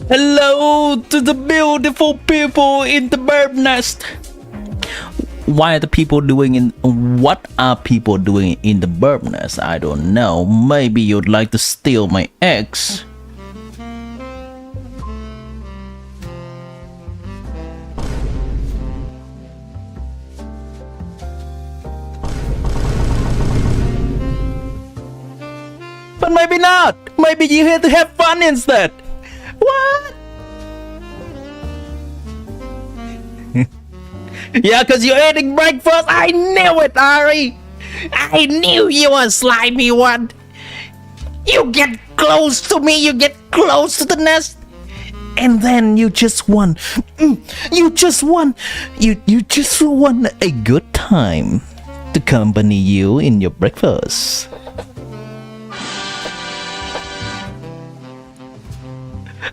Hello to the beautiful people in the bird nest. Why are the people doing in what are people doing in the bird nest? I don't know. Maybe you'd like to steal my eggs. But maybe not. Maybe you're here to have fun instead. What? Yeah, because you're eating breakfast. I knew it, Ari. I knew you were a slimy one. You get close to me. You get close to the nest. And then you just won. You just won. You just won a good time to accompany you in your breakfast.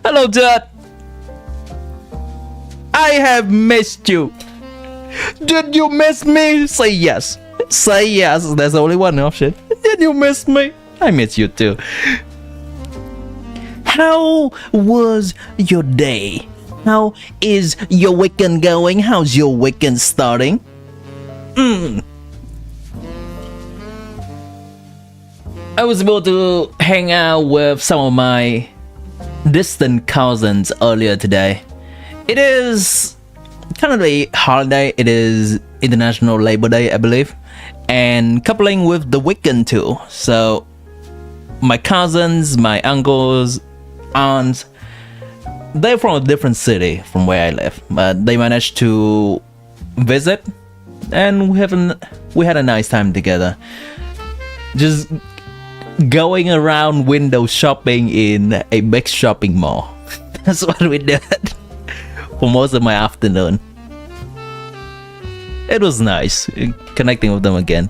Hello, Dad. I have missed you. Did you miss me? Say yes. Say yes. There's only one option. Did you miss me? I miss you too. How was your day? How is your weekend going? How's your weekend starting? I was able to hang out with some of my distant cousins earlier today. It is kind of a holiday. It is International Labor Day, I believe, and coupling with the weekend too. So my cousins, my uncles, aunts, they're from a different city from where I live, but they managed to visit, and we had a nice time together. Just going around window shopping in a big shopping mall. That's what we did for most of my afternoon. It was nice connecting with them again.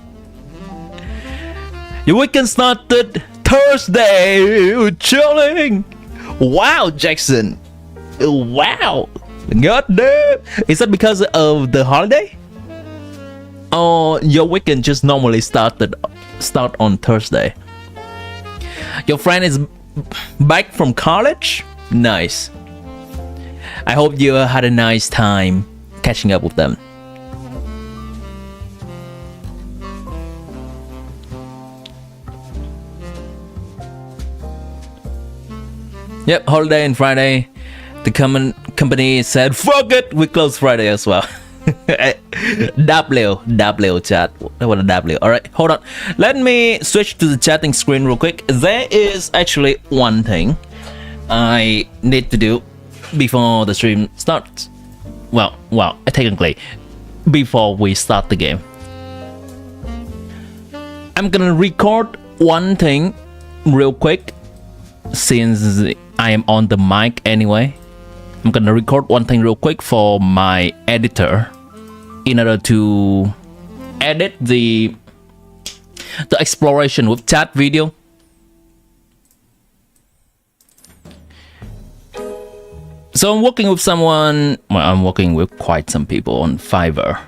Your weekend started Thursday, chilling. Wow, Jackson. Wow. God damn. Is that because of the holiday? Or your weekend just normally start on Thursday? Your friend is back from college? Nice. I hope you had a nice time catching up with them. Yep, holiday and Friday. The company said, fuck it, we close Friday as well. W chat. What a W. Alright, hold on. Let me switch to the chatting screen real quick. There is actually one thing I need to do before the stream starts. Well, technically, before we start the game. I'm gonna record one thing real quick since I am on the mic anyway. I'm gonna record one thing real quick for my editor in order to edit the exploration with chat video. So I'm working with someone, well, I'm working with quite some people on Fiverr.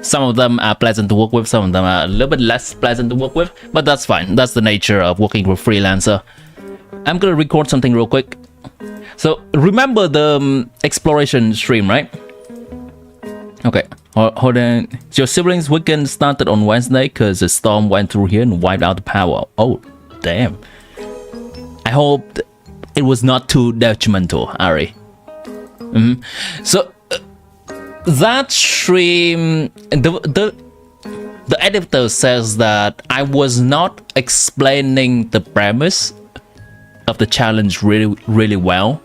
Some of them are pleasant to work with, some of them are a little bit less pleasant to work with, but that's fine. That's the nature of working with freelancer. I'm gonna record something real quick. So remember the exploration stream, right? Okay, hold on. Your siblings' weekend started on Wednesday because a storm went through here and wiped out the power. Oh, damn. I hope it was not too detrimental, Ari. So that stream, the editor says that I was not explaining the premise of the challenge really well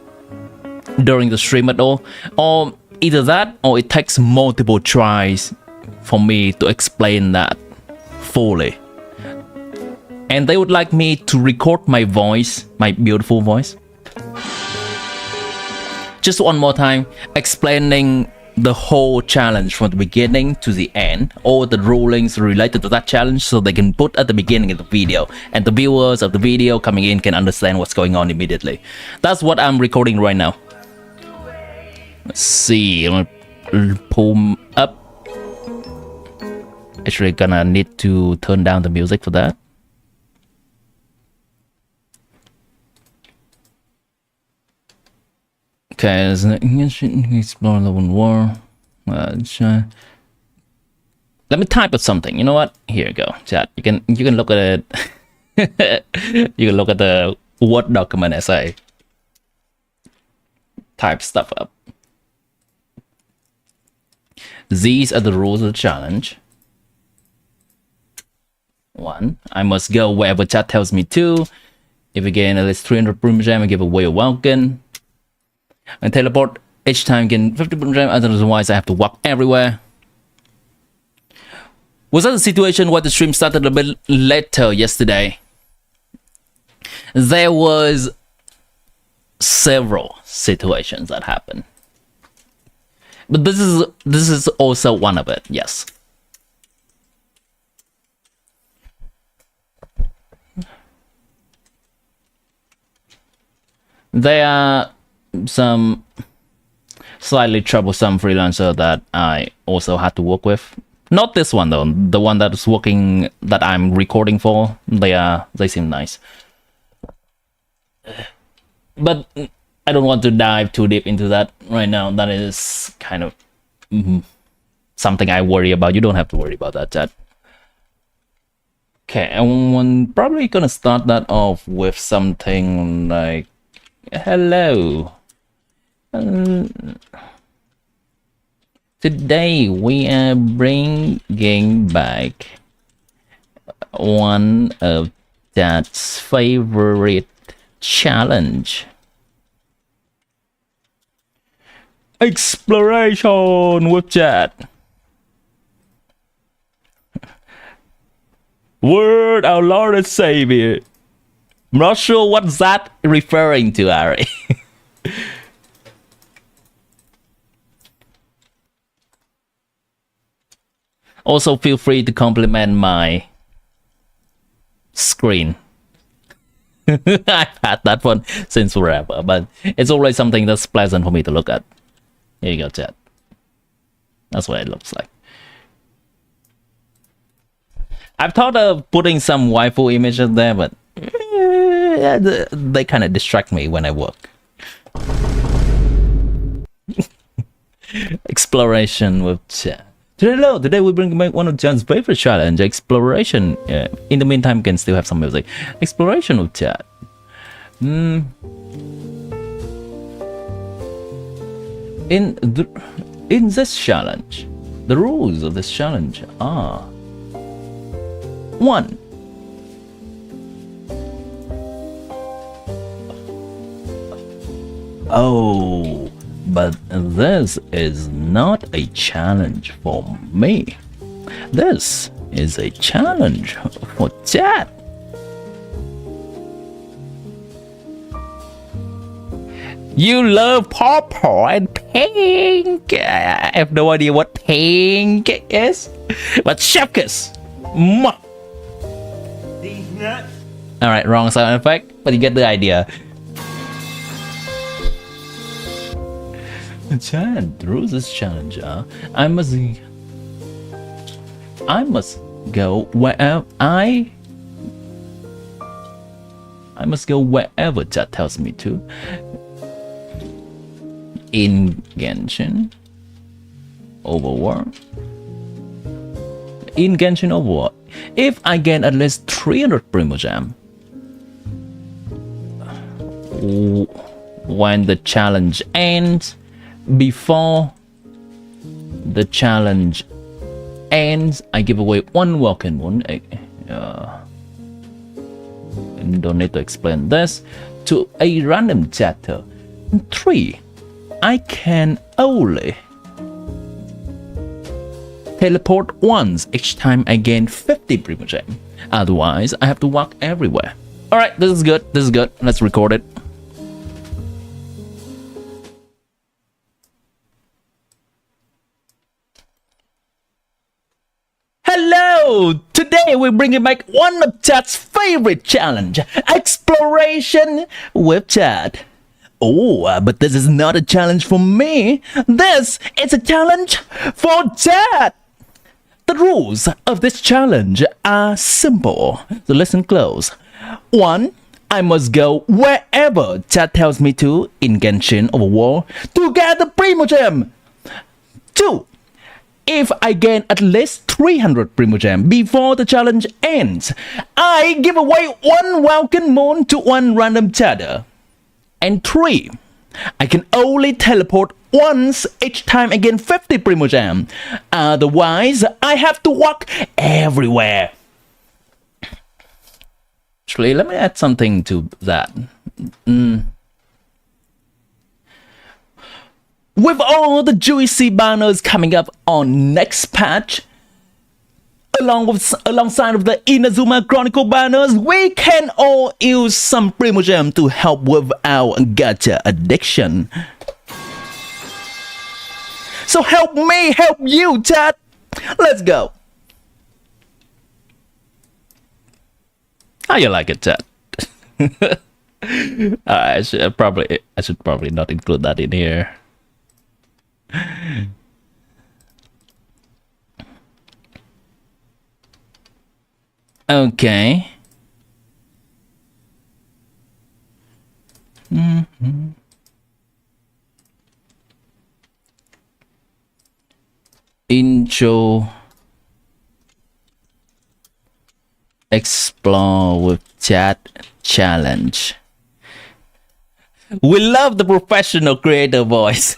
during the stream at all, or either that or it takes multiple tries for me to explain that fully, and they would like me to record my voice, my beautiful voice, just one more time explaining the whole challenge from the beginning to the end, all the rulings related to that challenge, so they can put at the beginning of the video and the viewers of the video coming in can understand what's going on immediately. That's what I'm recording right now. Let's see, I'm gonna pull up. Actually gonna need to turn down the music for that. Okay, there's an explore level war. Let me type up something. You know what? Here you go, chat. You can look at it. You can look at the Word document as I type stuff up. These are the rules of the challenge. 1. I must go wherever chat tells me to. If we gain at least 300 Prima Gem, I give away a Welkin. And teleport each time, gain 50 Prima Gem, otherwise I have to walk everywhere. Was that the situation where the stream started a bit later yesterday? There was several situations that happened. But this is also one of it, yes. There are some slightly troublesome freelancer that I also had to work with. Not this one though, the one that is working, that I'm recording for. They seem nice. But I don't want to dive too deep into that right now. That is kind of something I worry about. You don't have to worry about that, chat. Okay, I'm probably gonna start that off with something like, hello. Today we are bringing back one of Dad's favorite challenge. Exploration with chat. Word our Lord and Savior. I'm not sure what's that referring to, Ari. Also, feel free to compliment my screen. I've had that one since forever, but it's always something that's pleasant for me to look at. Here you go, chat. That's what it looks like. I've thought of putting some waifu images there, but they kind of distract me when I work. Exploration with chat. Today we bring back one of John's favorite challenge, exploration. In the meantime, you can still have some music. Exploration with chat. In this challenge, the rules of this challenge are: 1. Oh, but this is not a challenge for me. This is a challenge for chat. You love purple and pink. I have no idea what pink is, but chef kiss. These nuts. All right, wrong sound effect, but you get the idea. Chat, through this challenge, I must go wherever I must go wherever chat tells me to. In Genshin Overworld. In Genshin Overworld, if I gain at least 300 Primo Gem when the challenge ends, before the challenge ends, I give away one welcome one. Don't need to explain this. To a random chatter. 3. I can only teleport once each time I gain 50 Primo Gem. Otherwise, I have to walk everywhere. Alright, this is good. This is good. Let's record it. Hello! Today we're bringing back one of chat's favorite challenge, exploration with chat. Oh, but this is not a challenge for me. This is a challenge for chat. The rules of this challenge are simple, so listen close. 1. I must go wherever chat tells me to in Genshin Overworld to get the Primo Gem. 2. If I gain at least 300 Primo Gem before the challenge ends, I give away one Welcome Moon to one random chatter. And 3. I can only teleport once each time I gain 50 Primo Gem. Otherwise, I have to walk everywhere. Actually, let me add something to that. With all the juicy banners coming up on next patch, alongside of the Inazuma Chronicle banners, we can all use some Primo Gem to help with our gacha addiction. So help me help you, chat. Let's go. How you like it, chat? I should probably not include that in here. Okay. Intro. Explore with chat challenge. We love the professional creator voice.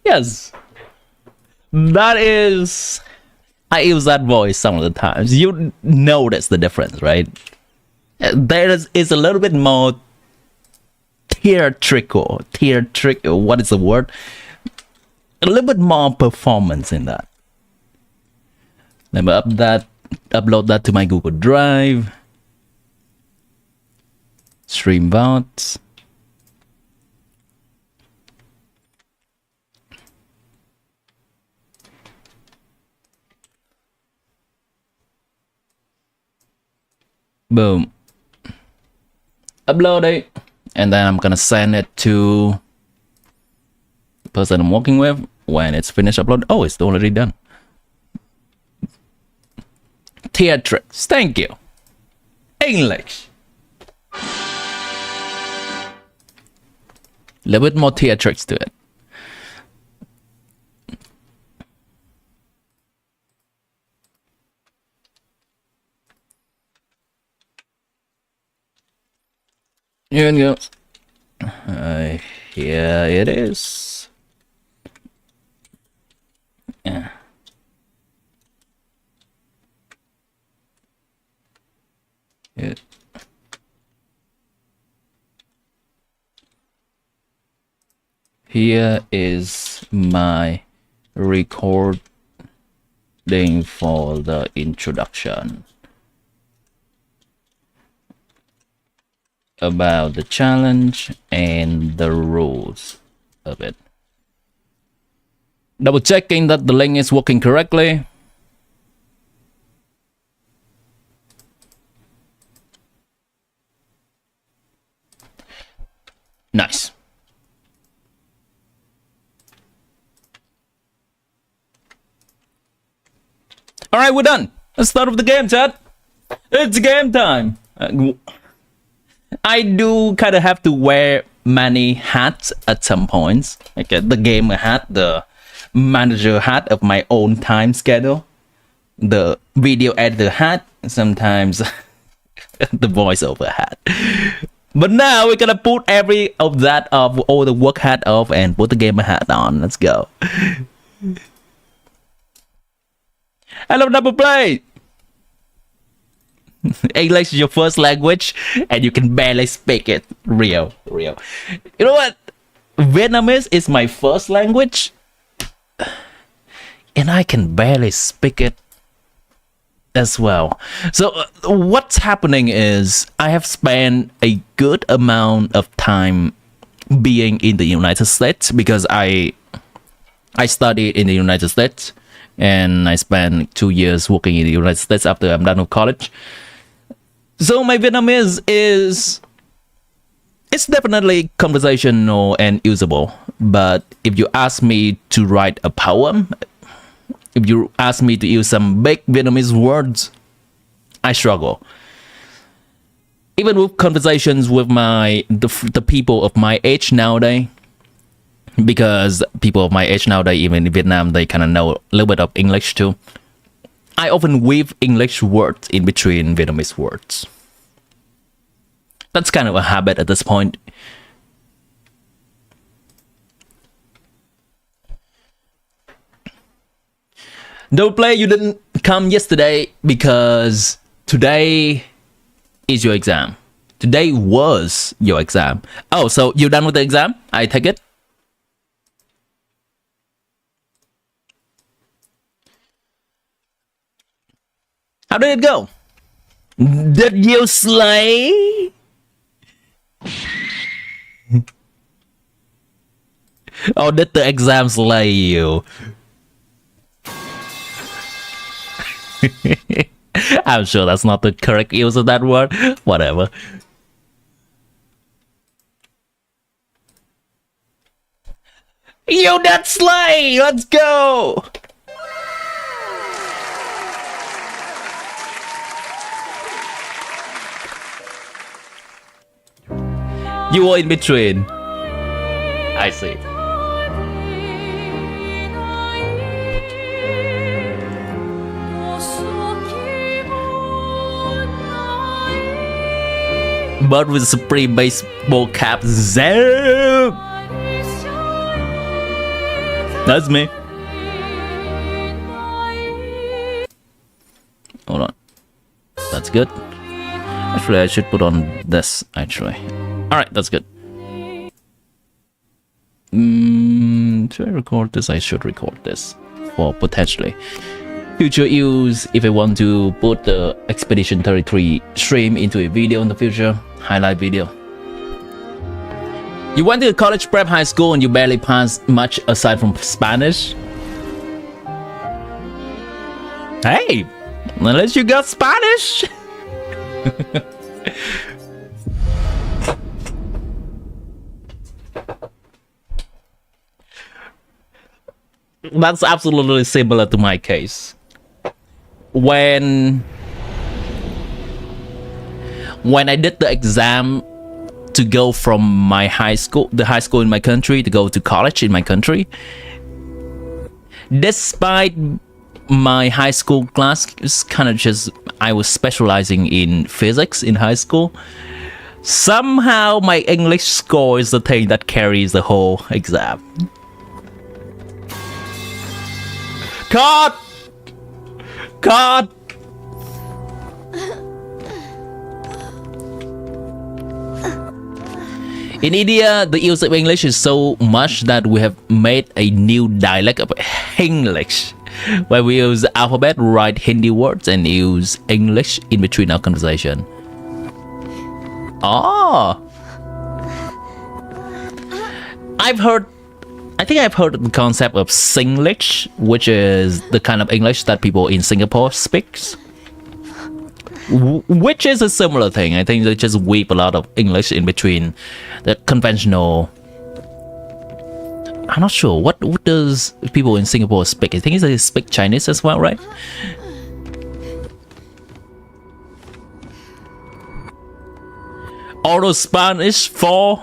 Yes. That is... I use that voice some of the times. You notice the difference, right? There is a little bit more theatrical. What is the word? A little bit more performance in that. Let me upload that to my Google Drive. Streambots. Boom. Upload it. And then I'm gonna send it to the person I'm working with. When it's finished upload. Oh, it's already done. Theatrics. Thank you. English. A little bit more theatrics to it. Here we go. Here it is. Yeah. Here is my recording for the introduction about the challenge and the rules of it. Double checking that the link is working correctly. Nice. All right, we're done. Let's start with the game, chat. It's game time. I do kind of have to wear many hats at some points. Like the gamer hat, the manager hat of my own time schedule, the video editor hat, sometimes the voiceover hat. But now we're gonna put every of that off, all the work hat off, and put the gamer hat on. Let's go. Hello, Double Play. English is your first language, and you can barely speak it. Real. You know what? Vietnamese is my first language, and I can barely speak it as well. So what's happening is I have spent a good amount of time being in the United States because I studied in the United States, and I spent 2 years working in the United States after I'm done with college. So my Vietnamese it's definitely conversational and usable. But if you ask me to write a poem, if you ask me to use some big Vietnamese words, I struggle. even with conversations with the people of my age nowadays, because people of my age nowadays, even in Vietnam, they kind of know a little bit of English too. I often weave English words in between Vietnamese words. That's kind of a habit at this point. Don't play, you didn't come yesterday because today is your exam. Today was your exam. Oh, so you're done with the exam? I take it? How did it go? Did you slay? Or did the exam slay you? I'm sure that's not the correct use of that word. Whatever. You did slay! Let's go! You were in between. I see. But with supreme baseball cap, zap. That's me. Hold on. That's good. Actually, I should put on this, actually. Alright, that's good. Should I record this? I should record this for potentially future use if I want to put the Expedition 33 stream into a video in the future. Highlight video. You went to college prep high school and you barely passed much aside from Spanish? Hey, unless you got Spanish. That's absolutely similar to my case. When I did the exam to go from my high school, the high school in my country, to go to college in my country, despite my high school class is kind of just, I was specializing in physics in high school, somehow my English score is the thing that carries the whole exam. Cut! Cut! In India, the use of English is so much that we have made a new dialect of English, where we use the alphabet, write Hindi words, and use English in between our conversation. Oh! I think I've heard the concept of Singlish, which is the kind of English that people in Singapore speaks. Which is a similar thing. I think they just weave a lot of English in between the conventional. I'm not sure what does people in Singapore speak. I think they speak Chinese as well, right? Auto Spanish for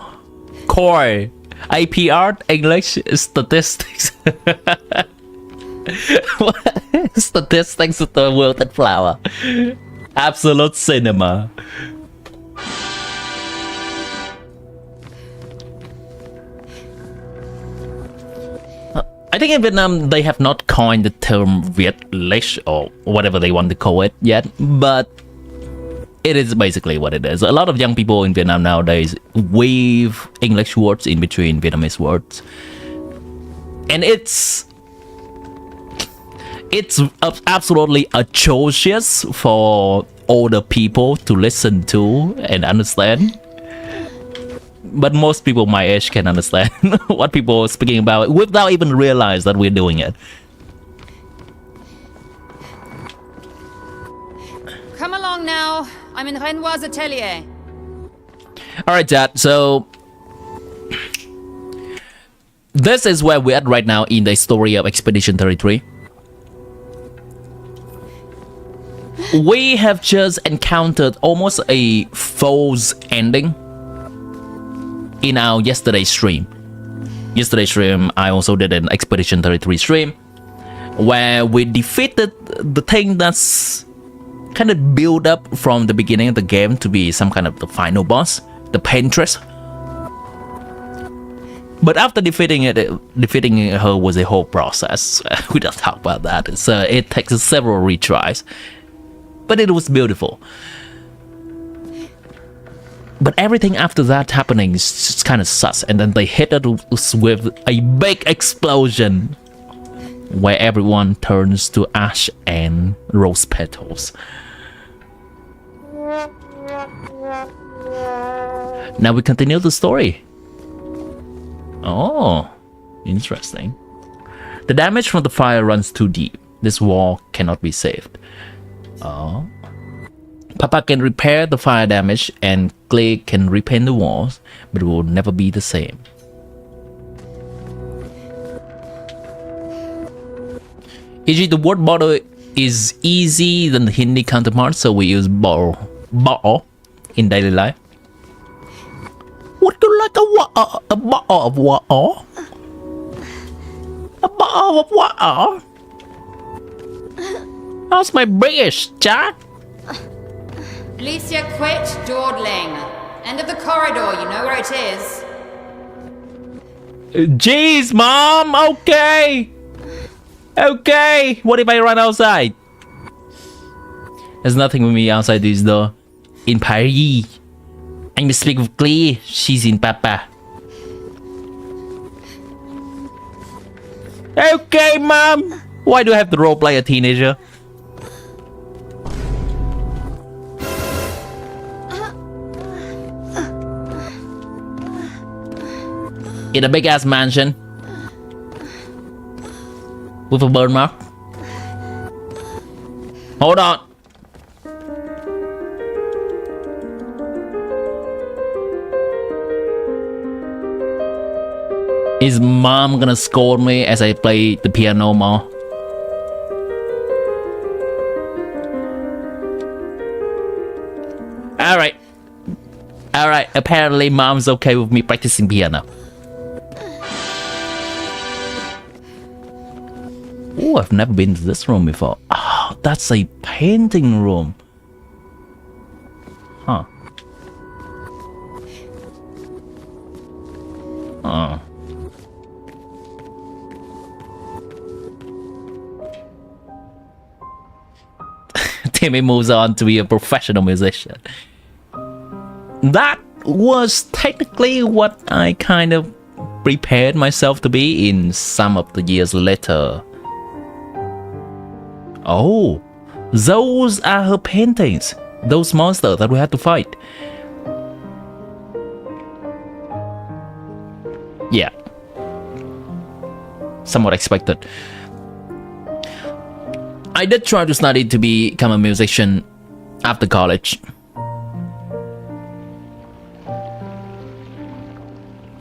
core APR English statistics. Statistics of the wilted flower. Absolute cinema. I think in Vietnam they have not coined the term Vietlish or whatever they want to call it yet, but it is basically what it is. A lot of young people in Vietnam nowadays weave English words in between Vietnamese words, and it's absolutely atrocious for older people to listen to and understand. But most people my age can understand what people are speaking about without even realize that we're doing it. Come along now. I'm in Renoir's atelier. Alright, chat, so this is where we're at right now in the story of Expedition 33. We have just encountered almost a false ending in our yesterday stream. I also did an Expedition 33 stream where we defeated the thing that's kind of built up from the beginning of the game to be some kind of the final boss, the Paintress. But after defeating her was a whole process. We don't talk about that. So it takes several retries. But it was beautiful. But everything after that happening is just kind of sus. And then they hit us with a big explosion where everyone turns to ash and rose petals. Now we continue the story. Oh, interesting. The damage from the fire runs too deep. This wall cannot be saved. Oh. Papa can repair the fire damage and Clay can repaint the walls, but it will never be the same. E.g. the word bottle is easy than the Hindi counterpart, so we use bottle in daily life. Would you like a bottle of water? A bottle of water? How's my British, Jack? Alicia, quit dawdling. End of the corridor, you know where it is. Jeez, Mom, okay. Okay, what if I run outside? There's nothing with me outside this door. In Paris. I'm speaking with Clay. She's in Papa. Okay, Mom. Why do I have to roleplay a teenager? In a big ass mansion with a burn mark. Hold on. Is Mom gonna scold me as I play the piano more? Alright. Alright, apparently Mom's okay with me practicing piano. Oh, I've never been to this room before. Oh, that's a painting room. Huh. Oh. Timmy moves on to be a professional musician. That was technically what I kind of prepared myself to be in some of the years later. Oh, those are her paintings. Those monsters that we had to fight. Yeah. Somewhat expected. I did try to study to become a musician after college.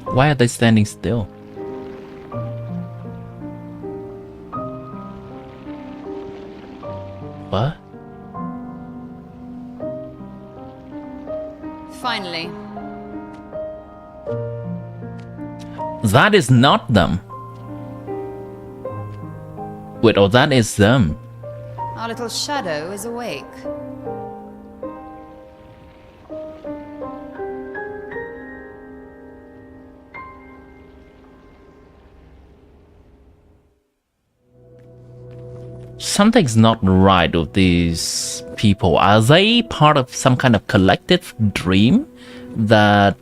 Why are they standing still? What? Finally. That is not them. Wait, oh, that is them. Our little shadow is awake. Something's not right with these people. Are they part of some kind of collective dream that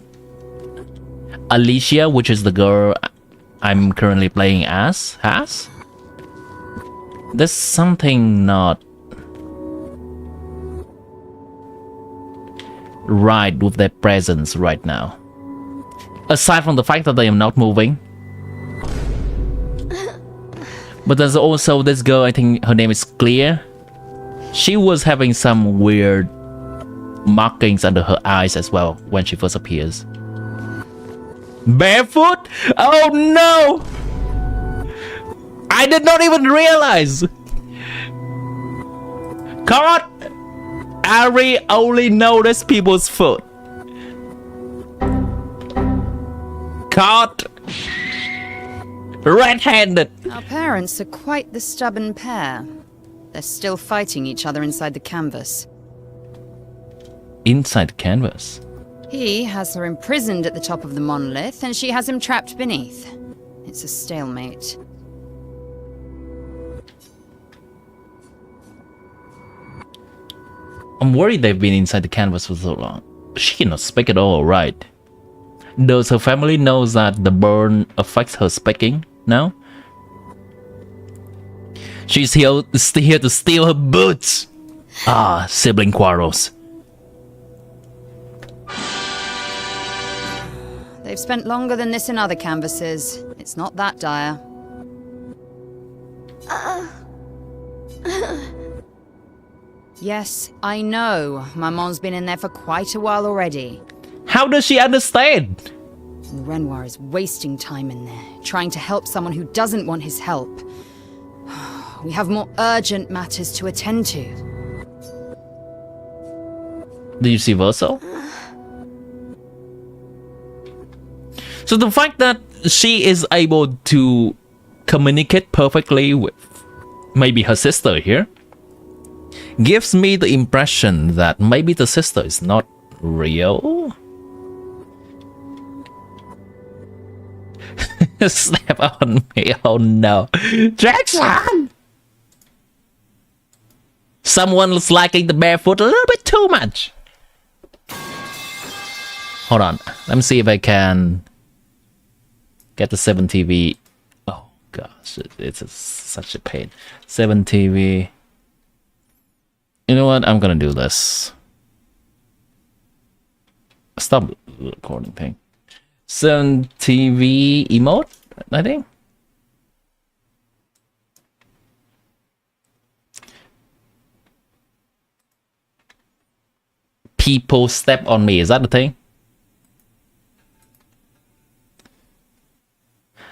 Alicia, which is the girl I'm currently playing as, has? There's something not right with their presence right now. Aside from the fact that they are not moving. But there's also this girl, I think her name is Clear. She was having some weird markings under her eyes as well when she first appears. Barefoot? Oh no! I did not even realize! Cut! Ari only noticed people's foot. Caught red-handed. Our parents are quite the stubborn pair. They're still fighting each other inside the canvas. Inside the canvas? He has her imprisoned at the top of the monolith, and she has him trapped beneath. It's a stalemate. I'm worried they've been inside the canvas for so long. She cannot speak at all, right? Does her family know that the burn affects her speaking now? She's here to steal her boots. Ah, sibling quarrels. They've spent longer than this in other canvases. It's not that dire. Yes, I know. Maman's been in there for quite a while already. How does she understand? Renoir is wasting time in there, trying to help someone who doesn't want his help. We have more urgent matters to attend to. Do you see Verso? So the fact that she is able to communicate perfectly with maybe her sister here gives me the impression that maybe the sister is not real. Step on me, oh no. Jackson! Someone's liking the barefoot a little bit too much. Hold on, let me see if I can get the 7 TV. Oh gosh, such a pain. 7 TV. You know what? I'm gonna do this. Stop the recording thing. 7 TV emote, I think. People step on me. Is that the thing?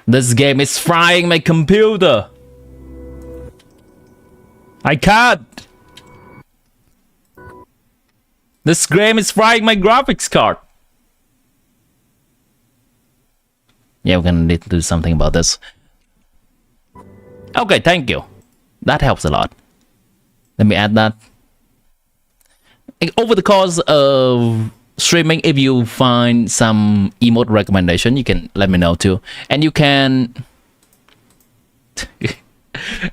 This game is frying my computer. I can't. This game is frying my graphics card. Yeah, we're gonna need to do something about this. Okay, thank you. That helps a lot. Let me add that. Over the course of streaming, if you find some emote recommendation, you can let me know too. And you can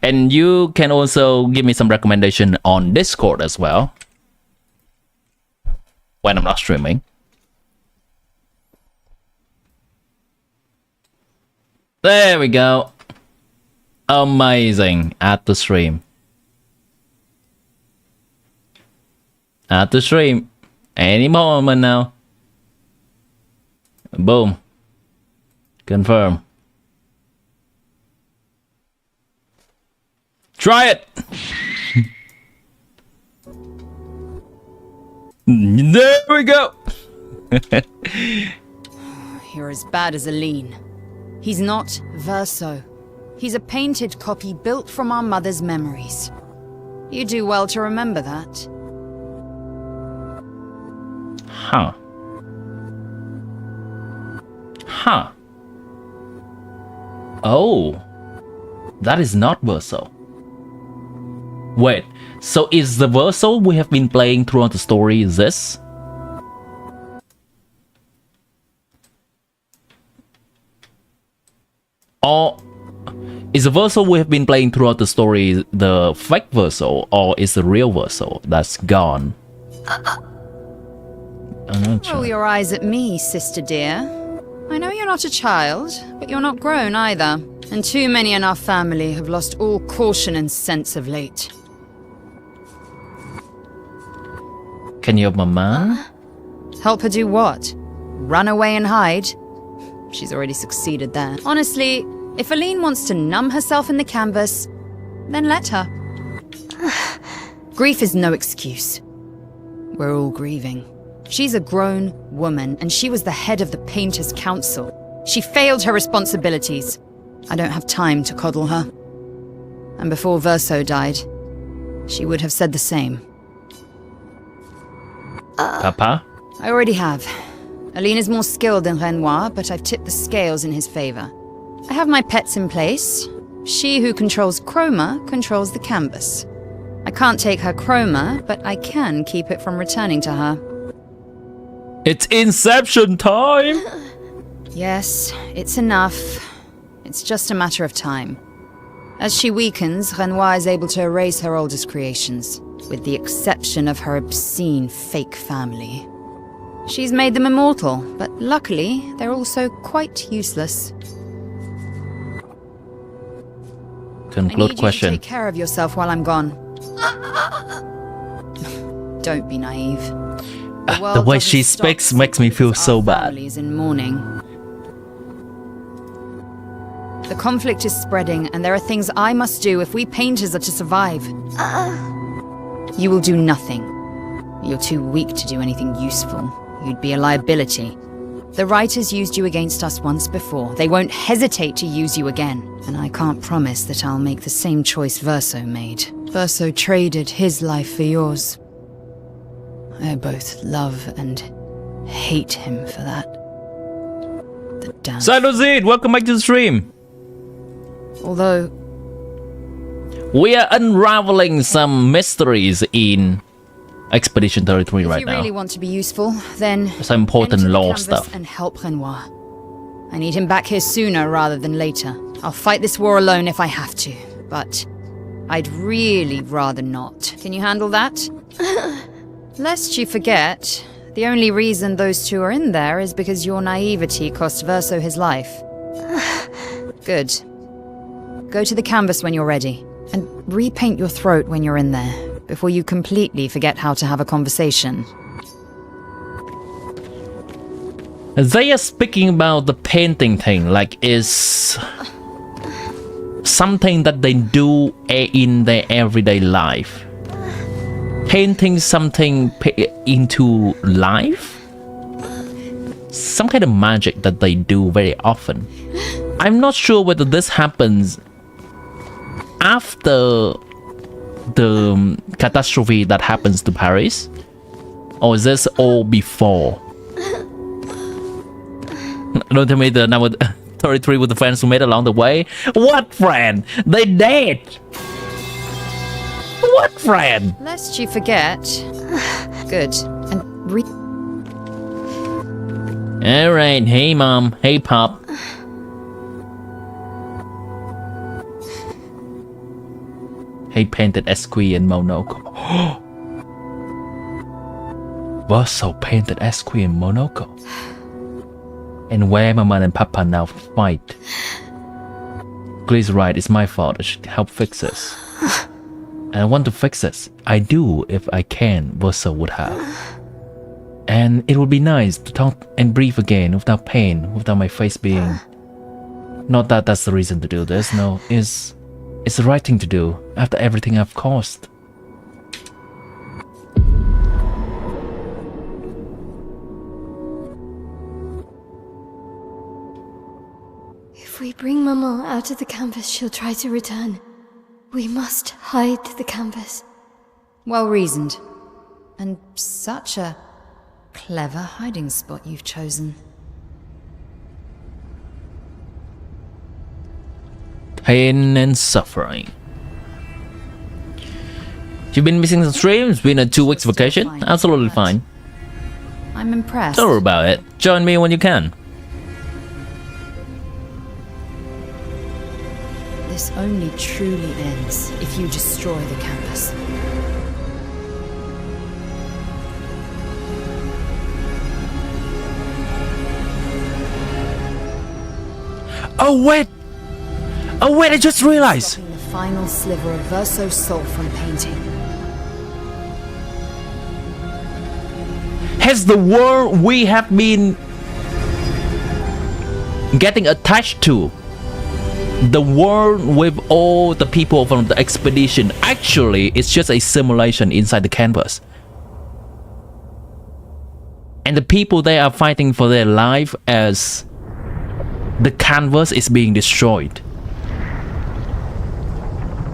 and you can also give me some recommendation on Discord as well when I'm not streaming. There we go. Amazing. Add to stream. Add to stream. Any moment now. Boom. Confirm. Try it. There we go. You're as bad as Aline. He's not Verso. He's a painted copy built from our mother's memories. You do well to remember that. Huh. Huh. Oh. That is not Verso. Wait, so is the Verso we have been playing throughout the story this? Or is the Verso we have been playing throughout the story the fake Verso, or is the real Verso that's gone? Roll your eyes at me, sister dear. I know you're not a child, but you're not grown either. And too many in our family have lost all caution and sense of late. Can you help my man? Help her do what? Run away and hide? She's already succeeded there. Honestly, if Aline wants to numb herself in the canvas, then let her. Grief is no excuse. We're all grieving. She's a grown woman, and she was the head of the Painters' Council. She failed her responsibilities. I don't have time to coddle her. And before Verso died, she would have said the same. Papa? I already have. Aline is more skilled than Renoir, but I've tipped the scales in his favor. I have my pets in place. She who controls Chroma controls the canvas. I can't take her Chroma, but I can keep it from returning to her. It's Inception time! Yes, it's enough. It's just a matter of time. As she weakens, Renoir is able to erase her oldest creations, with the exception of her obscene fake family. She's made them immortal, but luckily, they're also quite useless. Conclude I need question. you to take care of yourself while I'm gone. Don't be naive. The way she speaks makes me feel so bad. Families in mourning. The conflict is spreading, and there are things I must do if we painters are to survive. You will do nothing. You're too weak to do anything useful. You'd be a liability. The writers used you against us once before. They won't hesitate to use you again. And I can't promise that I'll make the same choice Verso made. Verso traded his life for yours. I both love and hate him for that. The damn. Cytozid, welcome back to the stream. Although we are unraveling some mysteries in Expedition 33 right if now. you really want to be useful, then Some important enter the lore canvas stuff. and help Renoir. I need him back here sooner rather than later. I'll fight this war alone if I have to, but I'd really rather not. Can you handle that? Lest you forget, the only reason those two are in there is because your naivety cost Verso his life. Good. Go to the canvas when you're ready, and repaint your throat when you're in there, before you completely forget how to have a conversation. They are speaking about the painting thing, like is something that they do in their everyday life. Painting something into life? Some kind of magic that they do very often. I'm not sure whether this happens after the catastrophe that happens to Paris, or is this all before? Don't tell me the number 33 with the friends who made along the way. What friend? They dead. What friend? Lest you forget. Good. And Alright, hey mom, hey pop. Hey painted Esqui and Monoko. Verso painted Esqui and Monoko. And where Mama and Papa now fight. Glee's right, it's my fault. I should help fix this. And I want to fix this. I do if I can, Verso would have. And it would be nice to talk and breathe again without pain, without my face being... Not that that's the reason to do this, no. It's the right thing to do, after everything I've caused. If we bring Maman out of the canvas, she'll try to return. We must hide the canvas. well reasoned. And such a clever hiding spot you've chosen. Pain and suffering. You've been missing some streams, it's been a 2 weeks vacation? Absolutely fine. I'm impressed. Don't worry about it. Join me when you can. This only truly ends if you destroy the campus. Oh wait! Oh wait, I just realized! Stopping the final sliver of Verso's soul from painting. Has the world we have been getting attached to, the world with all the people from the expedition, actually it's just a simulation inside the canvas. And the people they are fighting for their life as the canvas is being destroyed.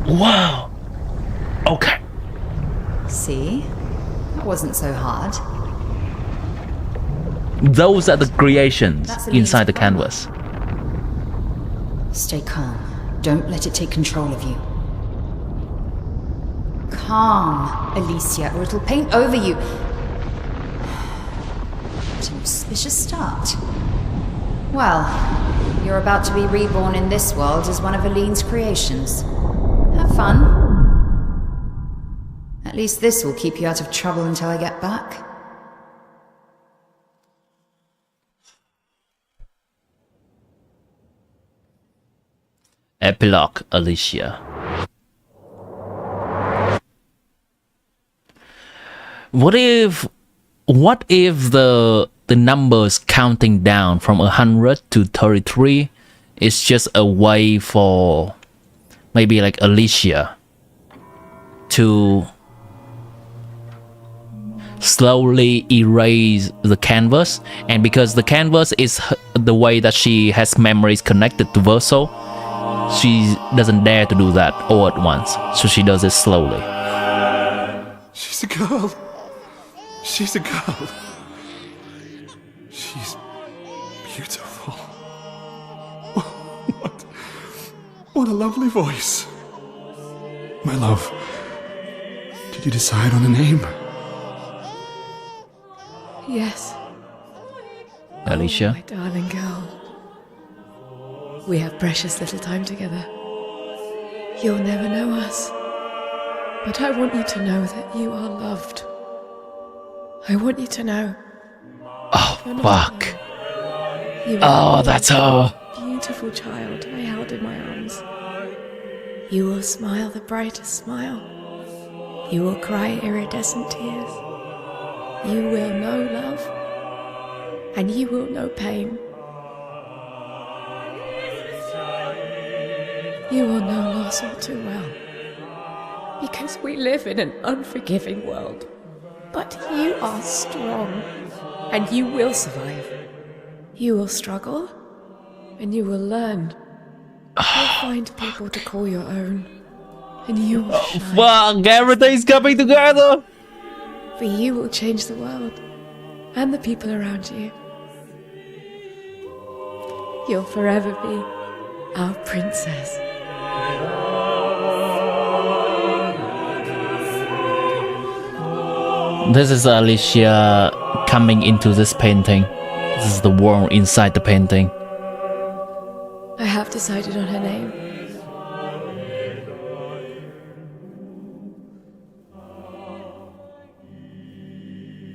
Wow. Okay. See? That wasn't so hard. Those are the creations That's inside the Elise's canvas. Stay calm. Don't let it take control of you. Calm, Alicia, or it'll paint over you. What an auspicious start. Well, you're about to be reborn in this world as one of Aline's creations. Have fun. At least this will keep you out of trouble until I get back. Epilogue, Alicia. What if the numbers counting down from 100 to 33 is just a way for maybe like Alicia to slowly erase the canvas, and because the canvas is the way that she has memories connected to Verso, she doesn't dare to do that all at once, so she does it slowly. She's a girl. She's a girl. She's beautiful. What a lovely voice. My love, did you decide on a name? Yes. Alicia? Oh, my darling girl. We have precious little time together. You'll never know us. But I want you to know that you are loved. I want you to know. Oh, fuck. You Oh, are that's her. a beautiful child I held in my arms. You will smile the brightest smile. You will cry iridescent tears. You will know love. And you will know pain. You will know loss all too well. Because we live in an unforgiving world. But you are strong. And you will survive. You will struggle. And you will learn. You'll find people to call your own. And you will shine. Fuck, everything's coming together. For you will change the world. And the people around you. You'll forever be our princess. This is Alicia coming into this painting. This is the world inside the painting. I have decided on her name.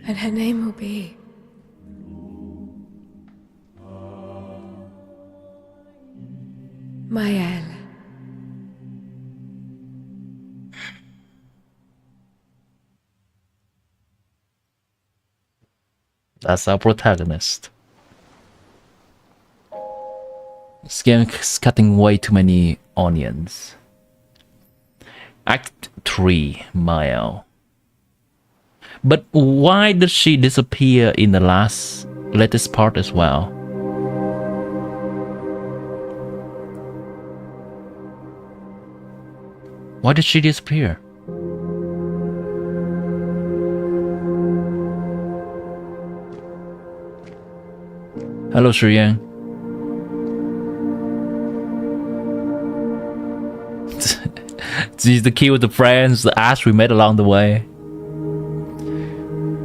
And her name will be... Maëlle. That's our protagonist. This game is cutting way too many onions. Act 3, Maëlle. But why did she disappear in the latest part as well? Why did she disappear? Hello, Shuyang. She's the key with the friends, the ass we met along the way.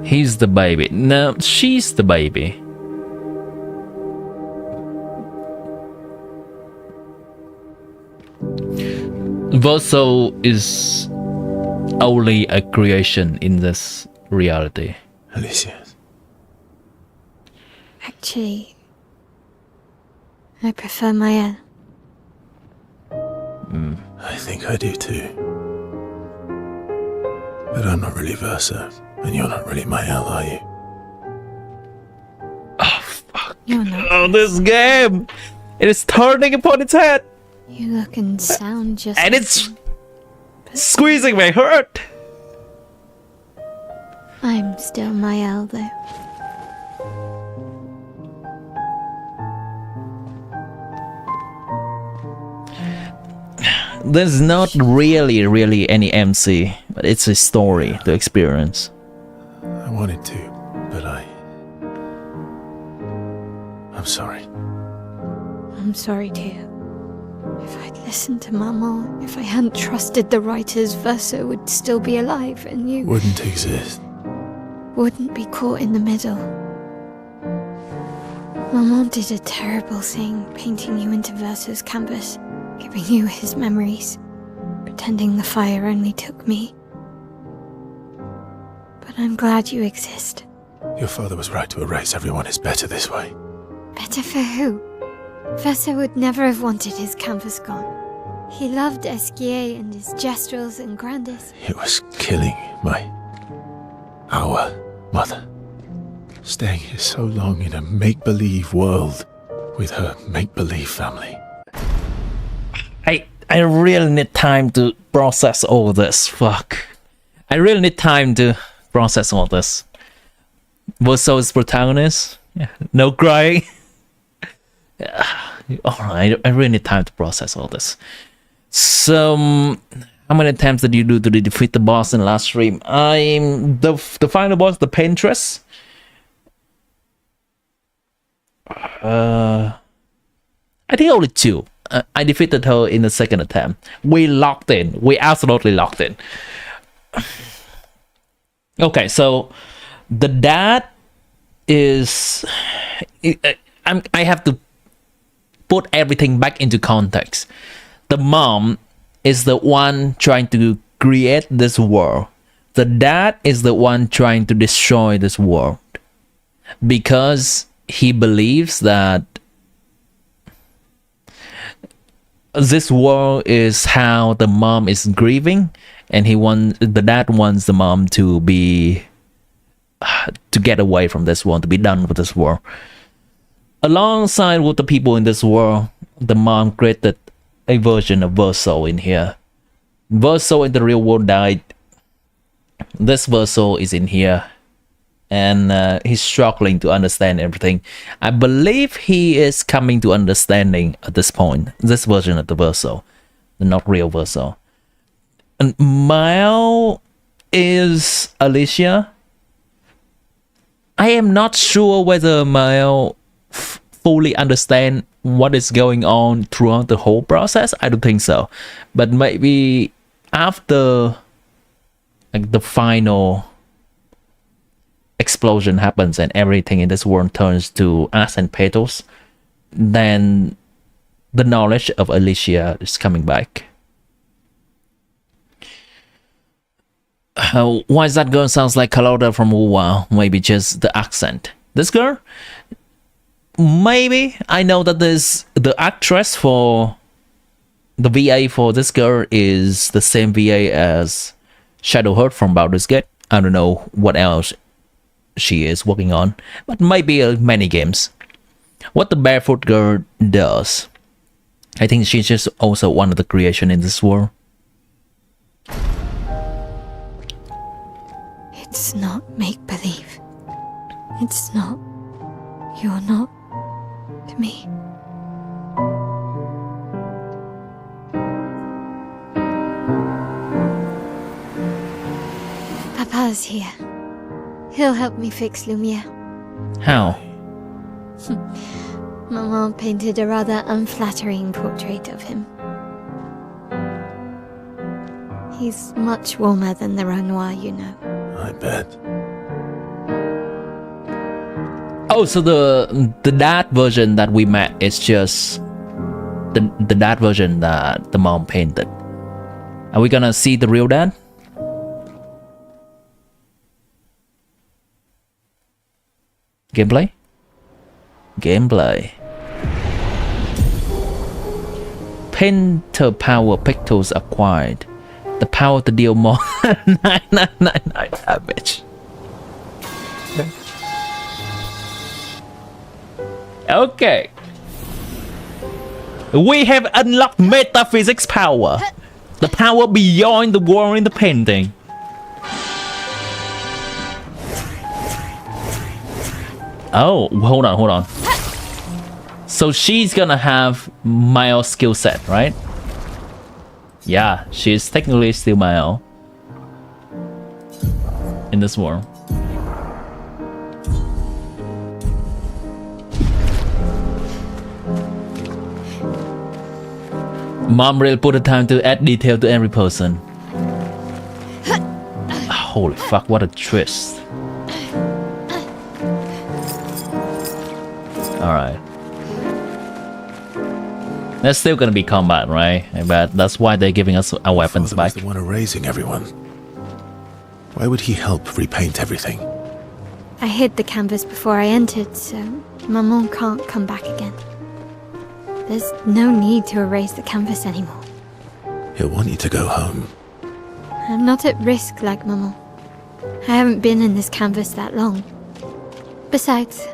He's the baby. No, she's the baby. Verso is only a creation in this reality. Alicia. Actually, I prefer Maëlle. I think I do too. But I'm not really Verso, and you're not really Maëlle, are you? Oh, fuck. You're not. Oh, this game! It is turning upon its head! You look and sound just And like it's him. squeezing my heart! I'm still Maëlle, though. There's not really any MC, but it's a story to experience. I wanted to, but I'm sorry too. If I'd listened to Mama, if I hadn't trusted the writers, Verso would still be alive and you Wouldn't exist. wouldn't be caught in the middle. Mama did a terrible thing, painting you into Verso's canvas, giving you his memories, pretending the fire only took me. But I'm glad you exist. Your father was right to erase everyone. It's better this way. Better for who? Verso would never have wanted his canvas gone. He loved Esquier and his gestrels and Grandis. It was killing our mother. Staying here so long in a make-believe world with her make-believe family. I really need time to process all this. Fuck. I really need time to process all this. Verso's protagonist. Yeah. Nod-krai. Alright, I really need time to process all this. So, how many attempts did you do to defeat the boss in the last stream? The final boss, the Paintress. I think only 2. I defeated her in the second attempt. We locked in. We absolutely locked in. Okay, so the dad is... I have to put everything back into context. The mom is the one trying to create this world. The dad is the one trying to destroy this world. Because he believes that this world is how the mom is grieving, and the dad wants the mom to get away from this world, to be done with this world. Alongside with the people in this world, the mom created a version of Verso in here. Verso in the real world died. This Verso is in here. And he's struggling to understand everything. I believe he is coming to understanding at this point. This version of the Verso. The not real Verso. And Mile is Alicia. I am not sure whether Mile fully understand what is going on throughout the whole process. I don't think so. But maybe after like the final explosion happens and everything in this world turns to ash and petals, then the knowledge of Alicia is coming back. Why is that girl sounds like Carlotta from WoW? Maybe just the accent. This girl? Maybe. I know that the actress for the VA for this girl is the same VA as Shadowheart from Baldur's Gate. I don't know what else she is working on, but maybe many games. What the barefoot girl does, I think she's just also one of the creation in this world. It's not make-believe. It's not. You're not to me. Papa's here. He'll help me fix Lumiere. How? Maman painted a rather unflattering portrait of him. He's much warmer than the Renoir, you know. I bet. Oh, so the dad version that we met is just the dad version that the mom painted. Are we gonna see the real dad? Gameplay? Gameplay. Painter power pixels acquired. The power to deal more 9999 damage. Okay. We have unlocked metaphysics power. The power beyond the world in the painting. Oh, hold on. So she's gonna have Miles' skill set, right? Yeah, she's technically still Miles in this world. Mom really put the time to add detail to every person. Holy fuck, what a twist. Alright. There's still gonna be combat, right? But that's why they're giving us our weapons Father back. was the one erasing everyone. Why would he help repaint everything? I hid the canvas before I entered, so Maman can't come back again. There's no need to erase the canvas anymore. He'll want you to go home. I'm not at risk like Maman. I haven't been in this canvas that long. Besides,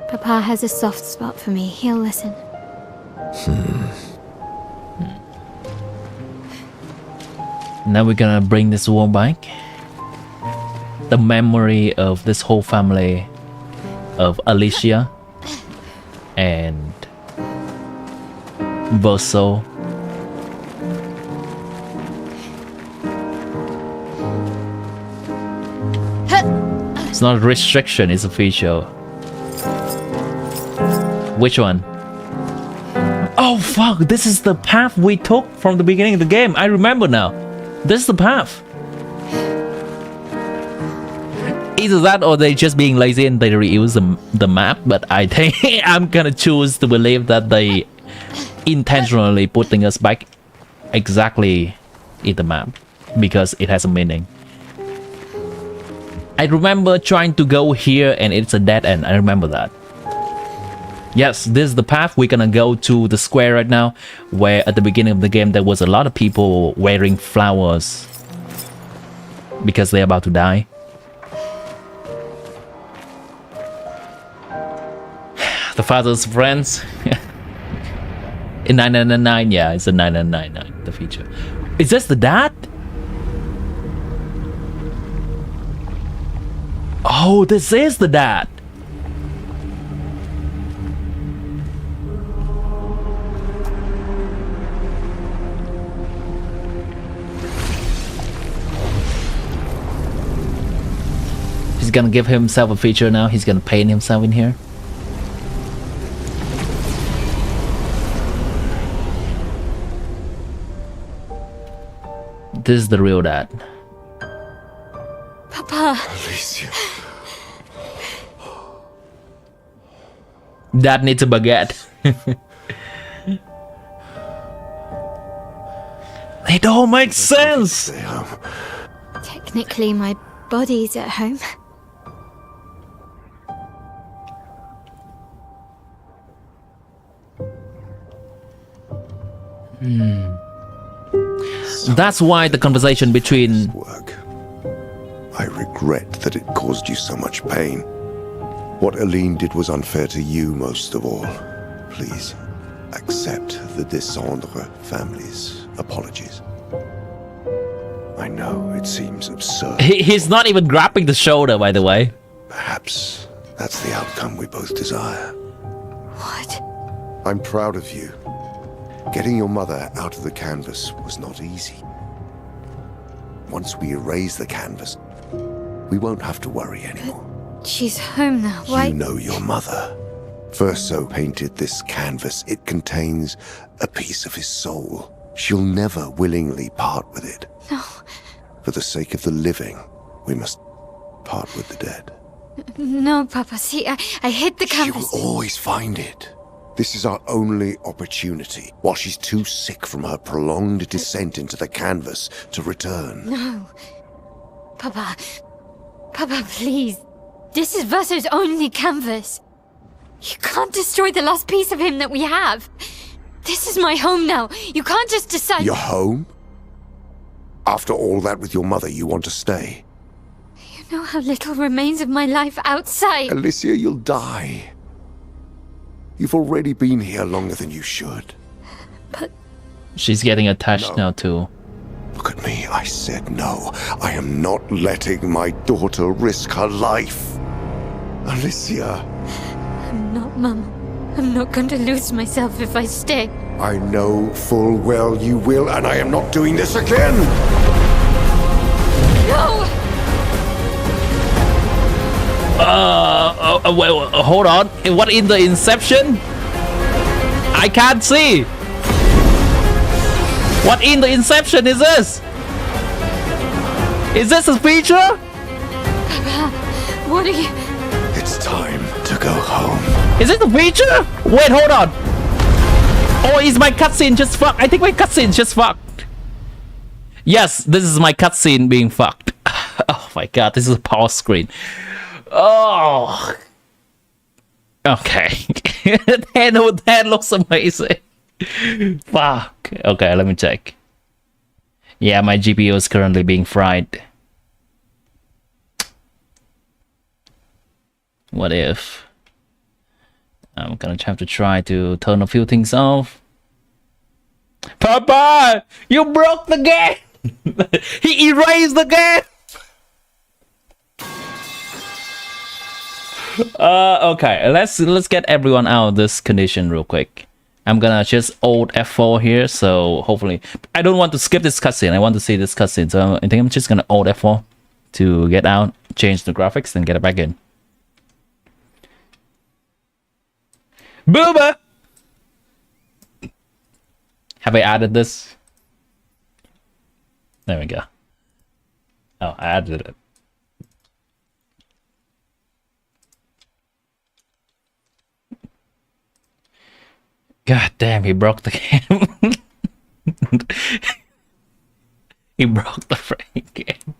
Papa has a soft spot for me. He'll listen. Now we're gonna bring this war back. The memory of this whole family of Alicia and Verso. It's not a restriction, it's a feature. Which one? Oh fuck, this is the path we took from the beginning of the game. I remember now. This is the path. Either that or they just being lazy and they reuse the map, but I think I'm gonna choose to believe that they intentionally putting us back exactly in the map because it has a meaning. I remember trying to go here and it's a dead end. I remember that. Yes, this is the path. We're gonna go to the square right now, where at the beginning of the game there was a lot of people wearing flowers because they're about to die. The father's friends. In 999, yeah, it's a 9999, the feature. Is this the dad? Oh, this is the dad. He's gonna give himself a feature now. He's gonna paint himself in here. This is the real dad. Papa! Alicia. Dad needs a baguette. It all makes sense. Stay home. Technically, my body's at home. That's why the conversation between Work. I regret that it caused you so much pain. What Aline did was unfair to you most of all. Please, accept the Descendre family's apologies. I know it seems absurd. he's not even grabbing the shoulder, by the way. Perhaps that's the outcome we both desire. What? I'm proud of you. Getting your mother out of the canvas was not easy. Once we erase the canvas, we won't have to worry anymore. She's home now. Why? You know your mother. Verso painted this canvas. It contains a piece of his soul. She'll never willingly part with it. No. For the sake of the living, we must part with the dead. No, Papa. See, I hid the She canvas. will always find it. This is our only opportunity, while she's too sick from her prolonged descent into the canvas to return. No. Papa. Papa, please. This is Verso's only canvas. You can't destroy the last piece of him that we have. This is my home now. You can't just decide. Your home? After all that with your mother, you want to stay? You know how little remains of my life outside. Alicia, you'll die. You've already been here longer than you should. But She's getting attached now too. Look at me, I said no. I am not letting my daughter risk her life. Alicia, I'm not, Mum. I'm not going to lose myself if I stay. I know full well you will, and I am not doing this again! No! Well, hold on. What in the Inception? I can't see. What in the inception is this? Is this a feature? What are you... It's time to go home. Is it a feature? Wait, hold on. Or is my cutscene just fucked? I think my cutscene just fucked. Yes, this is my cutscene being fucked. Oh my god, this is a pause screen. Oh. Okay. that looks amazing. Fuck. Okay, let me check. Yeah, my GPU is currently being fried. What if I'm gonna have to try to turn a few things off? Papa, you broke the game. He erased the game. Okay, let's get everyone out of this condition real quick. I'm gonna just Alt F4 here, so hopefully I don't want to skip this cutscene. I want to see this cutscene, so I think I'm just gonna Alt F4 to get out, change the graphics, and get it back in. Booba! Have I added this? There we go. Oh, I added it. God damn, he broke the game. He broke the freaking game.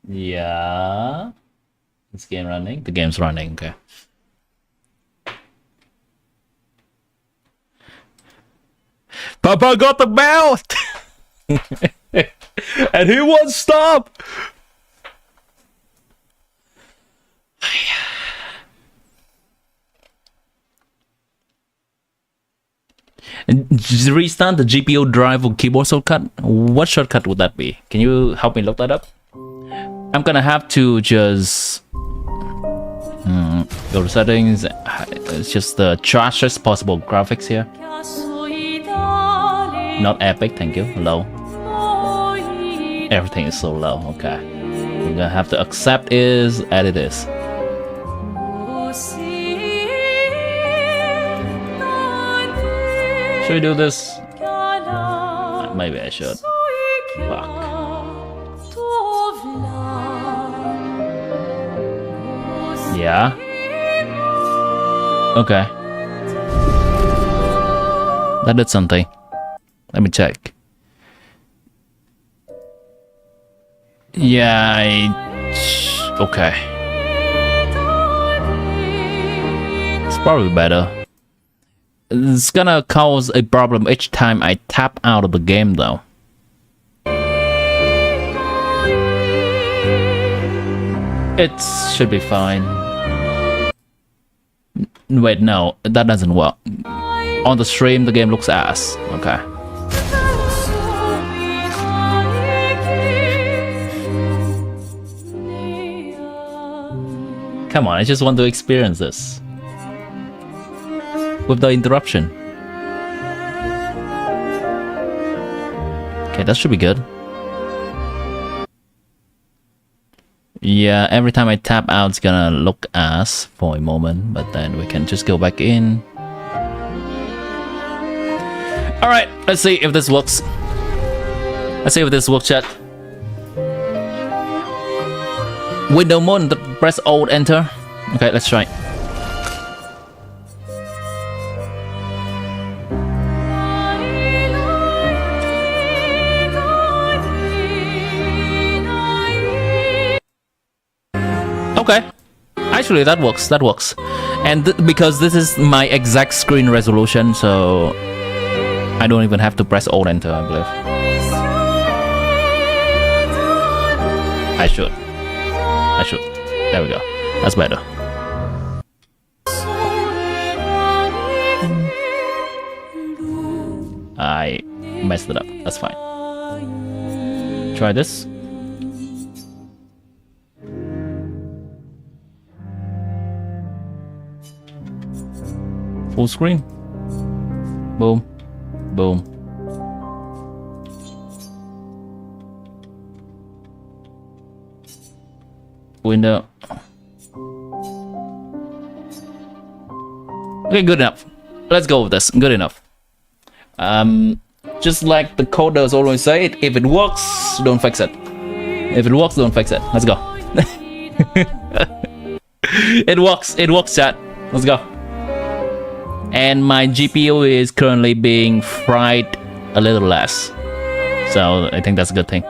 Yeah. Is game running? The game's running, okay. Papa got the belt! And he won't stop! Just restart the GPU drive or keyboard shortcut. What shortcut would that be? Can you help me look that up? I'm gonna have to just go to settings. It's just the trashiest possible graphics here. Not epic, thank you. Low. Everything is so low. Okay. I'm gonna have to accept is edit is. Should we do this? Maybe I should. Fuck. Yeah. Okay. That did something. Let me check. Yeah, okay. It's probably better. It's gonna cause a problem each time I tap out of the game though. It should be fine. Wait, no, that doesn't work. On the stream, the game looks ass. Okay. Come on, I just want to experience this. With the interruption. Okay, that should be good. Yeah, every time I tap out, it's gonna look ass for a moment, but then we can just go back in. Alright, let's see if this works. Let's see if this works, chat. Window mode, press Alt Enter. Okay, let's try. Okay, actually that works. That works, and because this is my exact screen resolution, so I don't even have to press Alt Enter, I believe. I should. There we go. That's better. I messed it up. That's fine. Try this. Full screen. Boom. Boom. Window. Okay, good enough. Let's go with this. Good enough. Just like the coders always say, if it works, don't fix it. If it works, don't fix it. Let's go. It works, chat. Let's go. And my GPU is currently being fried a little less. So I think that's a good thing.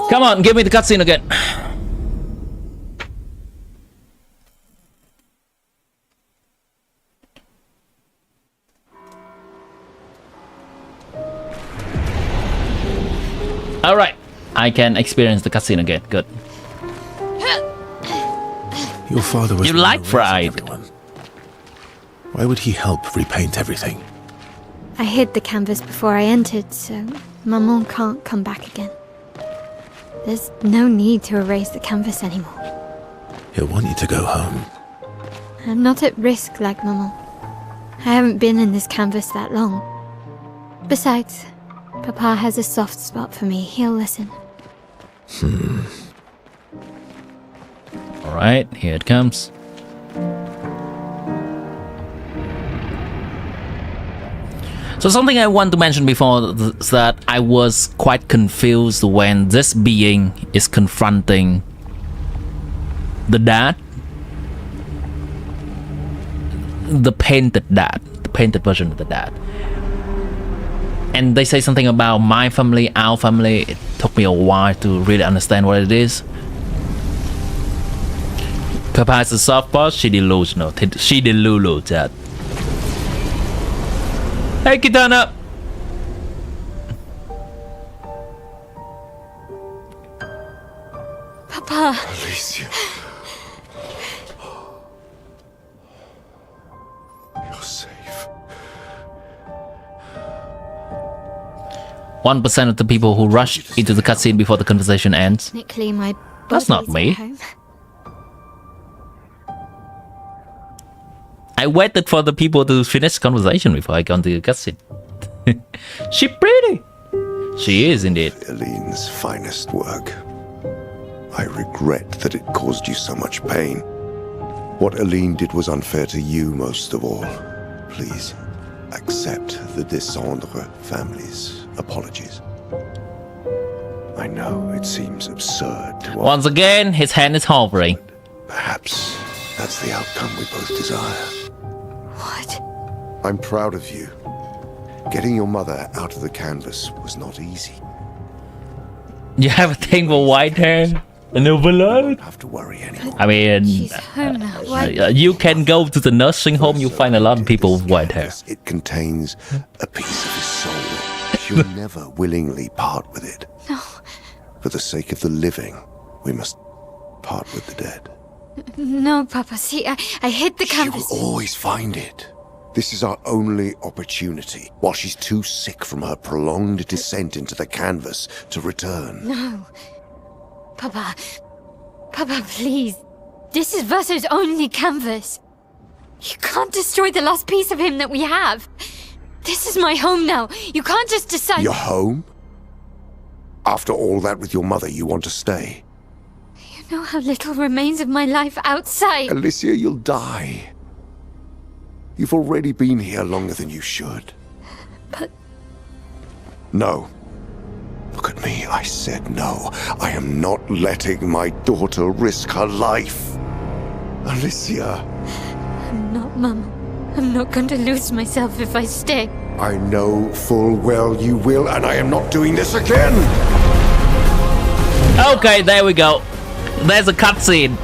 Come on, give me the cutscene again. Alright, I can experience the cutscene again. Good. Your father was... You like fried. Everyone. Why would he help repaint everything? I hid the canvas before I entered, so Maman can't come back again. There's no need to erase the canvas anymore. He'll want you to go home. I'm not at risk like Maman. I haven't been in this canvas that long. Besides, Papa has a soft spot for me. He'll listen. Alright, here it comes. So something I want to mention before is that I was quite confused when this being is confronting the dad. The painted dad. The painted version of the dad. And they say something about my family, our family. It took me a while to really understand what it is. Papa is a soft spot, she delusional. She delulu, chat. Hey, Kitana! Papa! Alicia. You're safe. 1% of the people who rush into the cutscene before the conversation ends. Technically, my That's not body's me. at home. I waited for the people to finish conversation before I got into the cutscene. She pretty. She is indeed. Eline's finest work. I regret that it caused you so much pain. What Aline did was unfair to you most of all. Please, accept the Descendre family's apologies. I know it seems absurd to Once again, his hand is hovering. Perhaps that's the outcome we both desire. What? I'm proud of you. Getting your mother out of the canvas was not easy. You have a thing for white hair and overload? Don't have to worry anymore. I mean, She's home now. Why? you can go to the nursing home, you find a lot of people with white hair. It contains a piece of his soul. She'll never willingly part with it. No. For the sake of the living, we must part with the dead. No, Papa. See, I hid the She canvas. will always find it. This is our only opportunity, while she's too sick from her prolonged descent into the canvas to return. No. Papa. Papa, please. This is Verso's only canvas. You can't destroy the last piece of him that we have. This is my home now. You can't just decide... Your home? After all that with your mother, you want to stay? You know how little remains of my life outside. Alicia, you'll die. You've already been here longer than you should. But... No. Look at me, I said no. I am not letting my daughter risk her life. Alicia. I'm not, Mama. I'm not going to lose myself if I stay. I know full well you will, and I am not doing this again! Okay, there we go. There's a cutscene.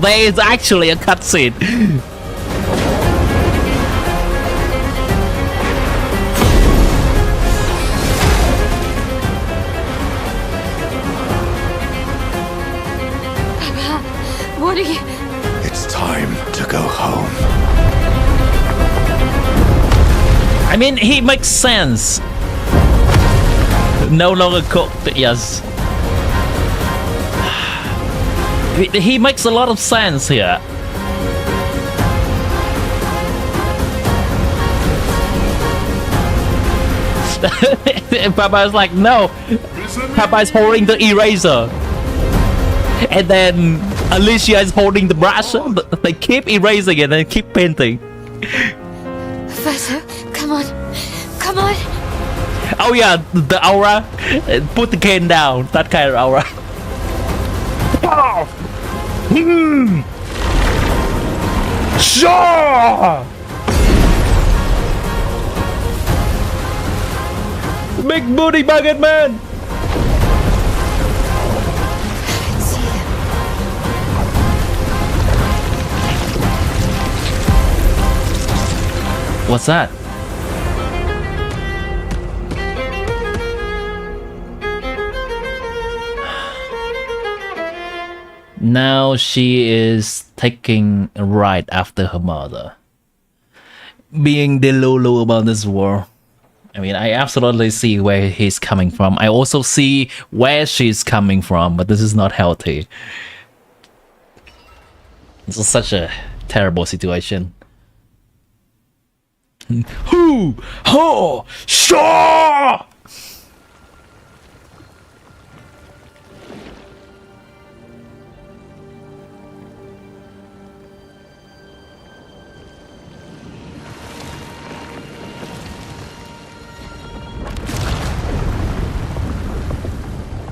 There is actually a cutscene. What are you... It's time to go home. I mean, he makes sense. No longer cooked, yes. He makes a lot of sense here. Papa is like, no. Papa is holding the eraser. And then Alicia is holding the brush, but they keep erasing it and keep painting. Verso, come on. Come on. Oh yeah, the aura. Put the cane down. That kind of aura. Sure. Big booty bucket man. See them. What's that? Now she is taking a ride after her mother. Being delulu about this war. I mean, I absolutely see where he's coming from. I also see where she's coming from, but this is not healthy. This is such a terrible situation. Hoo! Ho! Shaw!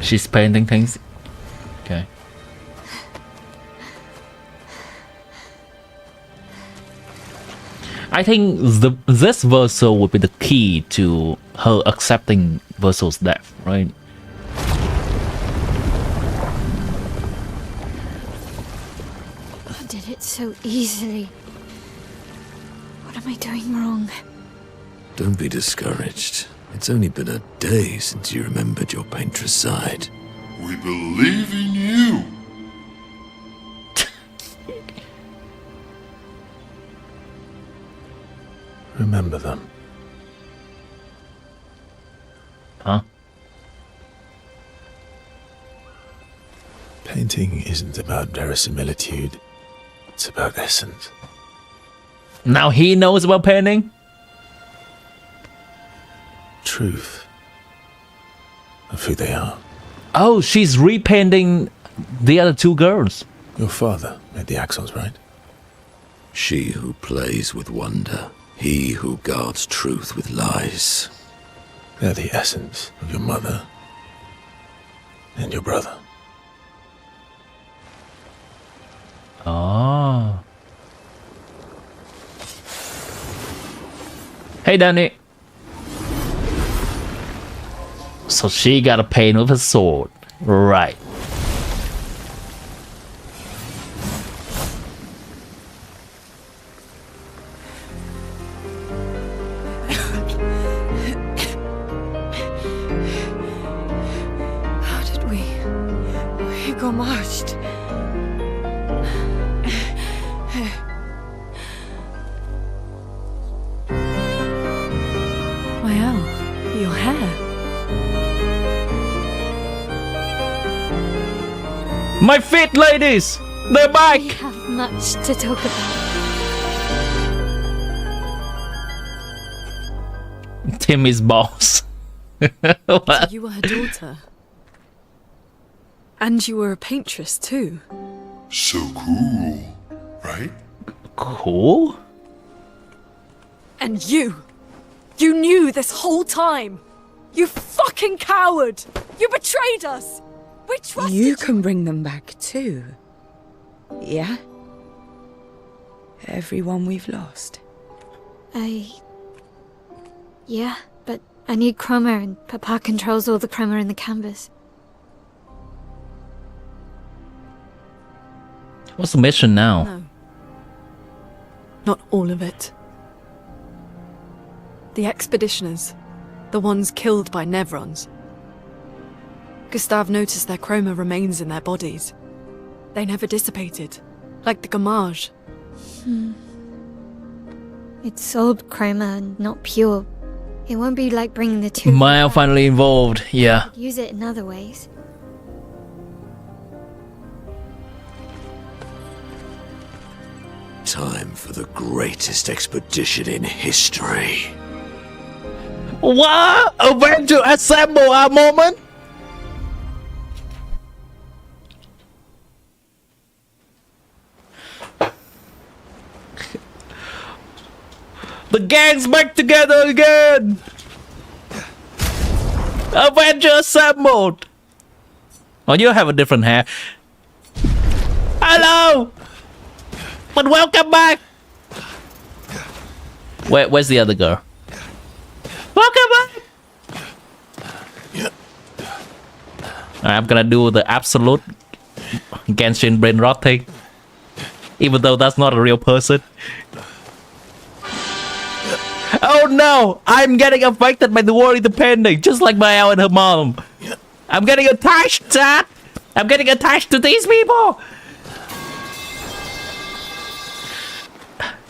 She's painting things. Okay. I think this Verso would be the key to her accepting Verso's death, right? I did it so easily. What am I doing wrong? Don't be discouraged. It's only been a day since you remembered your painter's side. We believe in you. Remember them. Huh? Painting isn't about verisimilitude. It's about essence. Now he knows about painting? Truth. Of who they are. Oh, she's repainting the other two girls. Your father made the axons, right? She who plays with wonder. He who guards truth with lies. They're the essence of your mother and your brother. Oh. Hey, Danny. So she got a paint with a sword. Right. How did we got marched? Well, your hair. My feet, ladies! They're back! We have much to talk about. Timmy's boss. What? You were her daughter. And you were a paintress too. So cool, right? Cool? And you knew this whole time. You fucking coward! You betrayed us! We trusted you. You can bring them back too. Yeah? Everyone we've lost. Yeah, but I need chroma and Papa controls all the chroma in the canvas. What's the mission now? No. Not all of it. The expeditioners. The ones killed by Nevrons. Gustave noticed their chroma remains in their bodies. They never dissipated, like the gamage. It's old chroma and not pure. It won't be like bringing the two. Maya finally involved, yeah. Use it in other ways. Time for the greatest expedition in history. What? A venture assemble our moment? The gang's back together again! Avengers assembled! Oh, you have a different hair. Hello! But welcome back! Where's the other girl? Welcome back! Alright, I'm gonna do the absolute Genshin brain rot thing. Even though that's not a real person. Oh no! I'm getting affected by the war in the pending, just like Mael and her mom. I'm getting attached, Dad! I'm getting attached to these people!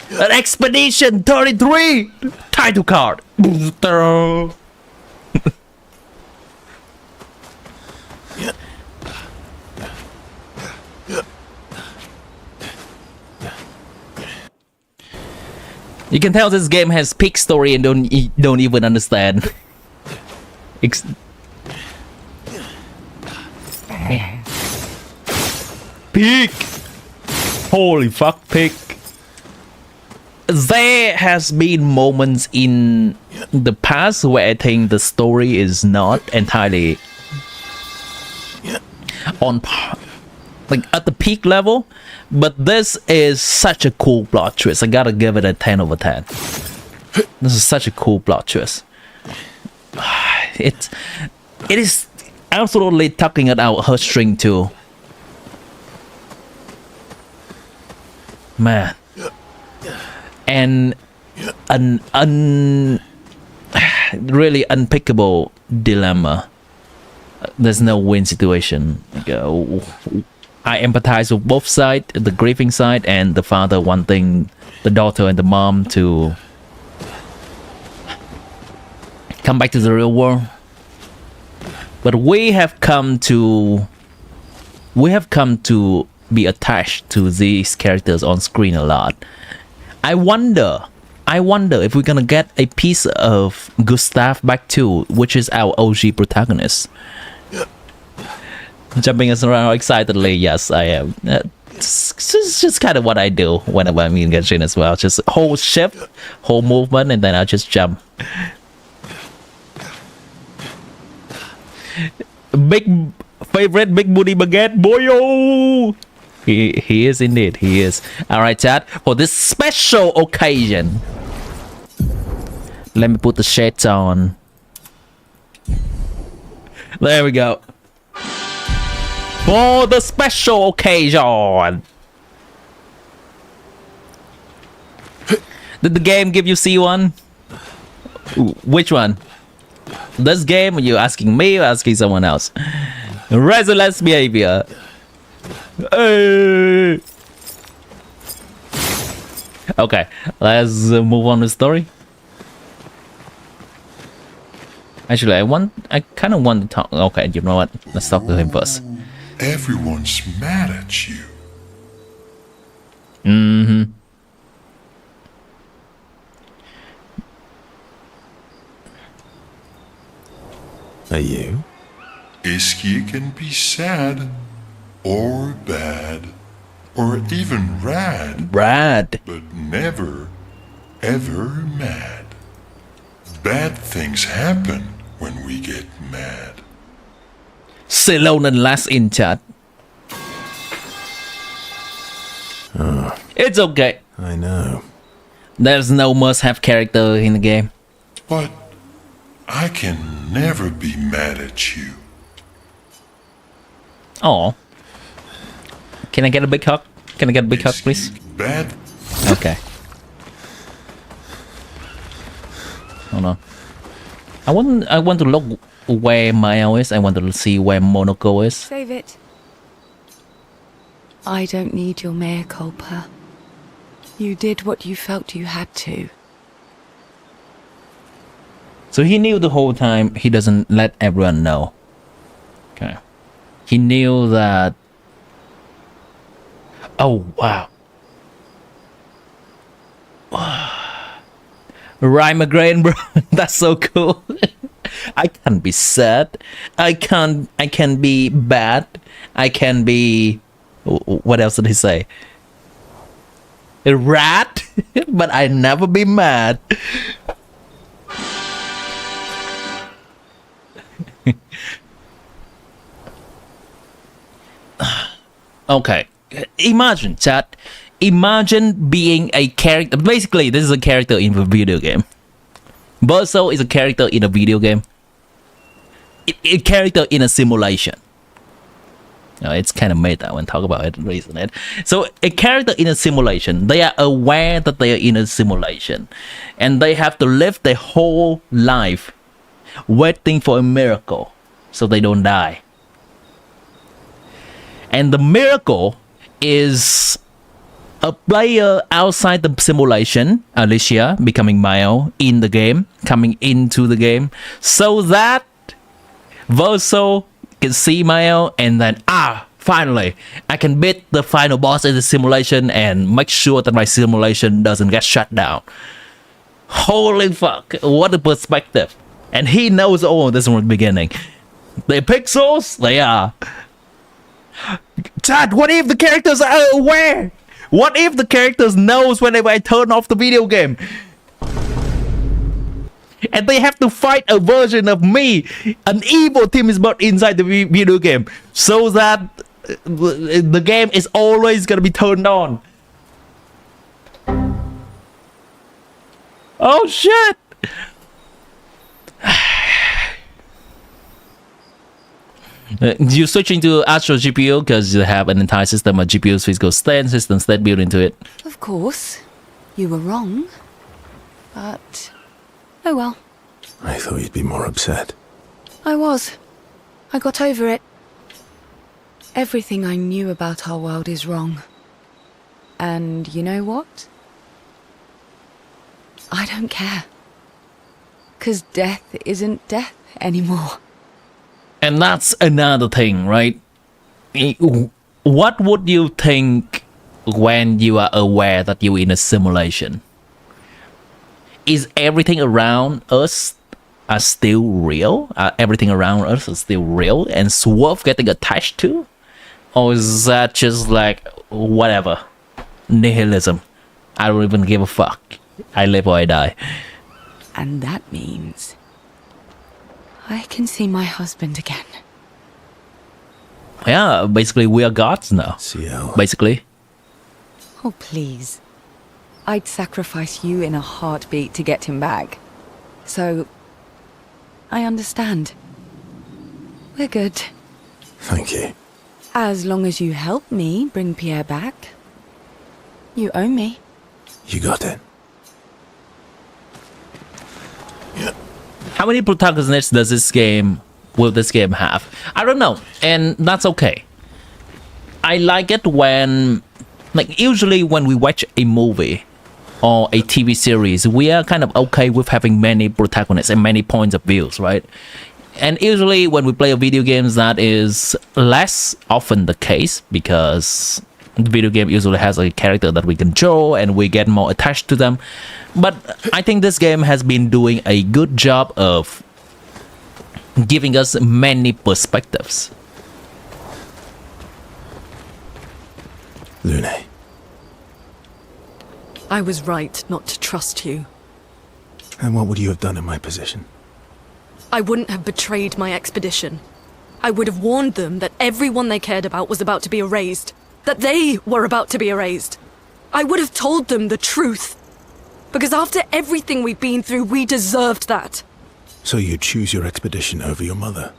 An Expedition 33! Title card! You can tell this game has peak story and don't even understand. Peak! Holy fuck, peak! There has been moments in the past where I think the story is not entirely on par, like at the peak level, but this is such a cool plot twist. I gotta give it a 10 over 10. This is such a cool plot twist. It is absolutely tugging it out her string too. Man. And an really unpickable dilemma. There's no win situation. I empathize with both sides, the grieving side and the father wanting the daughter and the mom to come back to the real world. But we have come to be attached to these characters on screen a lot. I wonder if we're gonna get a piece of Gustav back too, which is our OG protagonist. Jumping us around excitedly, yes, I am. It's just kind of what I do whenever I'm in Genshin as well. Just whole shift, whole movement, and then I'll just jump. Big favorite, big booty baguette, boyo! He is indeed, he is. Alright, chat, for this special occasion, let me put the shades on. There we go. For the special occasion. Did the game give you C1? Which one? This game? Are you asking me or asking someone else? Resilient behavior. Okay, let's move on to the story. Actually, I kind of want to talk. Okay, you know what? Let's talk to him first. Everyone's mad at you. Mm-hmm. Are you? Iskia can be sad, or bad, or even rad. Rad. But never, ever mad. Bad things happen when we get mad. Ceylon and last in chat. Oh, it's okay. I know. There's no must-have character in the game. But I can never be mad at you. Oh. Can I get a big hug? Can I get a big hug, please? Bad. Okay. Hold on. I want to look where Mael is. I want to see where Monoko is. Save it. I don't need your mea culpa. You did what you felt you had to. So he knew the whole time. He doesn't let everyone know. Okay. He knew that. Oh, wow. Rhyme again, bro. That's so cool. I can be sad. I can be bad. I can be. What else did he say? a rat, but I never be mad. Okay, imagine chat. Imagine being a character. Basically, this is a character in a video game. Verso is a character in a video game. A character in a simulation. It's kind of meta when talk about it, isn't it? So a character in a simulation, they are aware that they are in a simulation, and they have to live their whole life waiting for a miracle so they don't die. And the miracle is a player outside the simulation, Alicia, becoming male in the game, coming into the game, so that Verso can see Male and then finally I can beat the final boss in the simulation and make sure that my simulation doesn't get shut down. Holy fuck, what a perspective. And he knows all this from the beginning. The pixels, they are. Chad, what if the characters are aware? What if the characters knows whenever I turn off the video game? And they have to fight a version of me, an evil team is brought inside the video game, so that the game is always gonna be turned on. Oh shit! You switch into Astro GPU because you have an entire system of GPUs, physical state, system state built into it. Of course, you were wrong, but oh well. I thought you'd be more upset. I was. I got over it. Everything I knew about our world is wrong. And you know what? I don't care. 'Cause death isn't death anymore. And that's another thing, right? What would you think when you are aware that you're in a simulation? Is everything around us are still real? Everything around us is still real and it's worth getting attached to? Or is that just like, whatever, nihilism? I don't even give a fuck. I live or I die. And that means I can see my husband again. Yeah, basically we are gods now. CL. Basically. Oh, please. I'd sacrifice you in a heartbeat to get him back. So, I understand. We're good. Thank you. As long as you help me bring Pierre back. You owe me. You got it. Yeah. How many protagonists will this game have? I don't know, and that's okay. I like it when, like, usually when we watch a movie or a TV series, we are kind of okay with having many protagonists and many points of views, right? And usually when we play a video games, that is less often the case because the video game usually has a character that we control and we get more attached to them. But I think this game has been doing a good job of giving us many perspectives. Lune. I was right not to trust you. And what would you have done in my position? I wouldn't have betrayed my expedition. I would have warned them that everyone they cared about was about to be erased. That they were about to be erased. I would have told them the truth. Because after everything we've been through, we deserved that. So you choose your expedition over your mother?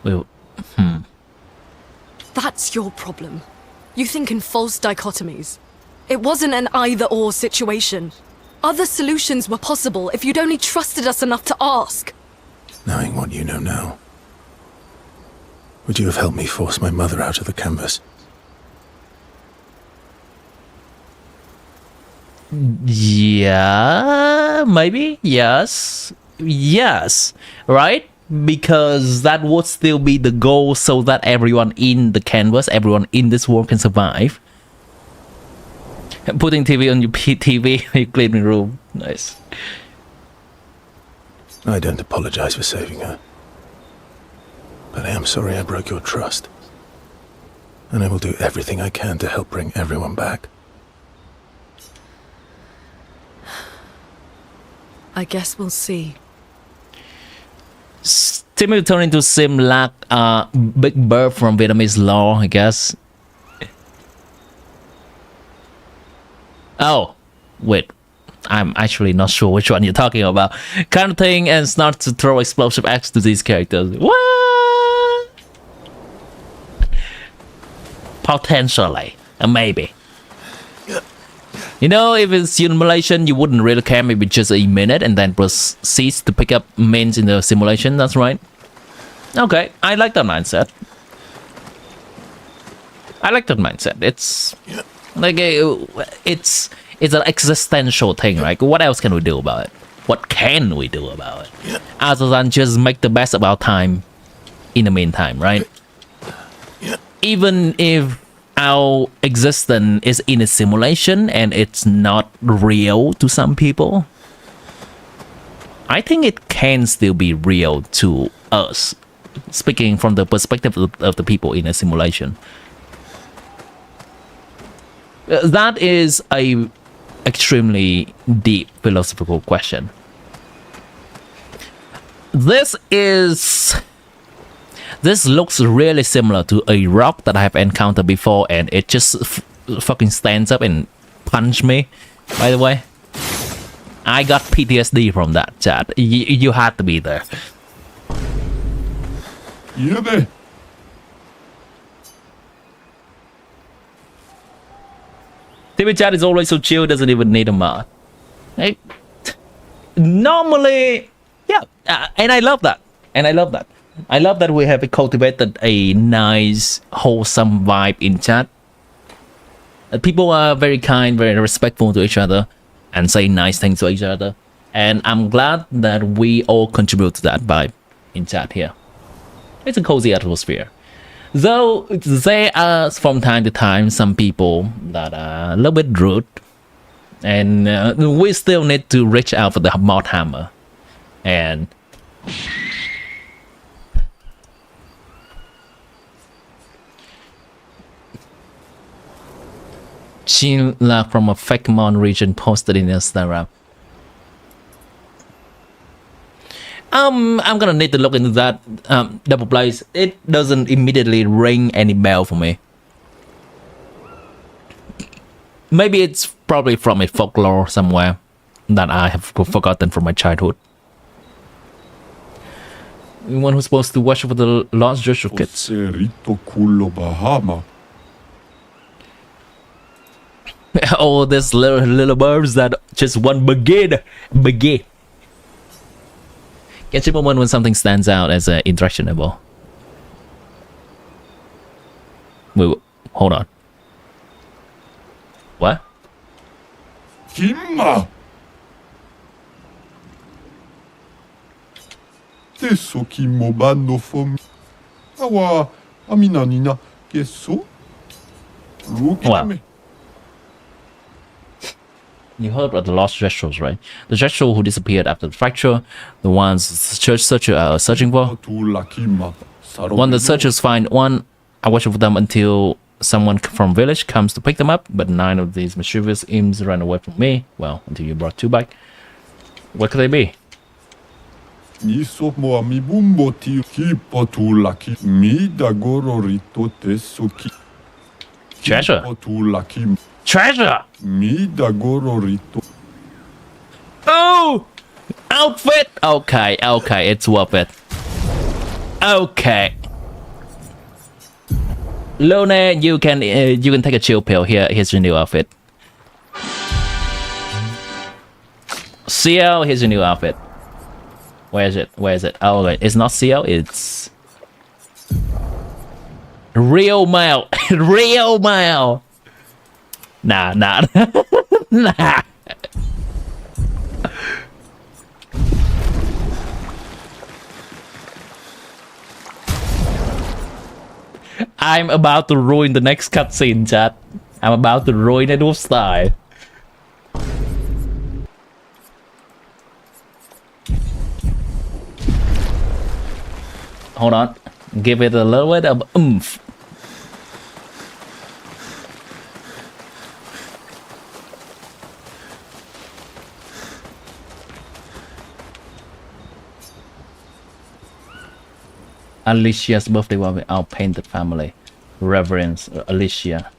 Well, That's your problem. You think in false dichotomies. It wasn't an either-or situation. Other solutions were possible if you'd only trusted us enough to ask. Knowing what you know now, would you have helped me force my mother out of the canvas? Yeah, maybe. Yes. Yes. Right? Because that would still be the goal so that everyone in the canvas, everyone in this world can survive. Putting TV on your TV, your cleaning room. Nice. I don't apologize for saving her. But I am sorry I broke your trust. and I will do everything I can to help bring everyone back. I guess we'll see. Timmy turning to seem like a big bird from Vietnamese law, I guess. Oh, wait. I'm actually not sure which one you're talking about. Kind of thing, and it's not to throw explosive acts to these characters. What? Potentially. Maybe. You know, if it's simulation, you wouldn't really care maybe just a minute and then proceed to pick up mains in the simulation. That's right. Okay, I like that mindset. It's like it's an existential thing, right? What else can we do about it? What can we do about it? Other than just make the best of our time in the meantime, right? Even if our existence is in a simulation and it's not real to some people, I think it can still be real to us, speaking from the perspective of the people in a simulation. That is a extremely deep philosophical question. This looks really similar to a rock that I have encountered before, and it just fucking stands up and punch me. By the way, I got PTSD from that, chat. You had to be there. Yeah, TV chat is always so chill, doesn't even need a mod. Normally, yeah, and I love that. I love that we have cultivated a nice, wholesome vibe in chat. People are very kind, very respectful to each other, and say nice things to each other. And I'm glad that we all contribute to that vibe in chat here. It's a cozy atmosphere. Though there are from time to time some people that are a little bit rude, and we still need to reach out for the mod hammer. And Sheila from a Fakemon region posted in Instagram. I'm gonna need to look into that. Double Blaze, it doesn't immediately ring any bell for me. Maybe it's probably from a folklore somewhere that I have forgotten from my childhood. One who's supposed to watch over the lost Joshua kids. Oh, there's little birds that just want begin. Catch a moment when something stands out as interactionable. Wait, hold on. What? Kimma! Tesso Kimmo bando fomi. Awa, amina nina, kesso? Wow. You heard about the lost Gestrals, right? The Gestral who disappeared after the fracture, the ones the church searchers are searching for. When the searchers find one, I watch for them until someone from village comes to pick them up, but 9 of these mischievous imps ran away from me. Well, until you brought 2 back. What could they be? Treasure! Treasure! Oh! Outfit! Okay, it's worth it. Okay. Lone, you can take a chill pill. Here's your new outfit. CL, here's your new outfit. Where is it? Oh, wait, it's not CL, it's Real Male. Real Male. Nah. Nah. I'm about to ruin the next cutscene, chat. I'm about to ruin it with style. Hold on. Give it a little bit of oomph. Alicia's birthday was with our painted family. Reverence, Alicia.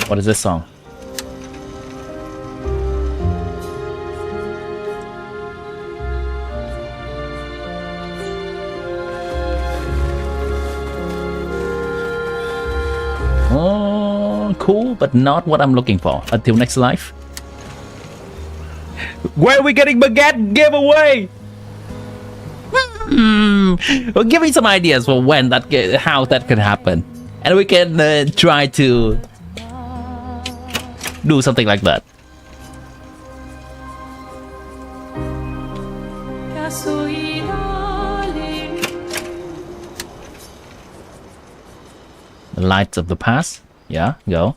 What is this song? Oh, cool, but not what I'm looking for. Until next life. Where are we getting baguette giveaway? Well, give me some ideas for when that how that could happen, and we can try to do something like that. The lights of the past. Yeah, go.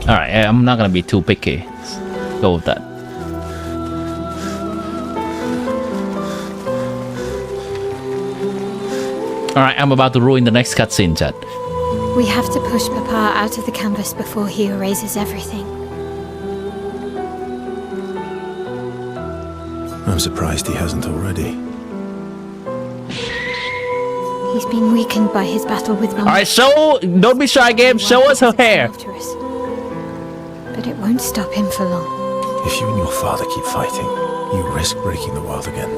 Alright, I'm not gonna be too picky. Let's go with that. Alright, I'm about to ruin the next cutscene, chat. We have to push Papa out of the canvas before he erases everything. I'm surprised he hasn't already. He's been weakened by his battle with Mom. Alright, show... Don't be shy, game. Show us her hair. But it won't stop him for long. If you and your father keep fighting, you risk breaking the world again.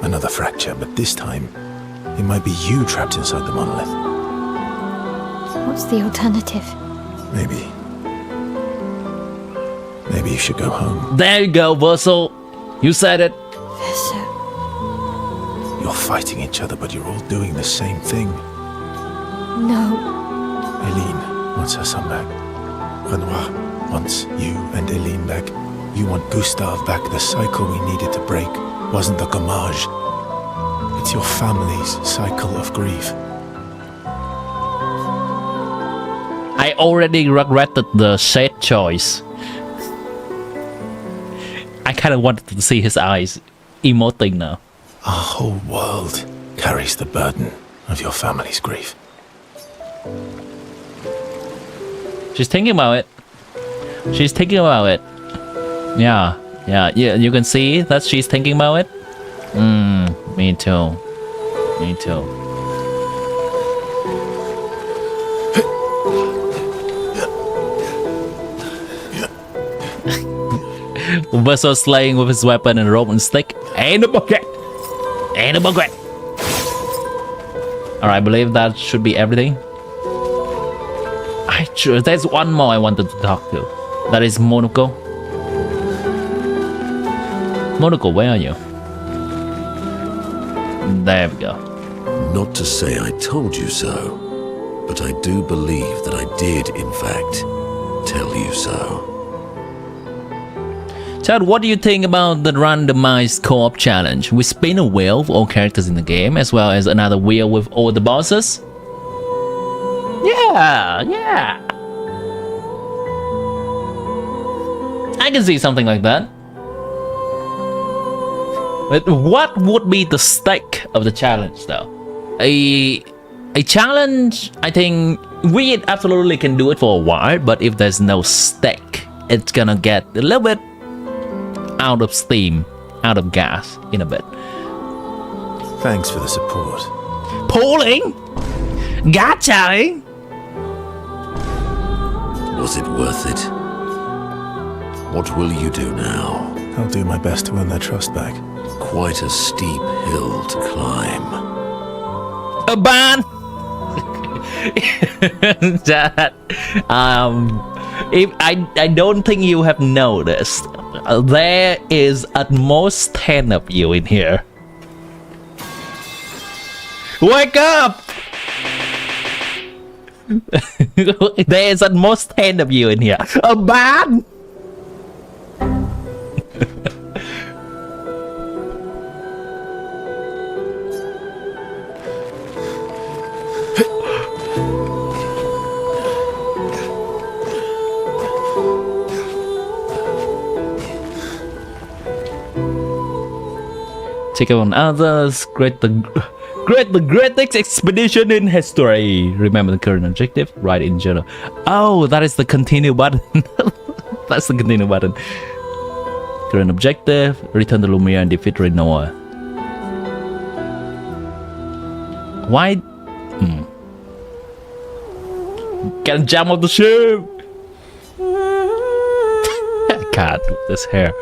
Another fracture, but this time, it might be you trapped inside the monolith. What's the alternative? Maybe you should go home. There you go, Verso. You said it. Verso. You're fighting each other, but you're all doing the same thing. No. Eileen wants her son back. Renoir wants you and Eileen back. You want Gustave back. The cycle we needed to break wasn't the gommage. It's your family's cycle of grief. I already regretted the shade choice. I kind of wanted to see his eyes emoting now. Our whole world carries the burden of your family's grief. She's thinking about it. She's thinking about it. Yeah. You can see that she's thinking about it. Me too. Me too. Verso slaying with his weapon and rope and stick. Ain't a bucket. Ain't a bucket. Alright, I believe that should be everything. There's one more I wanted to talk to. That is Monoko. Monoko, where are you? There we go. Not to say I told you so, but I do believe that I did, in fact, tell you so. Chad, what do you think about the randomized co-op challenge? We spin a wheel with all characters in the game, as well as another wheel with all the bosses? Yeah. I can see something like that. But what would be the stake of the challenge, though? A challenge, I think we absolutely can do it for a while, but if there's no stake, it's gonna get a little bit out of steam, out of gas in a bit. Thanks for the support. Pulling? Gotcha! Was it worth it? What will you do now? I'll do my best to earn their trust back. Quite a steep hill to climb. A ban! That, if I don't think you have noticed, there is at most 10 of you in here. Wake up! There is at most 10 of you in here. A ban! Take on others, create the The greatest expedition in history. Remember the current objective? Write in journal. Oh, that is the continue button. That's the continue button. Current objective. Return to Lumiere and defeat Renoir. Why? Can jump off the ship. I can't with this hair.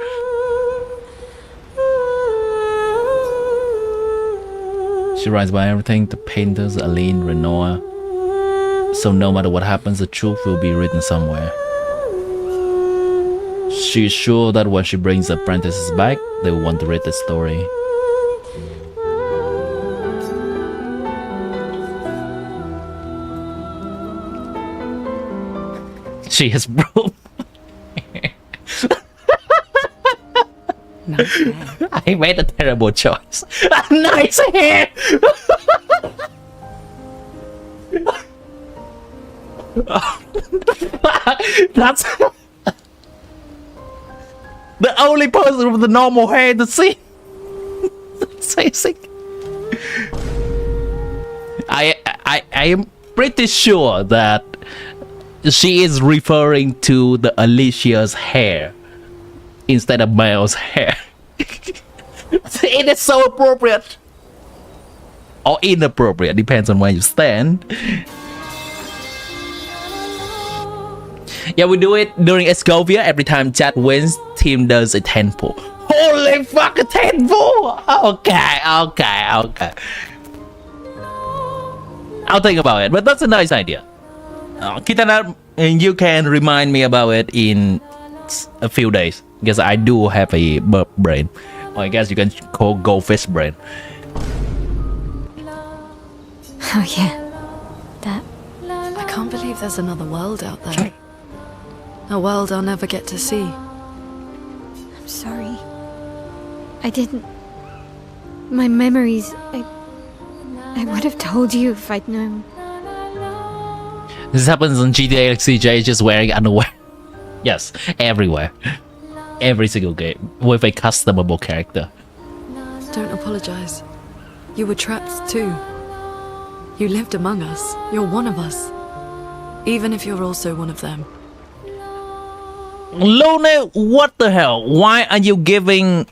She writes about everything, the painters, Aline, Renoir. So no matter what happens, the truth will be written somewhere. She's sure that when she brings the apprentices back, they will want to read the story. She has broke. Nice hair. I made a terrible choice. Nice hair. That's the only person with the normal hair to see. I am pretty sure that she is referring to the Alicia's hair instead of Miles' hair. It is so appropriate or inappropriate, depends on where you stand. Yeah, we do it during Escovia. Every time Chad wins, team does a 10 pull. Holy fuck, a 10 pull! Okay. I'll think about it, but that's a nice idea. Kitana, and you can remind me about it in a few days, because I do have a burp brain. Or I guess you can call goldfish brain. Oh yeah, that. I can't believe there's another world out there. A world I'll never get to see. I'm sorry. I didn't. My memories. I would have told you if I'd known. This happens on GTA like CJ just wearing underwear. Yes, everywhere. Every single game with a customable character. Don't apologize. You were trapped too. You lived among us. You're one of us. Even if you're also one of them. Luna, what the hell? Why are you giving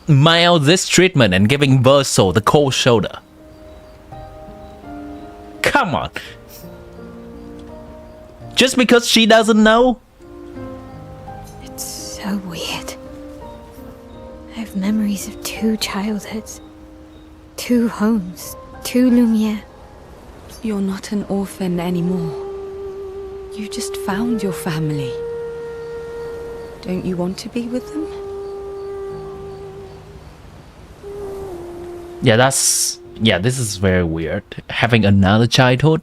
Miles this treatment and giving Verso the cold shoulder? Come on. Just because she doesn't know? It's so weird. I have memories of 2 childhoods, 2 homes, 2 Lumiere. You're not an orphan anymore. You just found your family. Don't you want to be with them? Yeah, this is very weird. Having another childhood,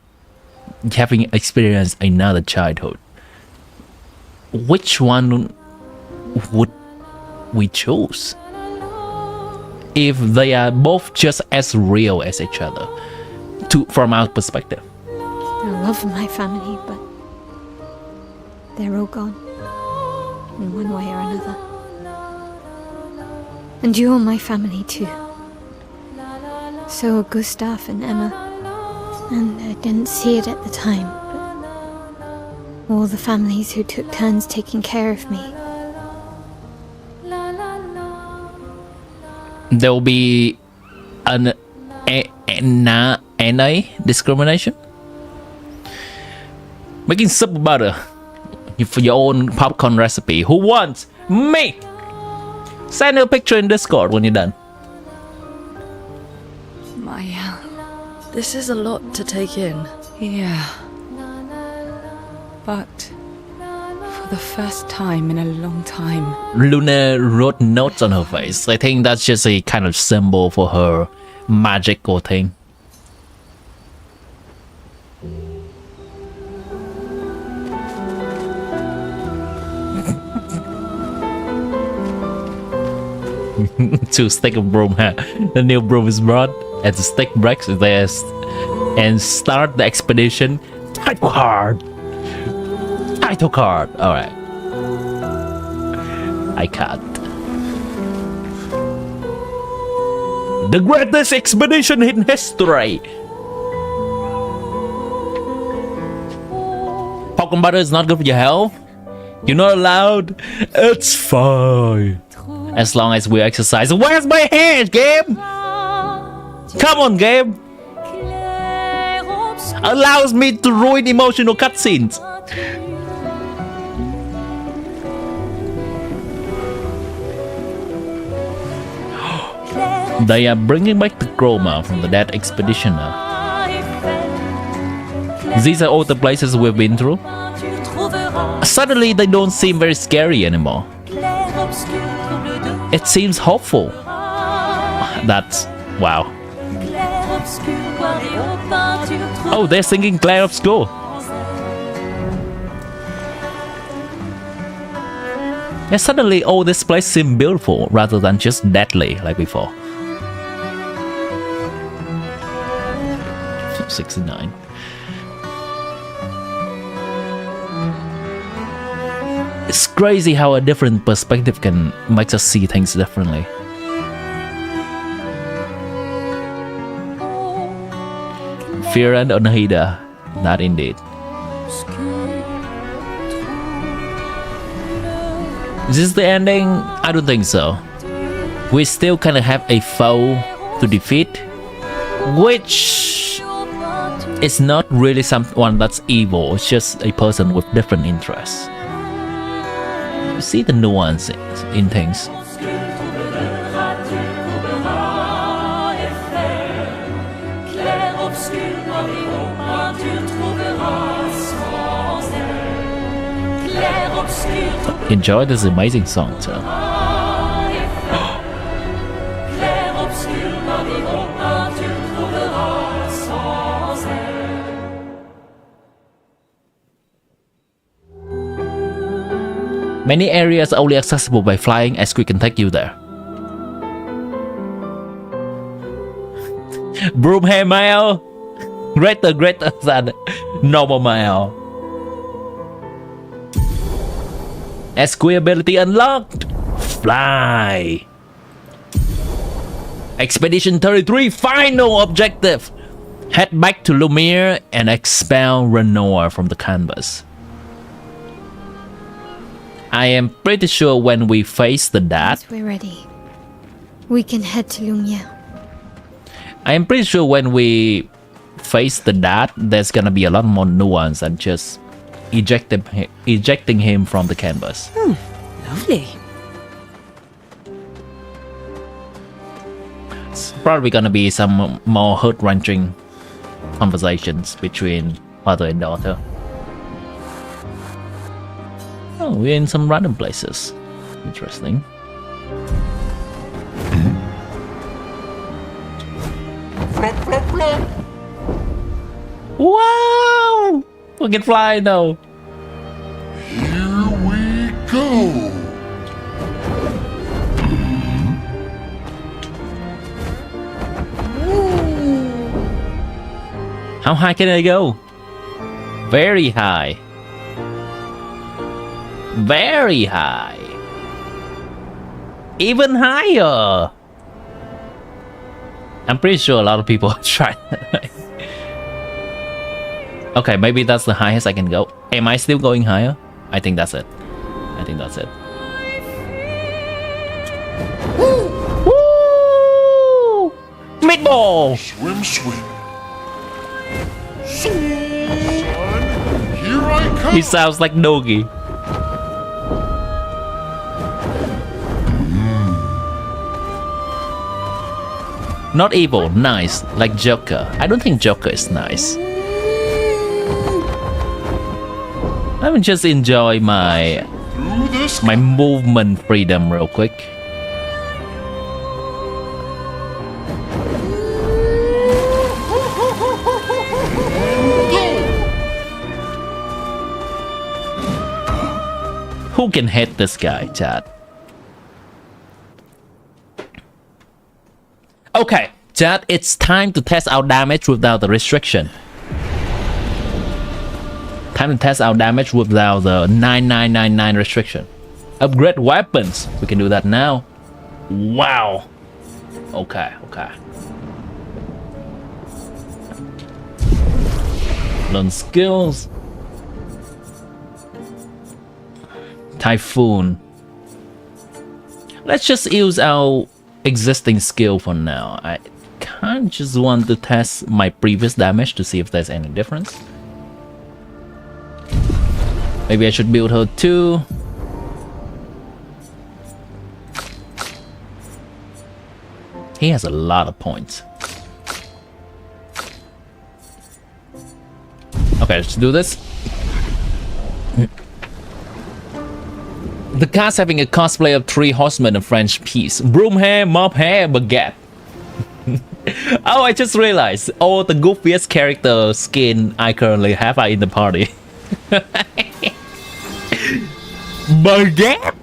having experienced another childhood. Which one would we choose? If they are both just as real as each other, from our perspective. I love my family, but they're all gone. In one way or another. And you're my family too. So are Gustav and Emma. And I didn't see it at the time, but all the families who took turns taking care of me. There will be an NA discrimination. Making soup butter for your own popcorn recipe. Who wants? Me! Send a picture in Discord when you're done. Maya, this is a lot to take in. Yeah. But for the first time in a long time, Luna wrote notes on her face. I think that's just a kind of symbol for her magical thing. To stick of broom. The new broom is brought and the stick breaks there and start the expedition. Title card. Alright. I can't. The greatest expedition in history. Popcorn butter is not good for your health. You're not allowed. It's fine. As long as we exercise. Where's my hand, game? Come on, game. Allows me to ruin emotional cutscenes. They are bringing back the chroma from the dead expeditioner. These are all the places we've been through. Suddenly they don't seem very scary anymore. It seems hopeful. That's wow. Oh, they're singing Clair Obscur. Yeah, suddenly all this place seems beautiful rather than just deadly like before. 69. It's crazy how a different perspective can make us see things differently. Fear and Onohida, that indeed. Is this the ending? I don't think so. We still kind of have a foe to defeat, which is not really someone that's evil. It's just a person with different interests. You see the nuance in things. Enjoy this amazing song too. Many areas are only accessible by flying, as we can take you there. Broomhair Mail, greater than normal mail. SQ ability unlocked. Fly. Expedition 33 final objective. Head back to Lumiere and expel Renoir from the canvas. I am pretty sure when we face the dad, We're ready. We can head to Lumiere. I am pretty sure when we face the dad, there's gonna be a lot more nuance than just ejecting him from the canvas. Lovely. It's probably gonna be some more heart-wrenching conversations between father and daughter. Oh, we're in some random places. Interesting. Wow! We can fly now. Here we go. How high can I go? Very high. Very high. Even higher. I'm pretty sure a lot of people try that. Okay, maybe that's the highest I can go. Am I still going higher? I think that's it. I think that's it. Woo! Meatball! Swim, swim. Son, here I come. He sounds like Nogi. Not evil, nice, like Joker. I don't think Joker is nice. I will just enjoy my movement freedom real quick. Who can hit this guy, chat? Okay, chat, it's time to test our damage without the restriction. Time to test our damage without the 9999 restriction. Upgrade weapons. We can do that now. Wow. Okay. Learn skills. Typhoon. Let's just use our existing skill for now. I kind of just want to test my previous damage to see if there's any difference. Maybe I should build her too. He has a lot of points. Okay, let's do this. The cast having a cosplay of 3 horsemen of French peace. Broom hair, mop hair, baguette. Oh, I just realized all the goofiest character skin I currently have are in the party. Baguette!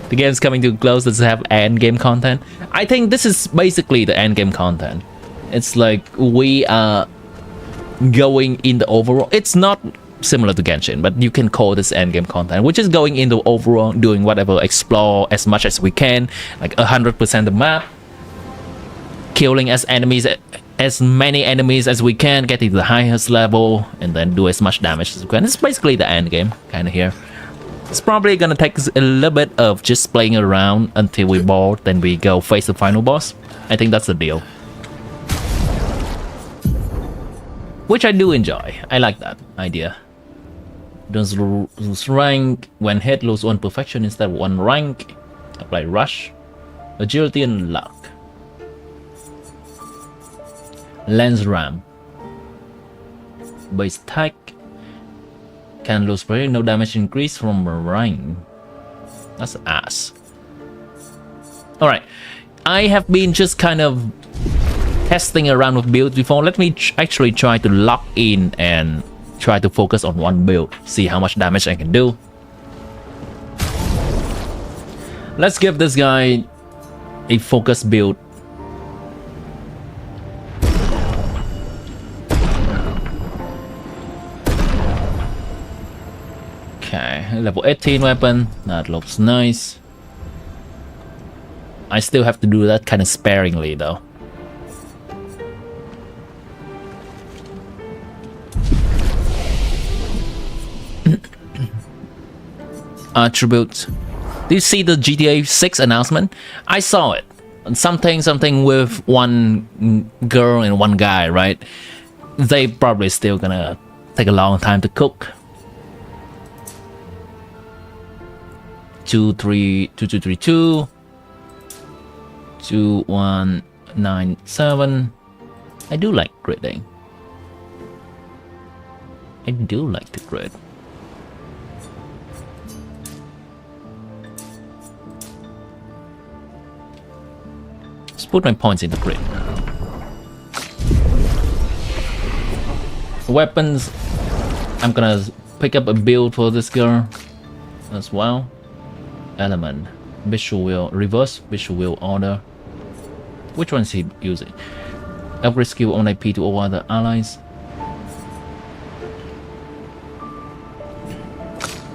The game's coming too close. Does it have end game content? I think this is basically the end game content. It's like we are going in the overall. It's not similar to Genshin, but you can call this end game content, which is going into overall, doing whatever, explore as much as we can, like 100% the map, killing as many enemies as we can, getting to the highest level, and then do as much damage as we can. It's basically the end game kind of here. It's probably gonna take us a little bit of just playing around until we're bored, then we go face the final boss. I think that's the deal. Which I do enjoy. I like that idea. Don't lose rank. When hit, lose 1 perfection instead of 1 rank. Apply rush, agility, and luck. Lens ram. Base attack. Can lose prayer, no damage increase from rank. That's ass. Alright. I have been just kind of testing around with builds before. Let me actually try to lock in and try to focus on one build. See how much damage I can do. Let's give this guy a focus build. Okay, level 18 weapon. That looks nice. I still have to do that kind of sparingly though. Attributes. Do you see the GTA 6 announcement? I saw it. Something with one girl and one guy, right? They probably still gonna take a long time to cook. 2232 2197. I do like gridding. I do like to grid. Let's put my points in the grid. Weapons. I'm gonna pick up a build for this girl as well. Element, visual wheel, reverse visual wheel order. Which one is he using? Upgrade skill on IP to all other allies.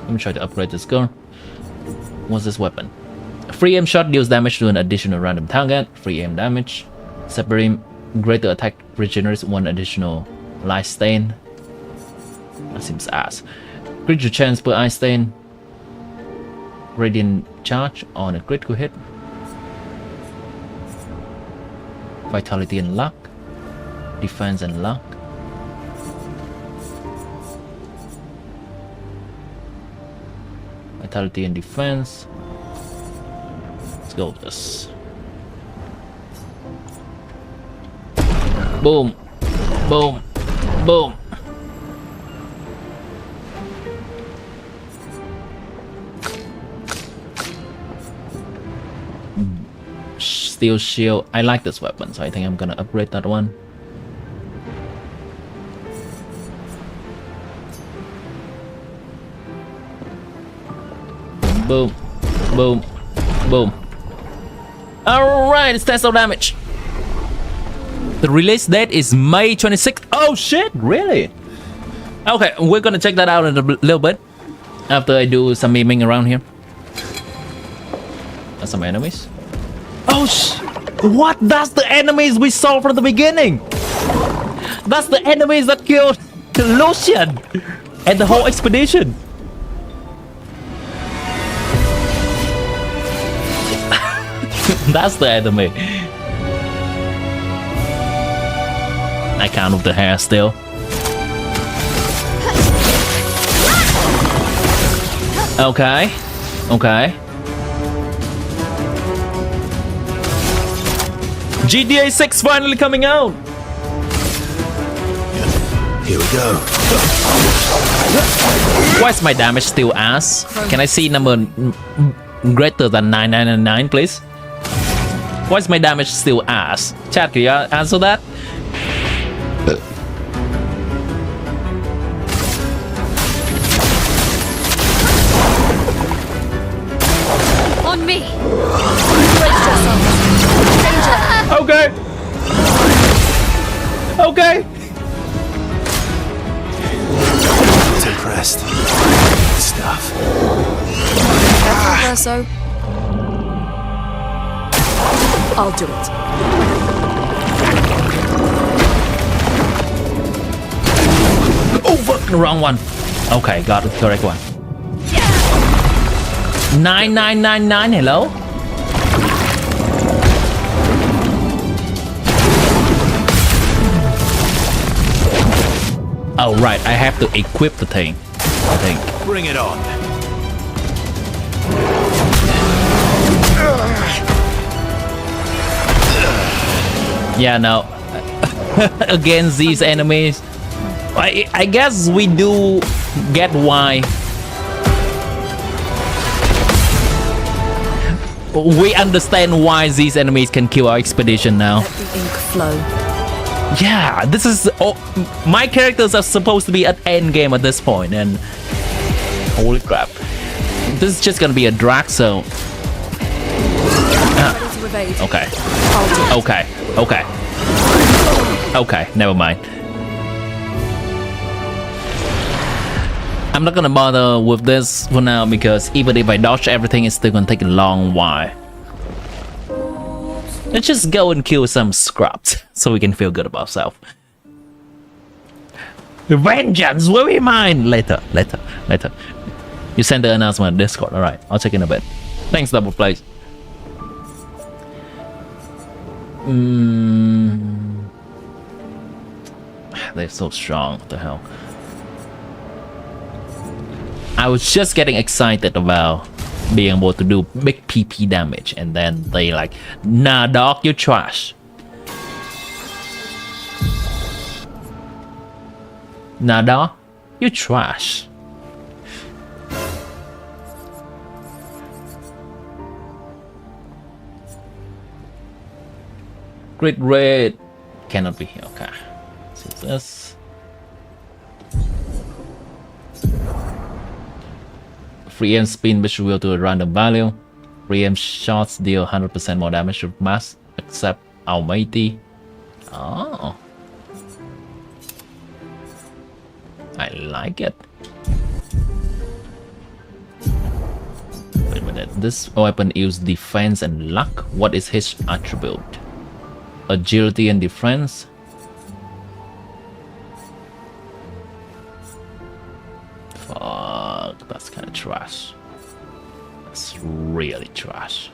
Let me try to upgrade this girl. What's this weapon? Free aim shot deals damage to an additional random target. Free aim damage. Separate greater attack regenerates 1 additional life stain. That seems ass. Critical chance per eye stain. Radiant charge on a critical hit. Vitality and luck. Defense and luck. Vitality and defense. Let's go with this. Boom. Boom. Boom. Steel shield. I like this weapon, so I think I'm gonna upgrade that one. Boom, boom, boom. Alright, it's 10 damage. The release date is May 26th. Oh shit, really? Okay, we're gonna check that out in a little bit after I do some memeing around here. That's some enemies. Oh What? That's the enemies we saw from the beginning. That's the enemies that killed Lucian and the whole expedition. That's the enemy. I can't with the hair still. Okay. Okay. GTA 6 finally coming out. Here we go. Why is my damage still ass? Can I see number greater than 9999, please? Why is my damage still ass? Chat, can you answer that? On me! Okay. Okay. It's impressed. Good stuff. Verso. I'll do it. Oh, fuck, the wrong one. Okay, got the correct one. 9999, hello? Oh, right, I have to equip the thing, I think. Bring it on. Yeah, no. Against these enemies, I guess we do get why. We understand why these enemies can kill our expedition now. Let the ink flow. Yeah, this is... Oh, my characters are supposed to be at endgame at this point, and... Holy crap. This is just gonna be a drag zone. Okay. Okay. Okay. Okay, never mind. I'm not gonna bother with this for now because even if I dodge everything, it's still gonna take a long while. Let's just go and kill some scrubs so we can feel good about ourselves. Vengeance will be mine! Later. You send the announcement on Discord. Alright, I'll check in a bit. Thanks, Double Plays. They're so strong. What the hell? I was just getting excited about being able to do big PP damage, and then they like, nah dog, you trash. Nah dog, you trash. Great Red cannot be here. Okay. So this. Free aim spin which will to a random value. Free aim shots deal 100% more damage with mass except Almighty. Oh. I like it. Wait a minute. This weapon uses defense and luck. What is his attribute? Agility and defense. Fuck, that's kind of trash. That's really trash.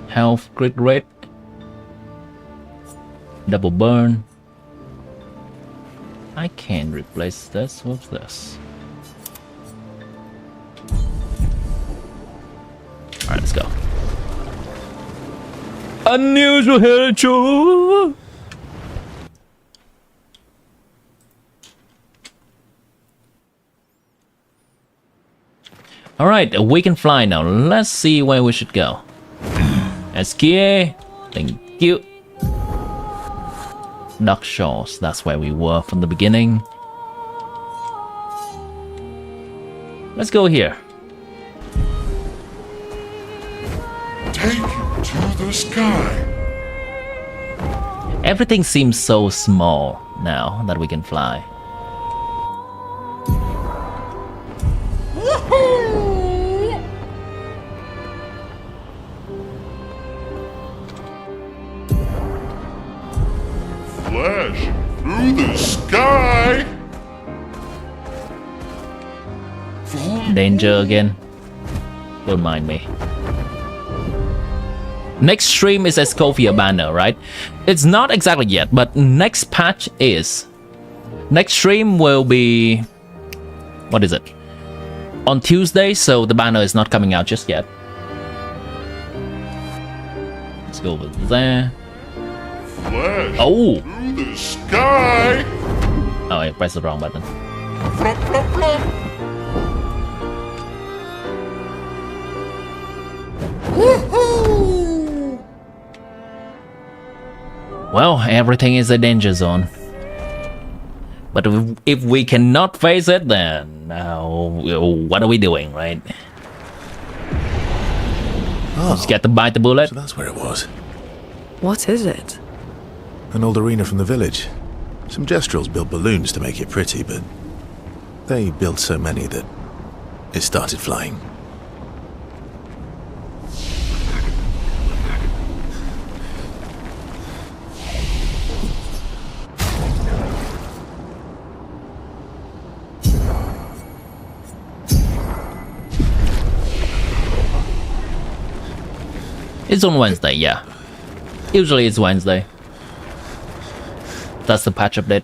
Health crit rate. Double burn. I can replace this with this. Alright, let's go. Unusual headshot. Alright, we can fly now. Let's see where we should go. SKA, thank you. Dark Shores, that's where we were from the beginning. Let's go here. Take you to the sky. Everything seems so small now that we can fly. Flash through the sky. Danger again. Don't mind me. Next stream is Escovia banner, right? It's not exactly yet, but next patch is. Next stream will be... What is it? On Tuesday, so the banner is not coming out just yet. Let's go over there. Flash oh! through the sky. Oh, I pressed the wrong button. Flop, flop, flop. Woohoo! Well, everything is a danger zone. But if we cannot face it, then what are we doing, right? Oh, just get to bite the bullet. So that's where it was. What is it? An old arena from the village. Some Gestrels built balloons to make it pretty, but they built so many that it started flying. It's on Wednesday, yeah. Usually it's Wednesday. That's the patch update.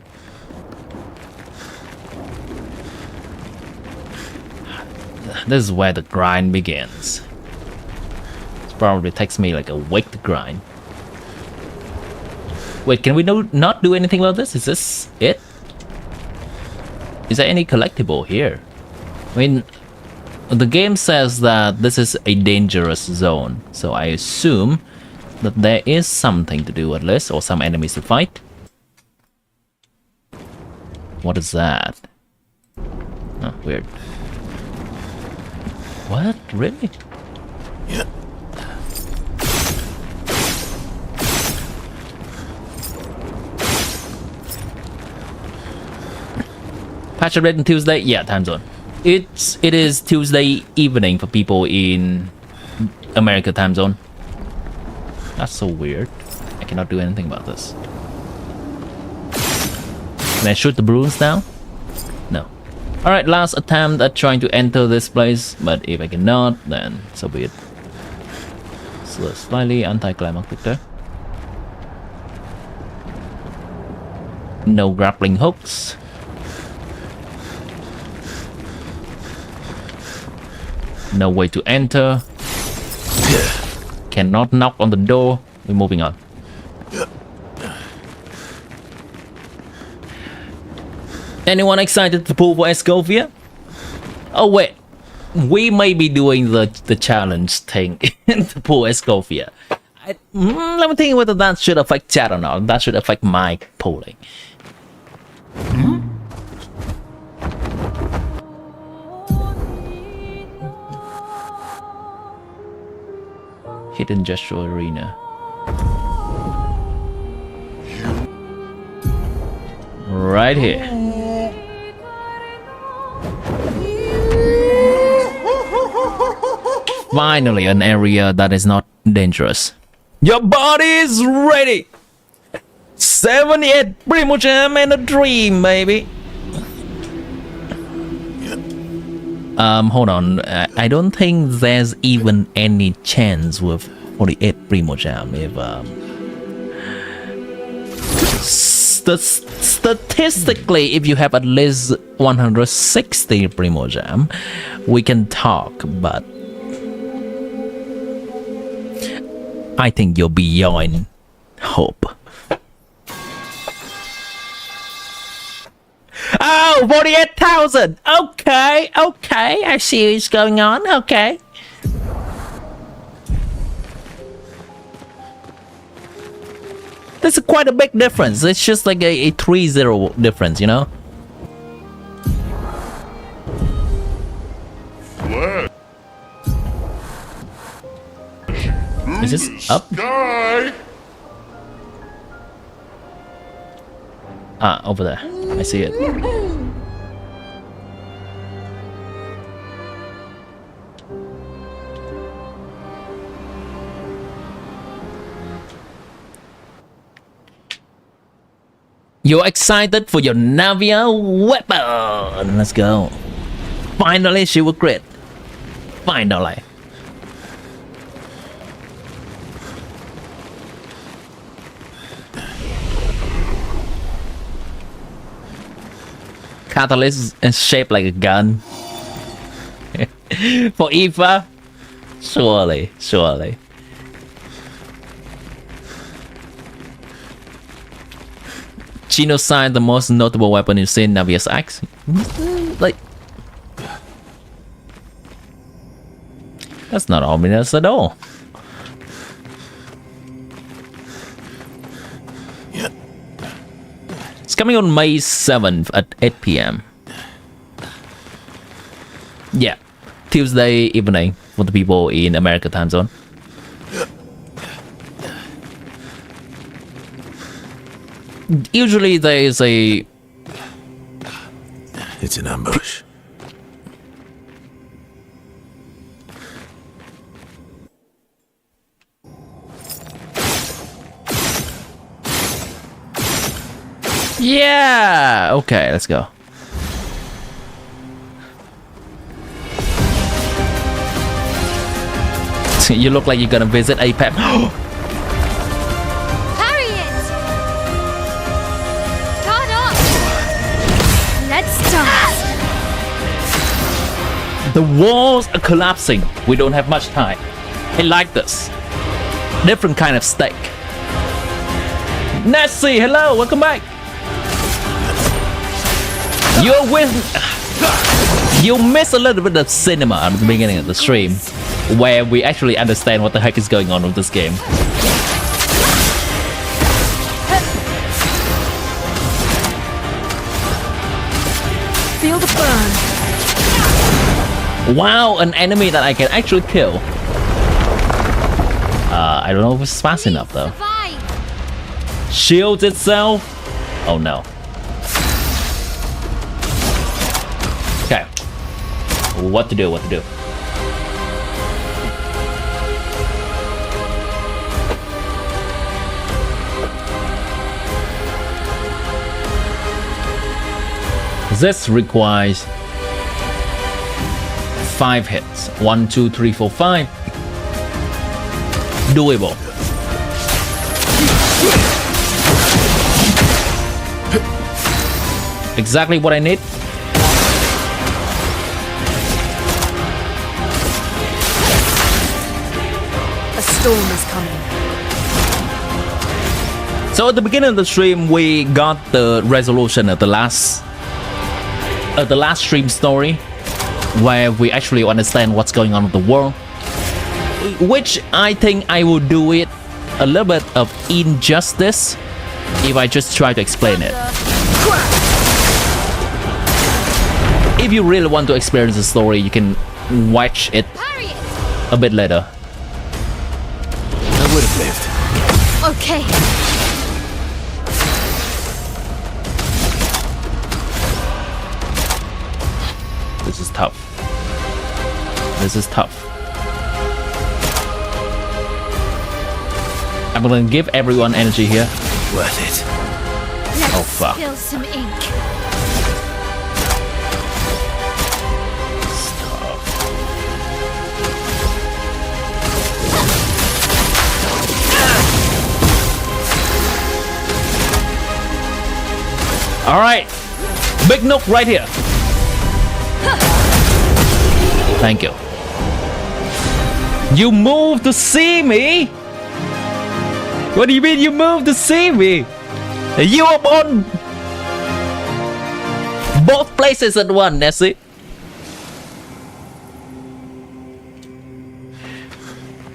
This is where the grind begins. It probably takes me like a week to grind. Wait, can we not do anything about this? Is this it? Is there any collectible here? I mean, the game says that this is a dangerous zone, so I assume that there is something to do at least, or some enemies to fight. What is that? Oh, weird. What? Really? Yeah. Patch update on Tuesday? Yeah, time zone. It is Tuesday evening for people in America time zone. That's so weird. I cannot do anything about this. Can I shoot the balloons down? No. Alright, last attempt at trying to enter this place, but if I cannot, then so be it. So slightly anticlimactic there. No grappling hooks. No way to enter. Cannot knock on the door. We're moving on. Anyone excited to pull for Escovia? Oh wait, we may be doing the challenge thing to pull Escovia. Let me think whether that should affect chat or not. That should affect my polling. Hidden Gesture Arena. Right here. Finally, an area that is not dangerous. Your body is ready! 78 Primogem and a dream, baby! Hold on. I don't think there's even any chance with 48 Primogem if, statistically, if you have at least 160 Primogem, we can talk, but I think you're beyond hope. Oh, 48,000! Okay, okay, I see what's going on, okay. That's quite a big difference. It's just like a 3-0 difference, you know? Flash. Is this up? Sky. Ah, over there. I see it. You're excited for your Navia weapon. Let's go. Finally, she will crit. Finally. Catalyst is shaped like a gun. For Eva, surely. Genocide, the most notable weapon you've seen, Navia's axe. Like, that's not ominous at all. It's coming on May 7th at 8 p.m. Yeah, Tuesday evening for the people in America time zone. Usually there is a... It's an ambush. Yeah! Okay, let's go. You look like you're gonna visit APEP. Harriet! Caught up! Let's dance! The walls are collapsing. We don't have much time. I like this. Different kind of steak. Nessie, hello, welcome back. You're with... You miss a little bit of cinema at the beginning of the stream, where we actually understand what the heck is going on with this game. Feel the burn. Wow, an enemy that I can actually kill. I don't know if it's fast enough though. Shields itself. Oh no. Okay. What to do? This requires 5 hits. 1, 2, 3, 4, 5. Doable. Exactly what I need. A storm is coming. So at the beginning of the stream, we got the resolution of the last stream story, where we actually understand what's going on with the world, which I think I will do it a little bit of injustice if I just try to explain it. If you really want to experience the story, you can watch it a bit later. I would have lived. Okay. This is tough. I'm gonna give everyone energy here. Worth it. Let's Oh, fuck. spill some ink. All right, big nook right here. Thank you. You moved to see me? What do you mean you moved to see me? You up on both places at once, Nessie.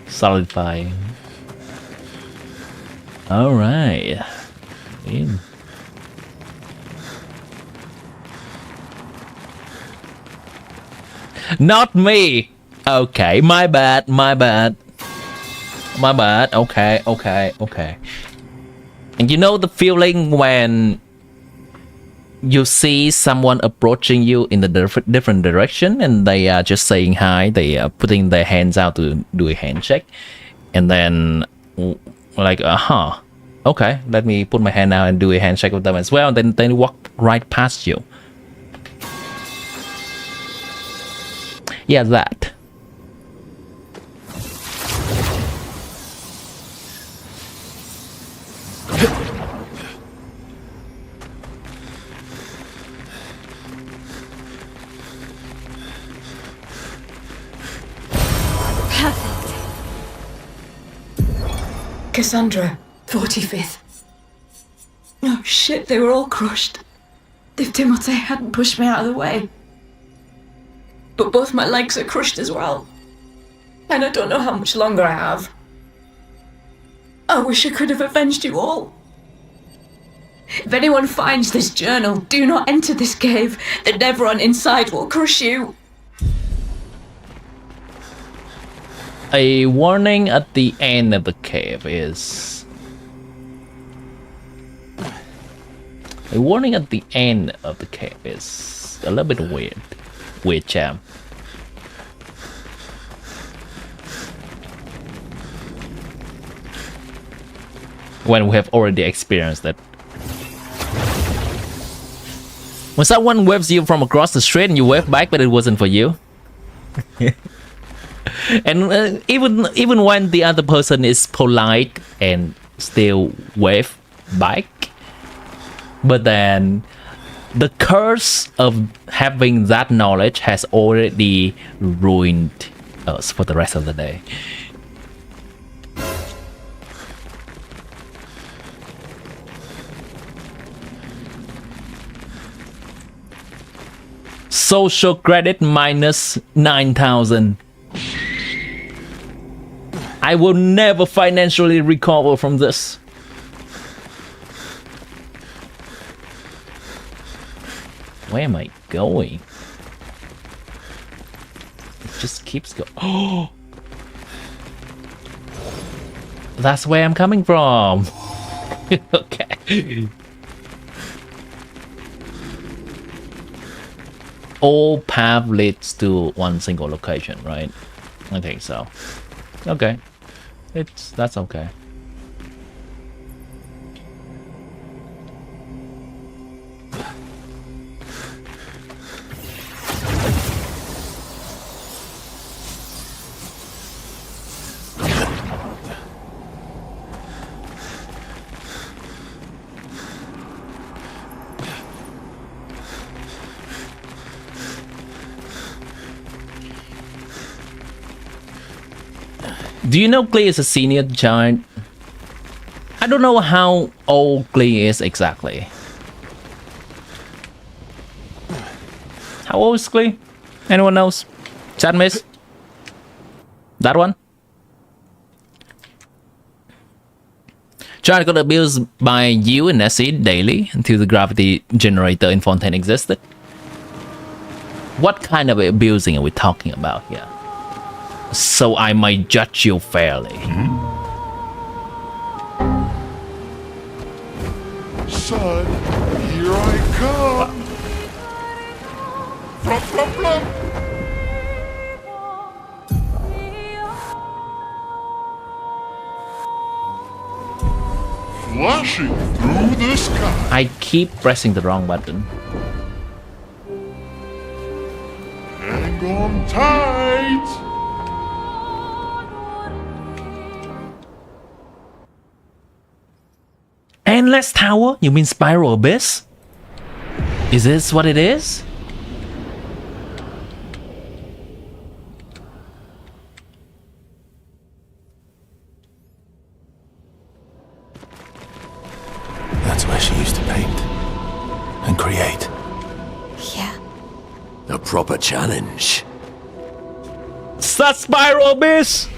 Solidifying. All right. In. Not me. Okay, my bad. Okay. And you know the feeling when you see someone approaching you in a different direction and they are just saying hi, they are putting their hands out to do a handshake, and then like, Okay, let me put my hand out and do a handshake with them as well, and then walk right past you. Yeah, that. Perfect. Cassandra, 45th. Oh shit, they were all crushed. If Timothy hadn't pushed me out of the way. But both my legs are crushed as well. And I don't know how much longer I have. I wish I could have avenged you all. If anyone finds this journal, do not enter this cave. The Nevron inside will crush you. A warning at the end of the cave is... A warning at the end of the cave is a little bit weird. Weird, champ. When we have already experienced it. When someone waves you from across the street and you wave back, but it wasn't for you. And even when the other person is polite and still wave back, but then the curse of having that knowledge has already ruined us for the rest of the day. Social credit minus 9,000. I will never financially recover from this. Where am I going? It just keeps going. Oh! That's where I'm coming from. Okay. All path leads to one single location, right? I think so. Okay. That's okay. Do you know Glee is a senior giant? I don't know how old Glee is exactly. How old is Glee? Anyone knows? Chat miss? That one? Giant got abused by you and Nessie daily until the gravity generator in Fontaine existed. What kind of abusing are we talking about here? So I might judge you fairly. Son, here I come. Flop, flop, flop. Flashing through the sky. I keep pressing the wrong button. Hang on tight. Endless Tower? You mean Spiral Abyss? Is this what it is? That's where she used to paint and create. Yeah. A proper challenge. It's that Spiral Abyss!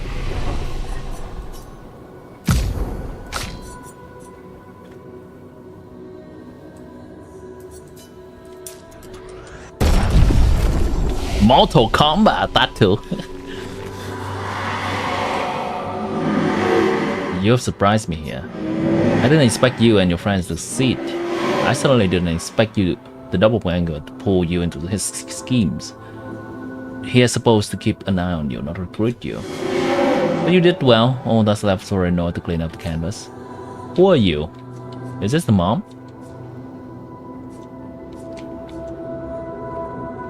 Mortal Kombat, that too. You have surprised me here. I didn't expect you and your friends to succeed. I certainly didn't expect you, the doppelganger, to pull you into his schemes. He is supposed to keep an eye on you, not recruit you. But you did well. All that's left for Renault to clean up the canvas. Who are you? Is this the mom?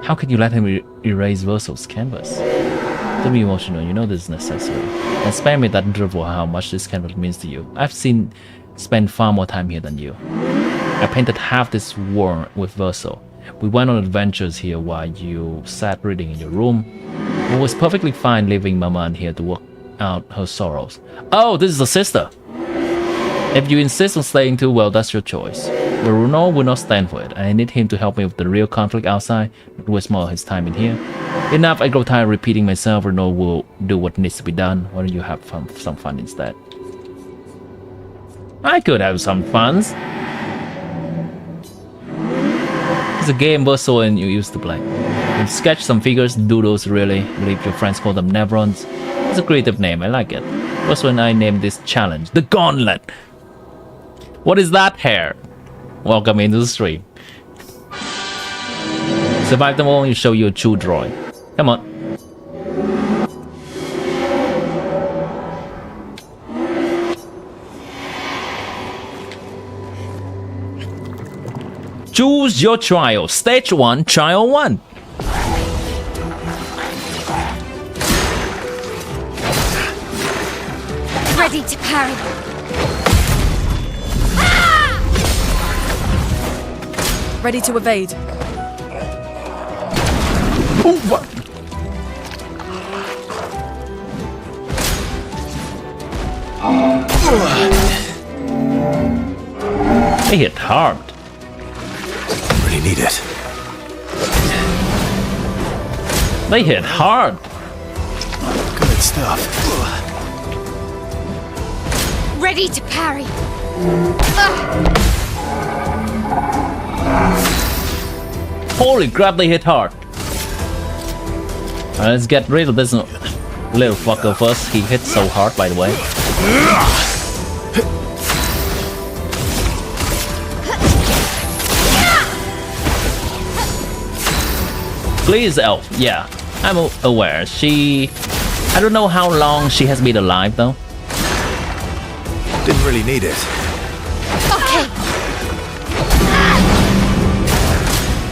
How could you let him erase Verso's canvas? Don't be emotional, you know this is necessary. And spare me that interval how much this canvas means to you. I've spent far more time here than you. I painted half this world with Verso. We went on adventures here while you sat reading in your room. It was perfectly fine leaving Mama in here to work out her sorrows. Oh, this is the sister! If you insist on staying too, well, that's your choice. But Bruno will not stand for it. I need him to help me with the real conflict outside, not waste more of his time in here. Enough, I grow tired repeating myself. Bruno will do what needs to be done. Why don't you have some fun instead? I could have some fun. It's a game Verso and you used to play. You sketch some figures, doodles really. I believe your friends call them nevrons. It's a creative name, I like it. Verso and I named this challenge the Gauntlet. What is that hair? Welcome into the stream. Survive them all and you show your true drawing. Come on. Choose your trial. Stage 1, trial 1. Ready to parry. Ready to evade. Oh, what? They hit hard. Really need it. They hit hard. Good stuff. Ready to parry. Holy crap, they hit hard. Let's get rid of this little fucker first. He hit so hard, by the way. Please, Elf. Yeah, I'm aware. I don't know how long she has been alive, though. Didn't really need it. Okay.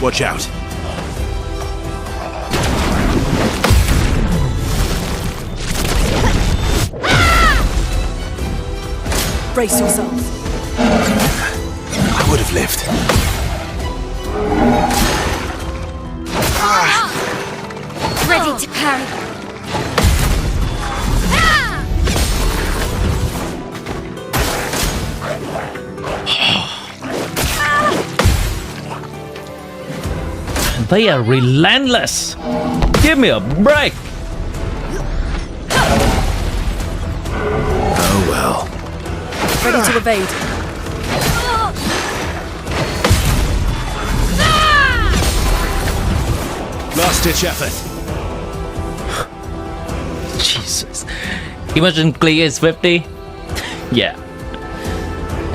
Watch out. Brace yourself. I would have lived. Ready to parry. They are relentless. Give me a break. Oh well. Ready to evade. Last-ditch effort. Jesus. Imagine clear is 50. Yeah.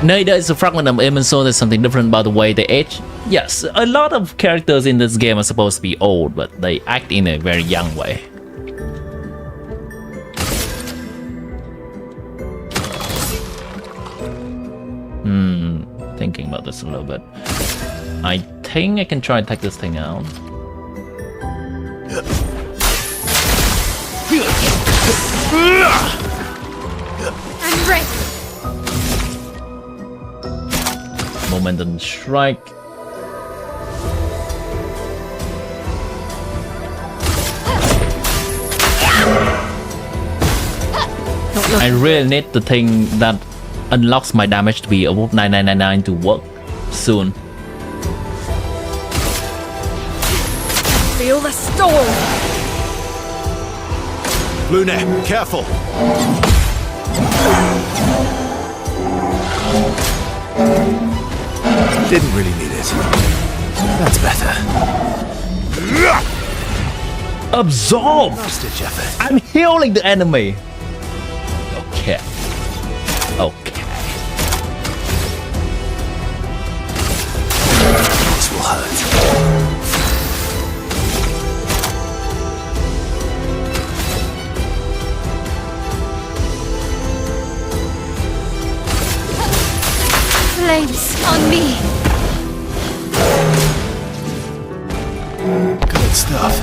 Neither is a fragment of Emerald Soul. There's something different about the way they age. Yes, a lot of characters in this game are supposed to be old, but they act in a very young way. Thinking about this a little bit. I think I can try and take this thing out. I'm ready. Momentum strike. I really need the thing that unlocks my damage to be above 9999 to work soon. Feel the storm. Lune, careful. Didn't really need it. That's better. Absorb! Last-ditch effort. I'm healing the enemy. Okay. Okay. This will hurt. flames on me. Good stuff.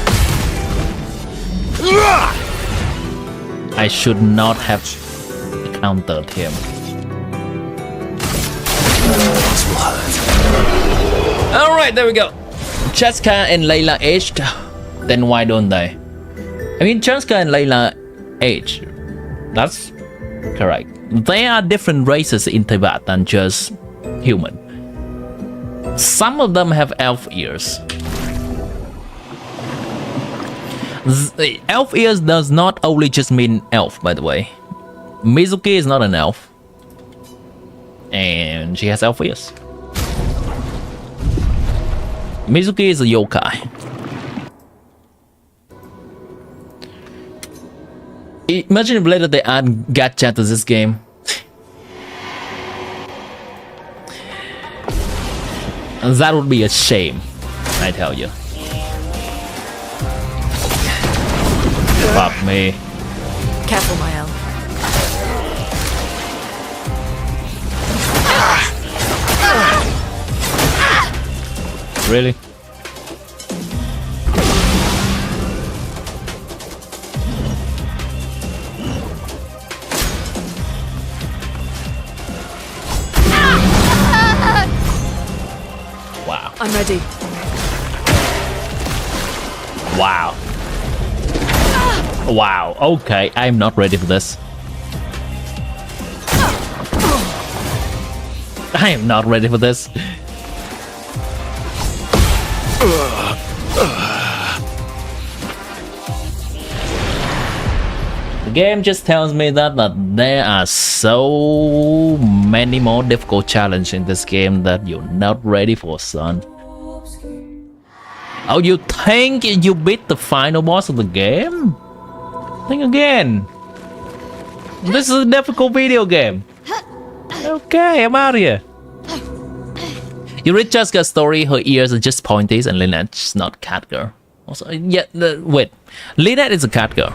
I should not have countered him. This will hurt. Alright, there we go. Chaska and Layla aged. Then why don't they? I mean, Chaska and Layla age. That's correct. They are different races in Tibet than just human. Some of them have elf ears. Elf ears does not only just mean elf, by the way. Mizuki is not an elf. And she has elf ears. Mizuki is a yokai. Imagine if later they add gacha to this game. That would be a shame, I tell you. Fuck me. Careful, Mael. Really? Wow. I'm ready. Wow. Wow. Okay, I'm not ready for this. I am not ready for this. The game just tells me that there are so many more difficult challenges in this game that you're not ready for, son. Oh, you think you beat the final boss of the game? Think again. This is a difficult video game. Okay, I'm out of here. You read Chaska's story, her ears are just pointies and Lynette's not catgirl. Also, yeah, wait. Lynette is a catgirl.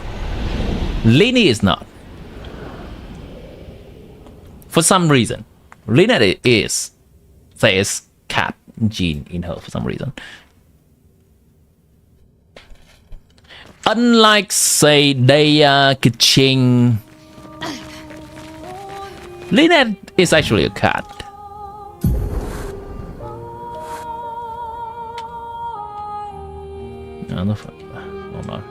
Lini is not. For some reason. Lynette is. There's cat gene in her for some reason. Unlike, say, Daya, Kiching, Lynette is actually a cat. No, oh no.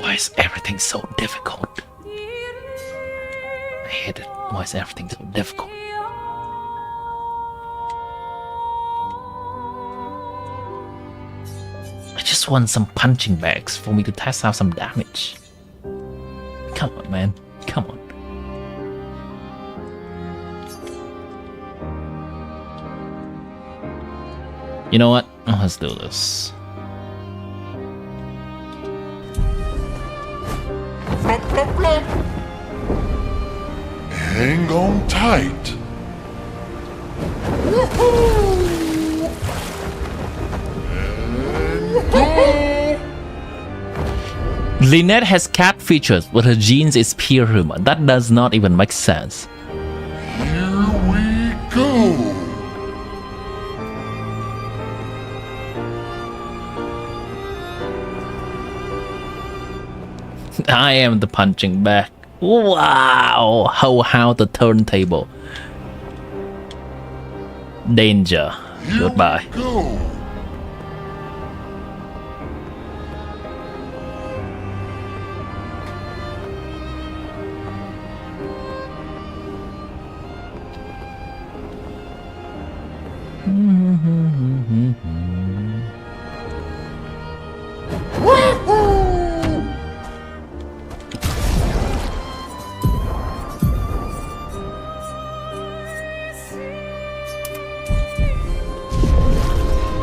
Why is everything so difficult? I hate it. Why is everything so difficult? I just want some punching bags for me to test out some damage. Come on, man. Come on. You know what? Let's do this. Hang on tight. Lynette has cat features, but her genes is pure human. That does not even make sense. Here we go. I am the punching bag. Wow! How the turntable. Danger. Here Goodbye. we go.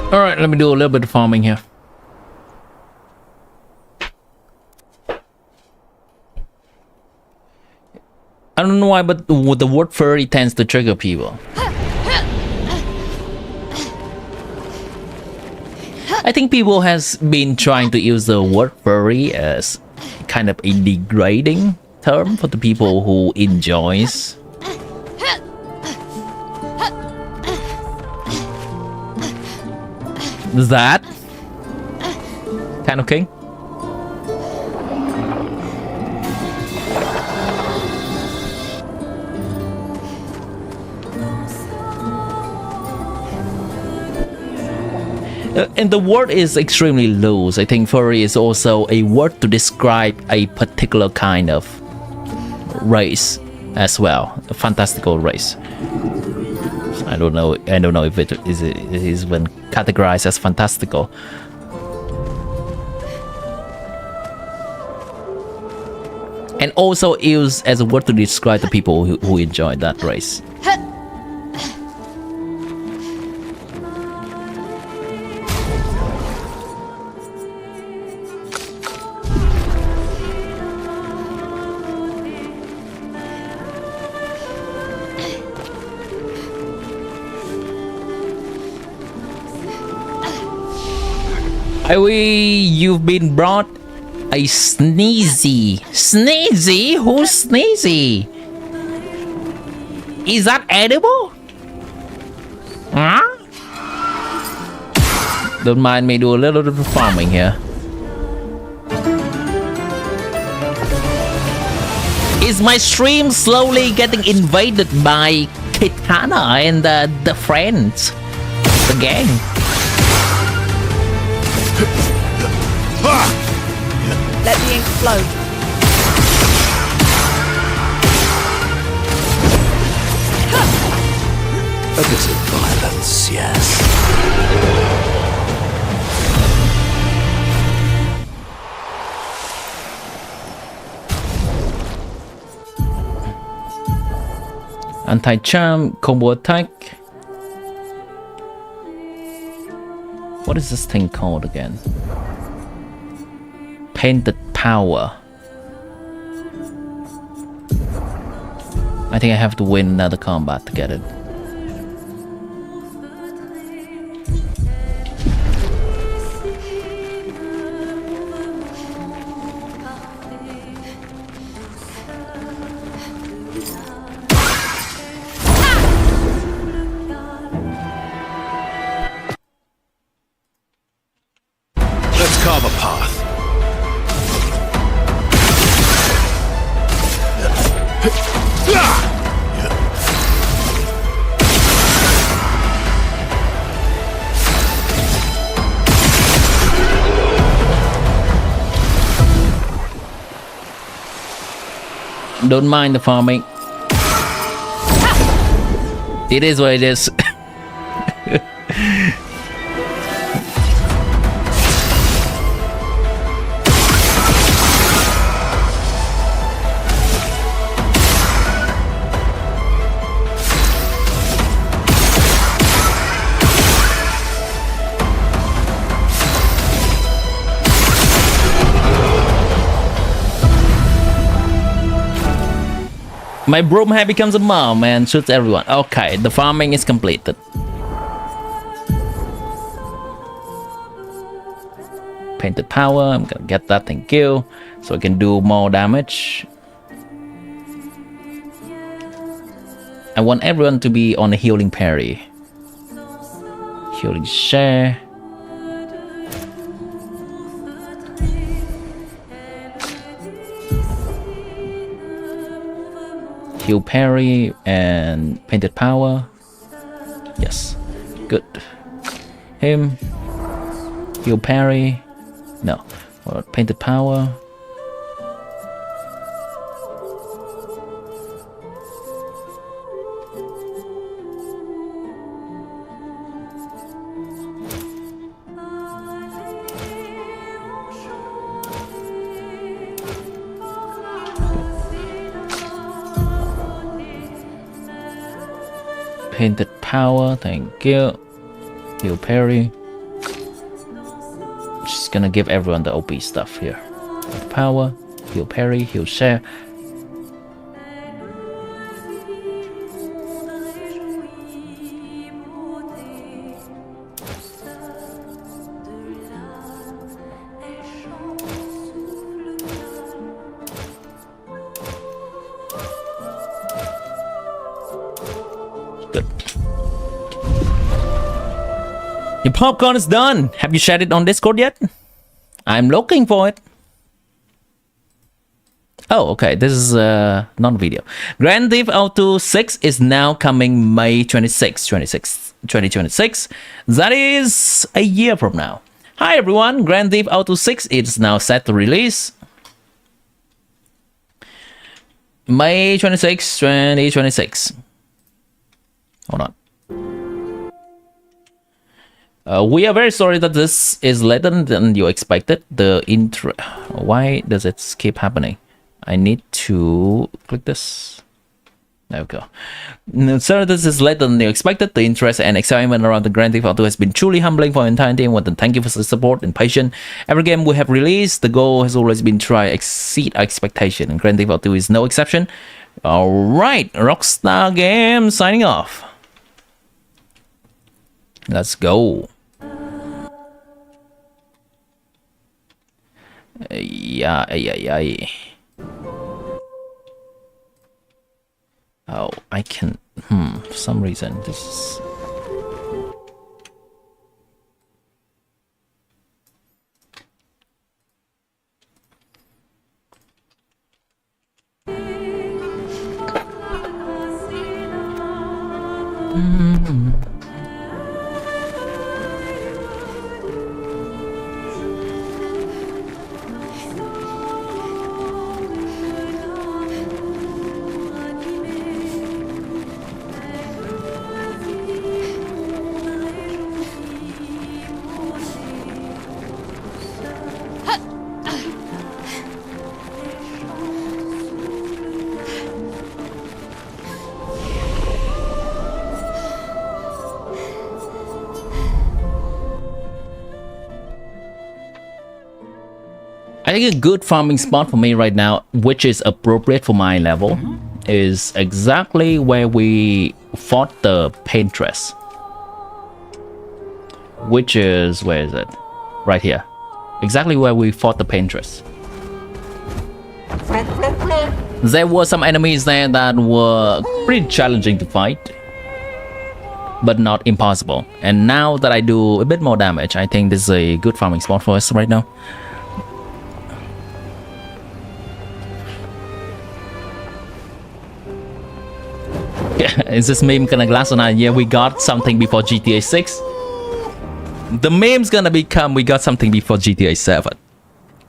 Alright, let me do a little bit of farming here. I don't know why, but the word furry tends to trigger people. I think people has been trying to use the word furry as kind of a degrading term for the people who enjoys that kind of king. And the word is extremely loose. I think furry is also a word to describe a particular kind of race as well, a fantastical race. I don't know if it is when categorized as fantastical. And also used as a word to describe the people who enjoy that race. You've been brought a sneezy. Sneezy? Who's sneezy? Is that edible? Huh? Don't mind me do a little bit of farming here. Is my stream slowly getting invaded by Kitana and the friends? The gang? Let the ink flow. A bit of violence, yes. Anti-charm, combo attack. What is this thing called again? Painted power. I think I have to win another combat to get it. Let's carve a path. Don't mind the farming. It is what it is. My broom head becomes a mom and shoots everyone. Okay, the farming is completed. Painted power, I'm gonna get that, thank you. So I can do more damage. I want everyone to be on a healing parry. Healing share. Heal parry and painted power. Yes, good. Him. Heal parry. No, or painted power. Painted power, thank you. Heal parry. Just gonna give everyone the OP stuff here. Power, heal parry, heal share. Your popcorn is done. Have you shared it on Discord yet? I'm looking for it. Oh, okay. This is not a video. Grand Theft Auto 6 is now coming May 2026. That is a year from now. Hi everyone. Grand Theft Auto 6 is now set to release May 26, 2026. Hold on. We are very sorry that this is later than you expected. The intro. Why does it keep happening? I need to click this. There we go. Sorry, this is later than you expected. The interest and excitement around the Grand Theft Auto has been truly humbling for our entire team. I want to thank you for the support and patience. Every game we have released, the goal has always been to try exceed our expectation, and Grand Theft Auto is no exception. All right, Rockstar Games signing off. Let's go. Yeah. Oh, I can. For some reason, this is. I think a good farming spot for me right now, which is appropriate for my level, is exactly where we fought the paintress. Which is, where is it? Right here. Exactly where we fought the paintress. There were some enemies there that were pretty challenging to fight, but not impossible. And now that I do a bit more damage, I think this is a good farming spot for us right now. Is this meme gonna last or not? Yeah, we got something before GTA 6. The meme's gonna become we got something before GTA 7.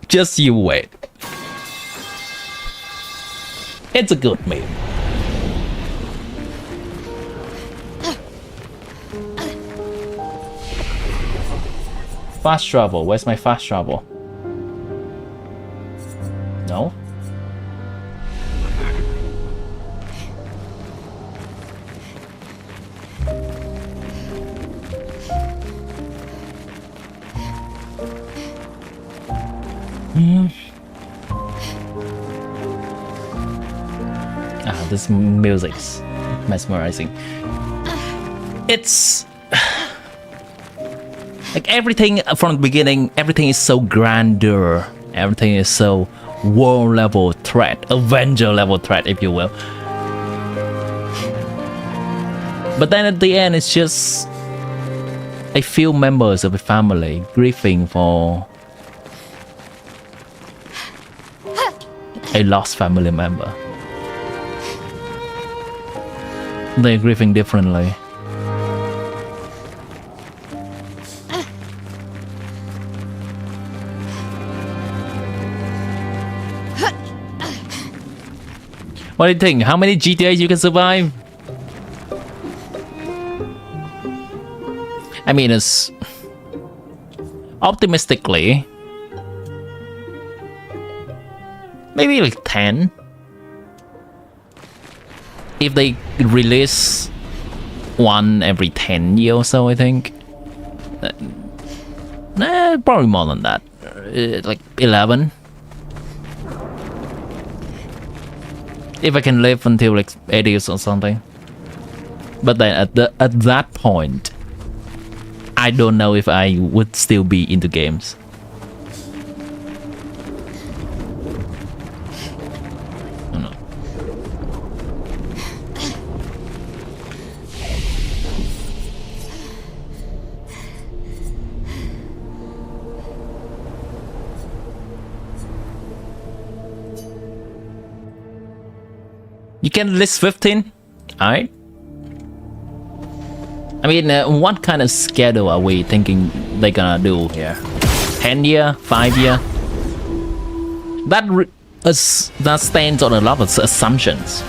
Just you wait. It's a good meme. Fast travel. Where's my fast travel? No? This music's mesmerizing. It's like everything from the beginning, everything is so grandeur, everything is so world level threat, Avenger level threat, if you will. But then at the end, it's just a few members of a family grieving for a lost family member. They're grieving differently. What do you think? How many GTAs you can survive? I mean, it's optimistically maybe like 10. If they release one every 10 years or so, I think. Probably more than that. Like 11. If I can live until like 80 or something. But then at that point, I don't know if I would still be into games. You can list 15. Alright. I mean, what kind of schedule are we thinking they're gonna do here? 10 year, 5 year? That stands on a lot of assumptions.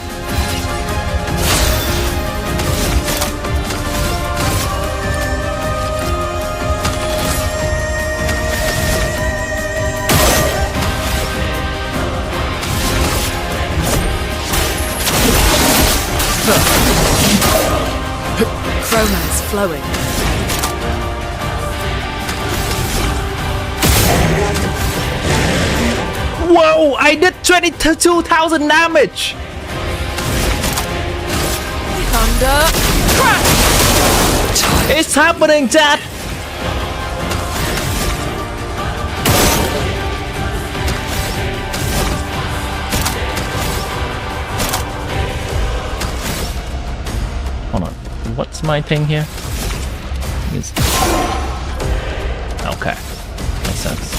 Romance flowing. Whoa! I did 22,000 damage! Thunder. Crash! It's happening, Dad! Hold on. What's my thing here? Okay. Makes sense.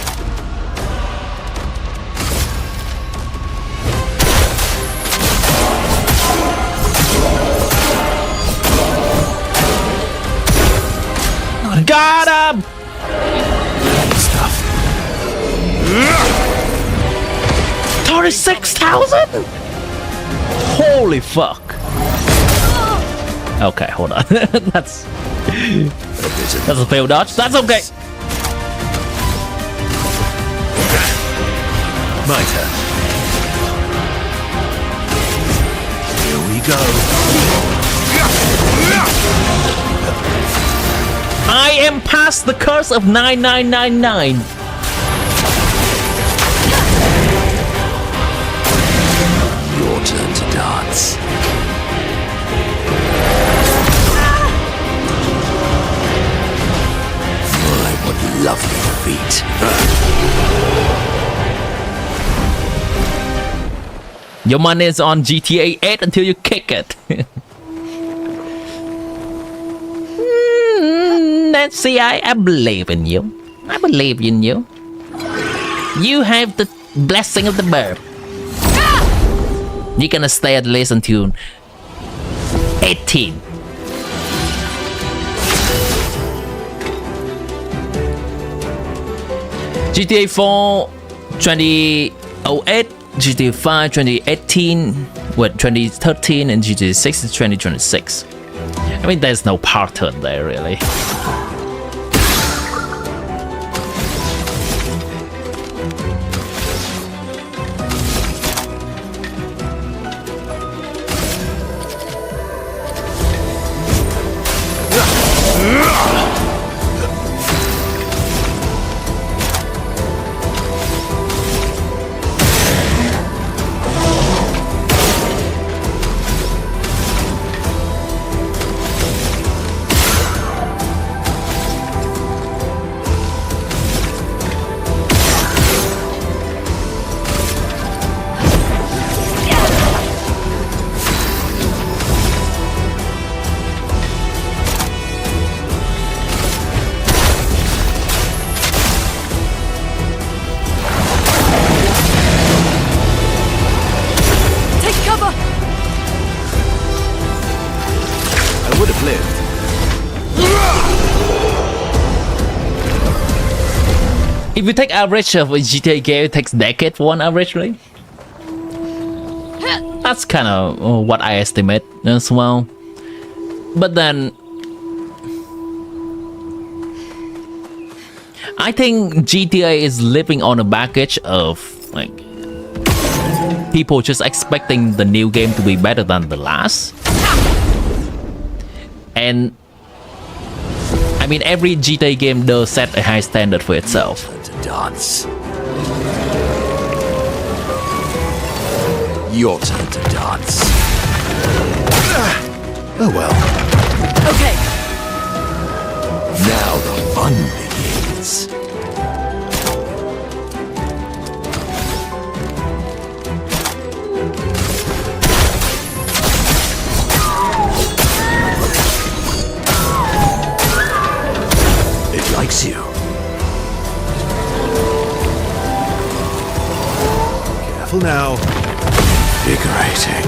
Got him! Stuff. 36,000? Holy fuck. Okay, hold on. That's a failed dodge. That's okay. My turn. Here we go. I am past the curse of 9999. Your turn to dance. My, what lovely feet. Your money is on GTA 8 until you kick it. Nancy, I believe in you. I believe in you. You have the blessing of the bird. You're gonna stay at least until 18. GTA 4 2008, GTA 5 2018, 2013, and GTA 6 is 2026. I mean, there's no pattern there, really. would have lived. If you take average of a GTA game, it takes decade for one average, right? That's kind of what I estimate as well. But then I think GTA is living on a baggage of like people just expecting the new game to be better than the last. And I mean, every GTA game does set a high standard for itself. To dance. Your turn to dance. Oh well. Okay. Now the fun begins. It likes you. Careful now. Invigorating.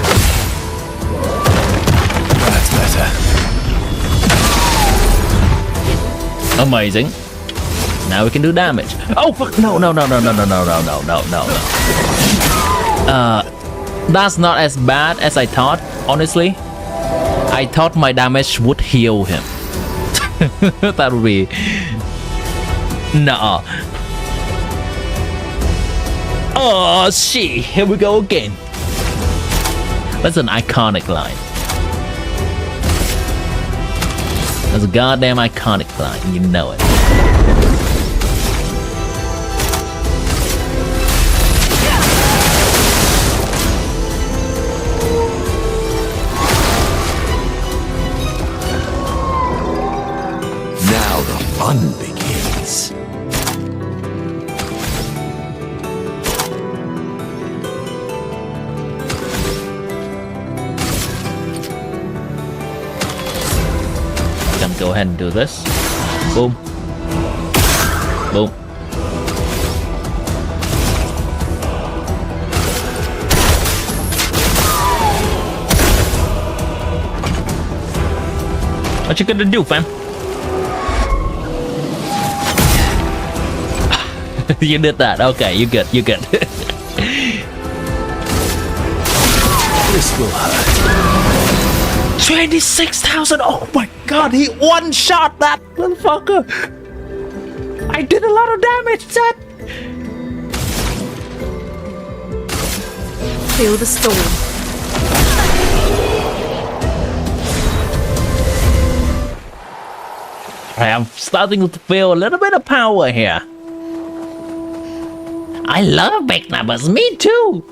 better. Amazing. Now we can do damage. Oh fuck! No! That's not as bad as I thought. Honestly, I thought my damage would heal him. That would be no. Oh shit! Here we go again. That's an iconic line. That's a goddamn iconic line. You know it. Now the fun begins. Can go ahead and do this. Boom. Boom. What you gonna do, fam? You did that. Okay, you good. You good. This will hurt. 26,000. Oh my god, he one-shot that motherfucker. I did a lot of damage, Seth. Feel the storm. I am starting to feel a little bit of power here. I love big numbers. Me too.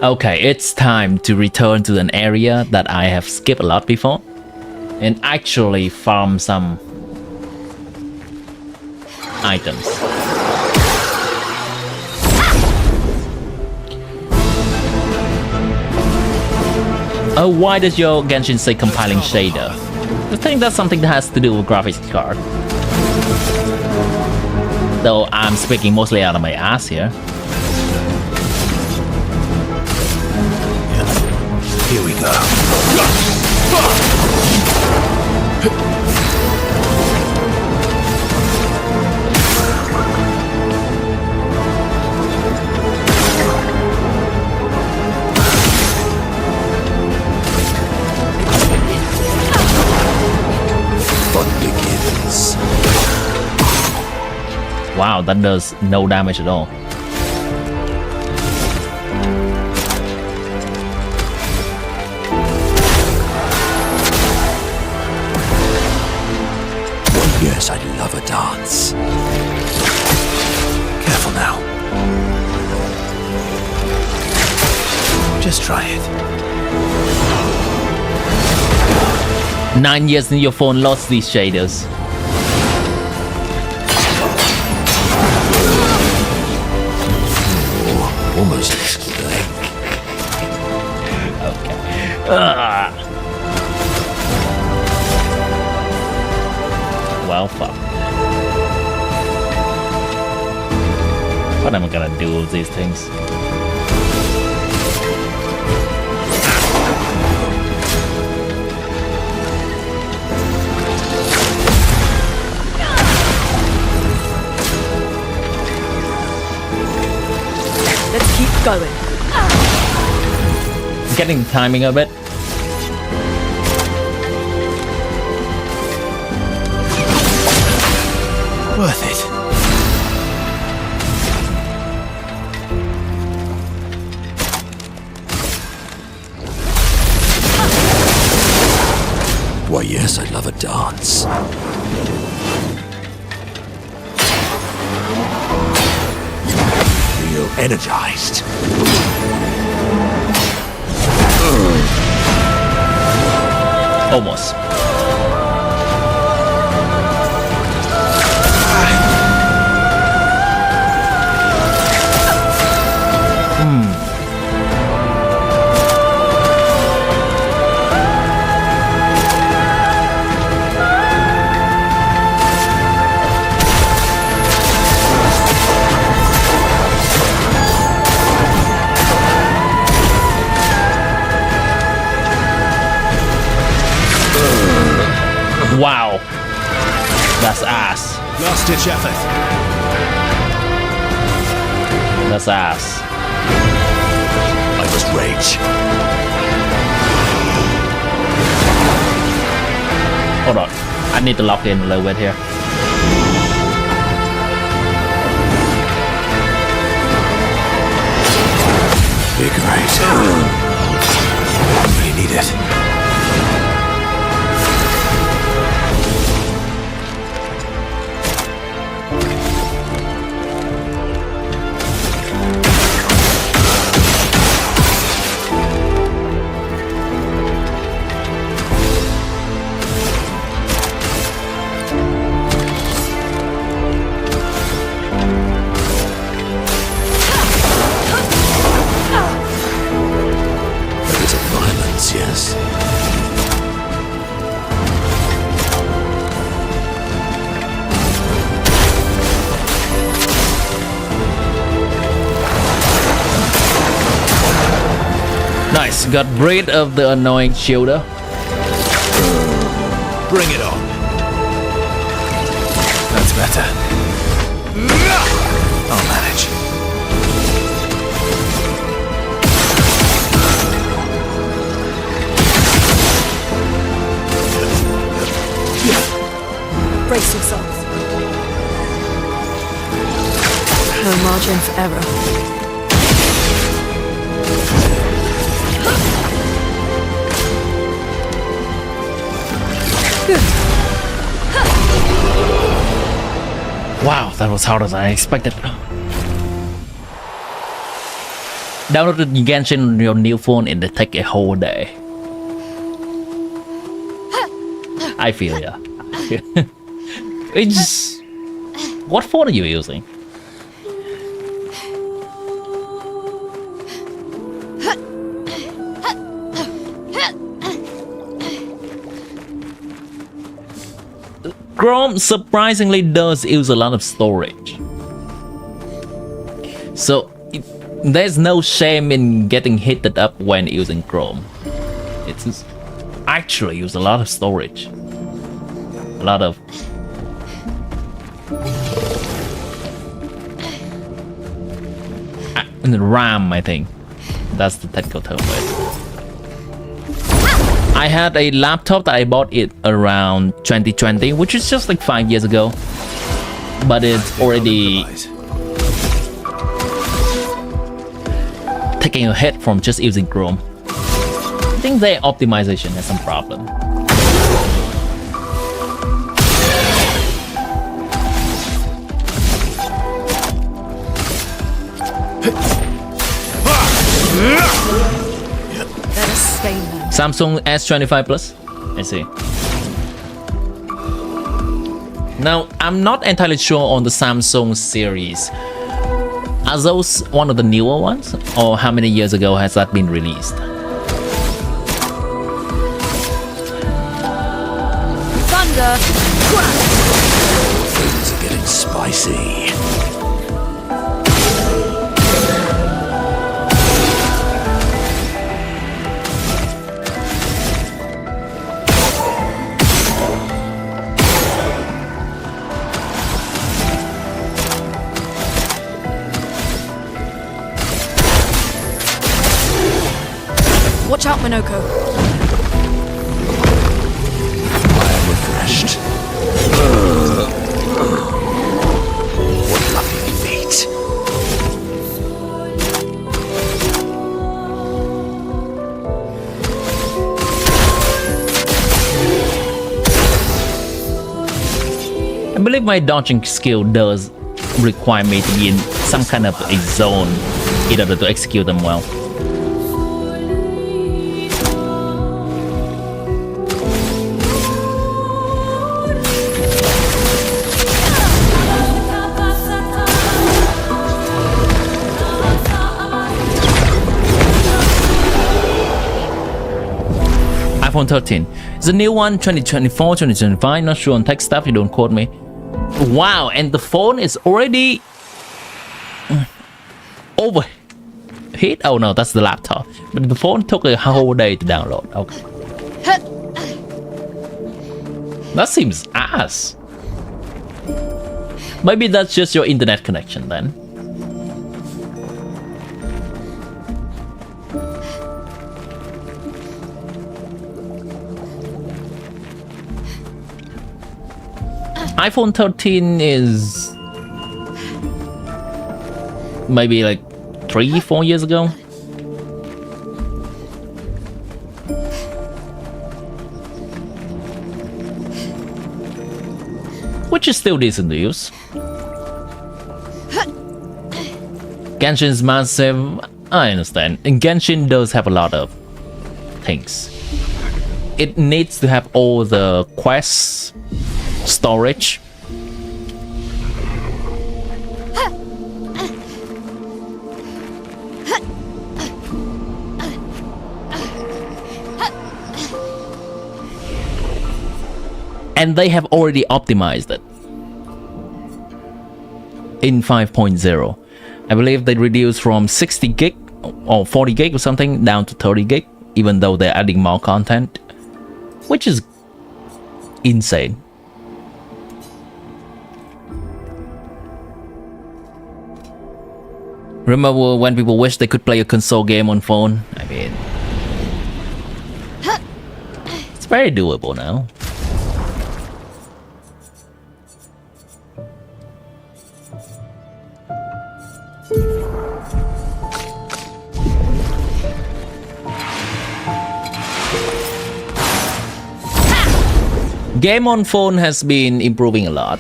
Okay, it's time to return to an area that I have skipped a lot before and actually farm some items. Oh, why does your Genshin say compiling shader? I think that's something that has to do with graphics card. Though I'm speaking mostly out of my ass here. Here we go. Fun begins. Wow, that does no damage at all. Yes, I love a dance. Careful now. Just try it. 9 years and your phone lost these shaders. Oh, almost leg. Okay. Well, fuck. What am I gonna do with these things? Let's keep going. Getting the timing of it. Worth it. Why, yes, I love a dance. Feel energized. Almost. last-ditch effort. That's ass. I must rage. Hold on. I need to lock in a little bit here. Be great. I really need it. Yes. Nice, got rid of the annoying shielder. Bring it on. That's better. I'll manage. Brace yourselves. No margin for error. Wow, that was harder than I expected. Downloaded Genshin on your new phone and it take a whole day. I feel ya. It's... What phone are you using? Chrome surprisingly does use a lot of storage. So there's no shame in getting heated up when using Chrome. It's actually use a lot of storage. A lot of RAM, I think. That's the technical term for it. I had a laptop that I bought it around 2020, which is just like 5 years ago. But it's already taking a hit from just using Chrome. I think their optimization has some problem. Better stay there. Samsung S25 Plus. I see. Now, I'm not entirely sure on the Samsung series. Are those one of the newer ones? Or how many years ago has that been released? Thunder! Things are getting spicy. Watch out, Minoko. I am refreshed. What lovely feet. I believe my dodging skill does require me to be in some kind of a zone in order to execute them well. iPhone 13. It's a new one, 2024, 2025. Not sure on tech stuff, you don't quote me. Wow, and the phone is already overheat. Oh no, that's the laptop. But the phone took a whole day to download. Okay. That seems ass. Maybe that's just your internet connection then. iPhone 13 is maybe like 3-4 years ago. Which is still decent to use. Genshin's massive, I understand. And Genshin does have a lot of things. It needs to have all the quests, storage. And they have already optimized it in 5.0. I believe they reduced from 60 gig or 40 gig or something down to 30 gig, even though they're adding more content, which is insane. Remember when people wish they could play a console game on phone? I mean, it's very doable now. Game on phone has been improving a lot.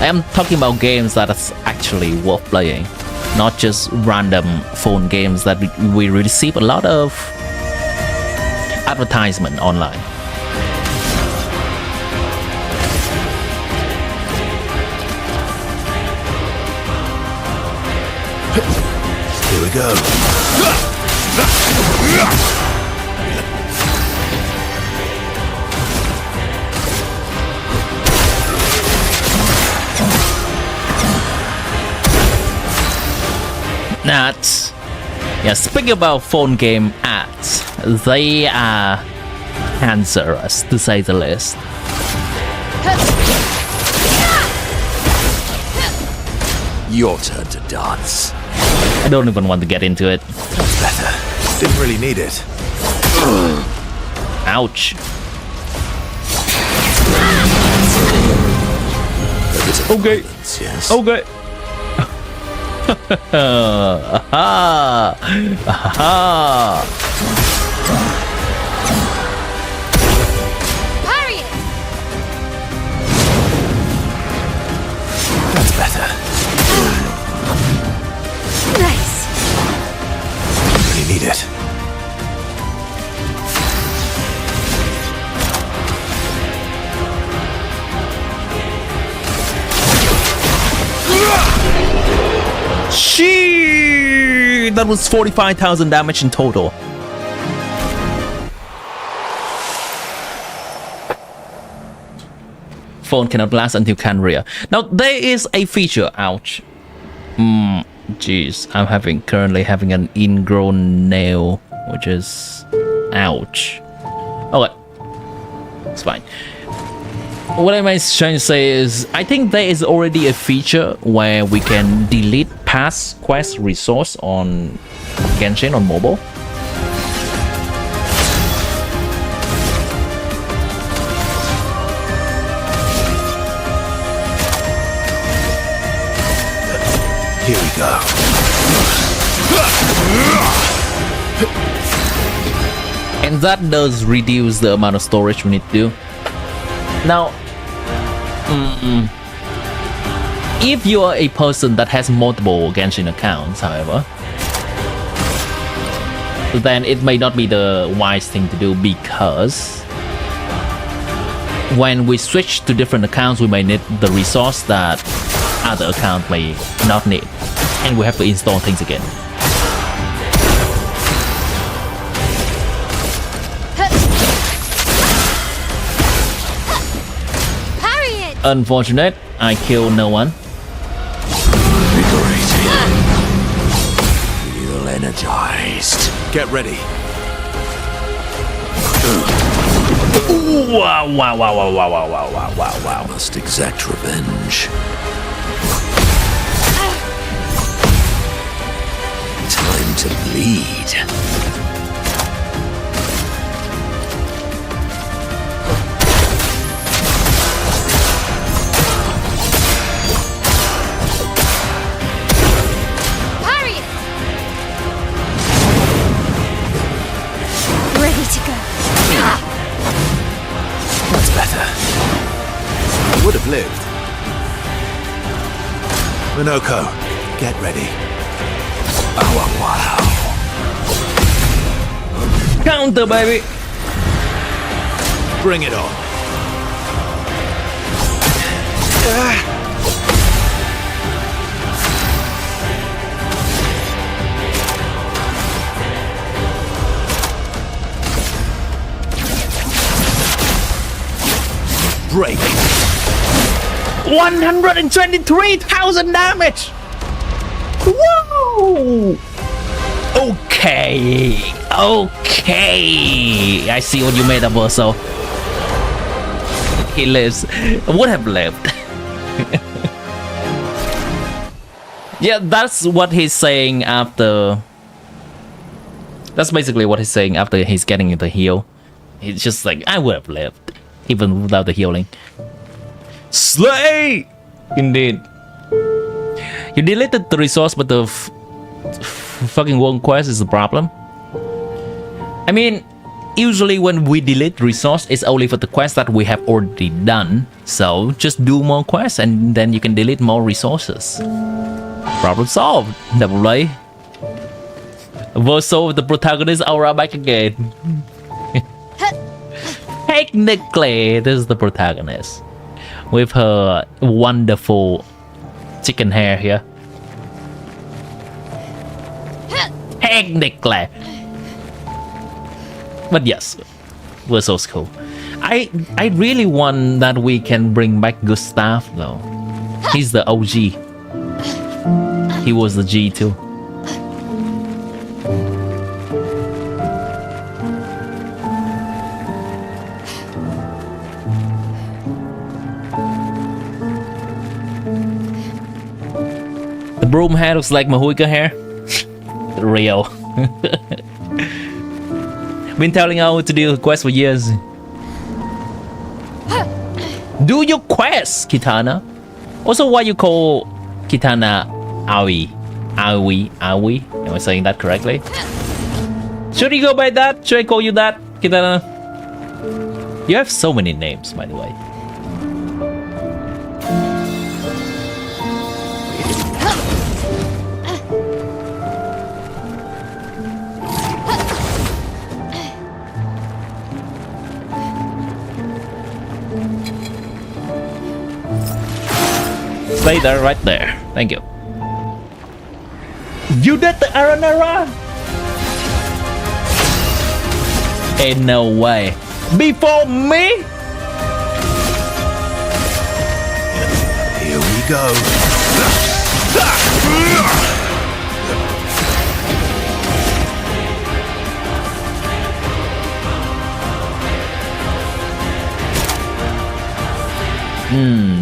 I am talking about games that are actually worth playing, not just random phone games that we receive a lot of advertisement online. Here we go. Ads. Yeah, speaking about phone game ads, they are cancerous to say the least. Your turn to dance. I don't even want to get into it. That's better. Didn't really need it. Ouch. Okay. Yes. Okay. Aha! Aha! Parry it! That's better. Nice. Really need it. Shee! That was 45,000 damage in total. Phone cannot last until can rear. Now there is a feature. Ouch. Jeez, I'm currently having an ingrown nail, which is ouch. Okay, it's fine. What am I trying to say is, I think there is already a feature where we can delete past quest resource on Genshin on mobile. Here we go. And that does reduce the amount of storage we need to do. Now, if you are a person that has multiple Genshin accounts, however, then it may not be the wise thing to do, because when we switch to different accounts, we may need the resource that other account may not need, and we have to install things again. Unfortunate, I killed no one. Feel energized. Get ready. Wow, wow, wow, wow, wow, wow, wow, wow, wow, wow. Must exact revenge. Time to bleed. Parry it! Ready to go. That's better. He would have lived. Minoko, get ready. Oh, wow. Counter, baby. Bring it on. Break. 123,000 damage. Whoa. Okay. I see what you made up also. He lives. Would have lived. Yeah, that's what he's saying after. That's basically what he's saying after he's getting the heal. He's just like, I would have lived, even without the healing. Slay! Indeed. You deleted the resource, but the fucking world quest is the problem. I mean, usually when we delete resource, it's only for the quest that we have already done. So just do more quests and then you can delete more resources. Problem solved. Double A. Verso, the protagonist aura back again. Technically, this is the protagonist with her wonderful chicken hair here. Technically. But yes, Verso's cool. I really want that we can bring back Gustav though. He's the OG. He was the G too. The broom hair looks like Mahuika hair. Real. Been telling her to do quests for years. Do your quests, Kitana. Also, why you call Kitana Aoi? Aoi? Am I saying that correctly? Should you go by that? Should I call you that, Kitana? You have so many names, by the way. Stay there, right there. Thank you. You did the Aranara? Ain't no way. Before me? Here we go.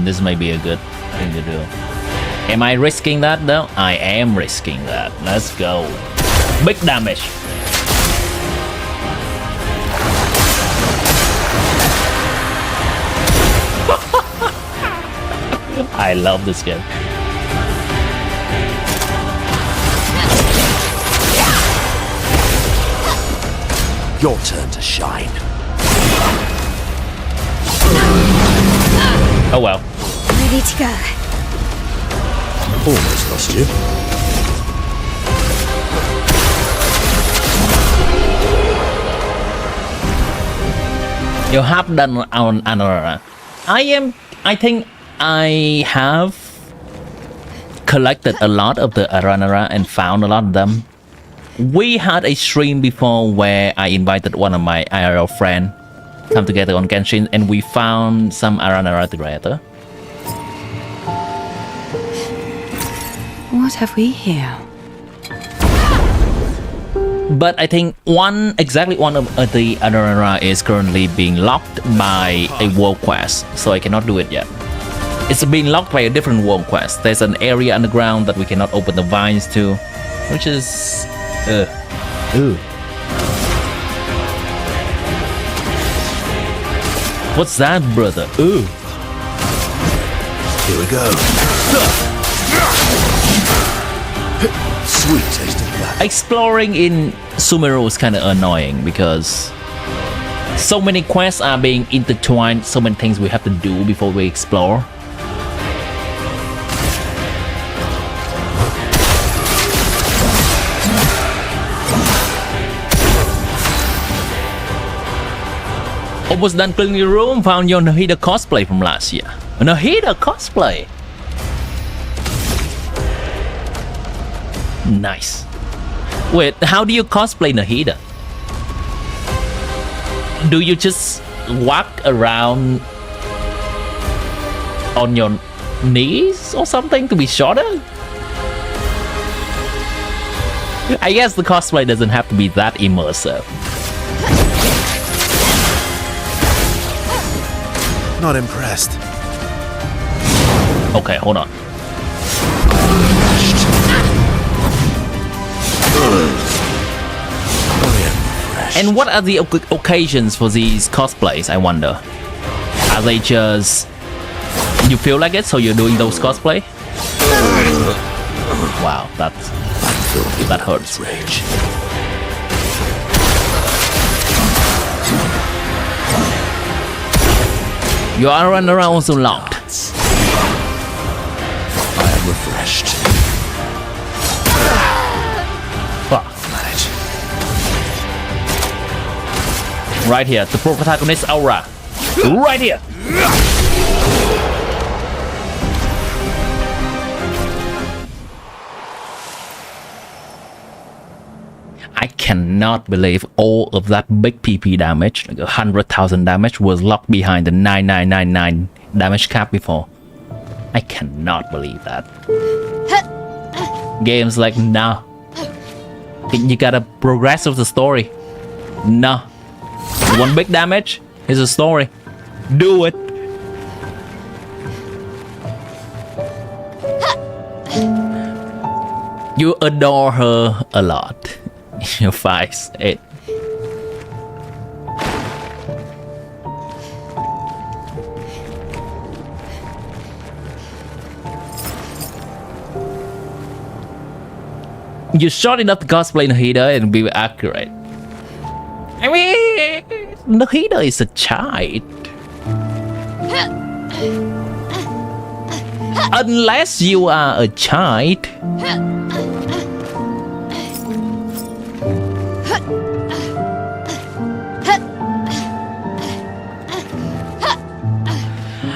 This might be a good thing to do. Am I risking that though? I am risking that. Let's go. Big damage. I love this game. Your turn to shine. Oh well. Ready to go. Almost lost you. You have done on Anora. I think I have collected a lot of the Aranara and found a lot of them. We had a stream before where I invited one of my IRL friends come together on Genshin and we found some Aranara together. What have we here? But I think one of the Aranara is currently being locked by a world quest, so I cannot do it yet. It's being locked by a different world quest. There's an area underground that we cannot open the vines to, which is What's that, brother? Ooh. Here we go. Sweet taste of blood. Exploring in Sumeru is kind of annoying because so many quests are being intertwined, so many things we have to do before we explore. Almost done cleaning the room, found your Nahida cosplay from last year. A Nahida cosplay! Nice. Wait, how do you cosplay Nahida? Do you just walk around on your knees or something to be shorter? I guess the cosplay doesn't have to be that immersive. Not impressed. Okay, hold on. And what are the occasions for these cosplays, I wonder? Are they just... you feel like it, so you're doing those cosplay? Wow, that hurts. Rage. Your Aranara also locked. I am refreshed. Fuck. Right here, the protagonist aura. Right here. I cannot believe all of that big PP damage, like 100,000 damage, was locked behind the 9999 damage cap before. I cannot believe that. Games like, nah. You gotta progress with the story. Nah. One big damage is a story. Do it. You adore her a lot. Your 5-8. You short enough to cosplay Nahida and be accurate. I mean, Nahida is a child. Unless you are a child.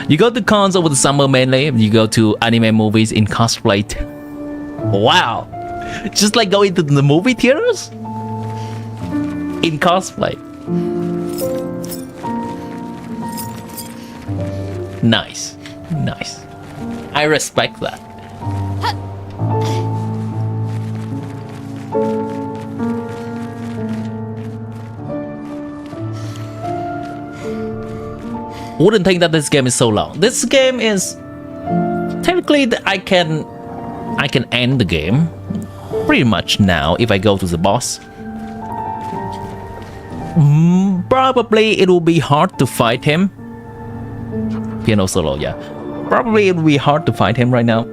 You go to cons over the summer mainly. You go to anime movies in cosplay. Wow. Just like going to the movie theaters? In cosplay. Nice. Nice. I respect that. Wouldn't think that this game is so long. This game is technically I can end the game pretty much now if I go to the boss. Probably it will be hard to fight him. Piano solo, yeah. Probably it will be hard to fight him right now.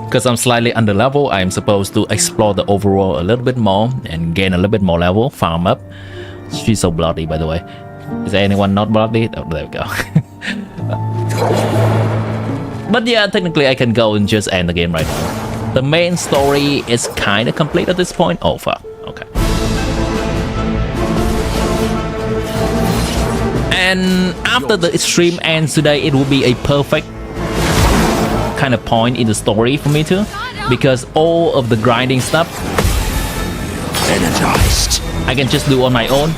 Because I'm slightly under level, I'm supposed to explore the overworld a little bit more and gain a little bit more level, farm up. She's so bloody, by the way. Is there anyone not bloody? Oh, there we go. But yeah, technically I can go and just end the game right now. The main story is kind of complete at this point. Oh, fuck. Okay. And after the stream ends today, it will be a perfect kind of point in the story for me too. Because all of the grinding stuff, Energized. I can just do on my own.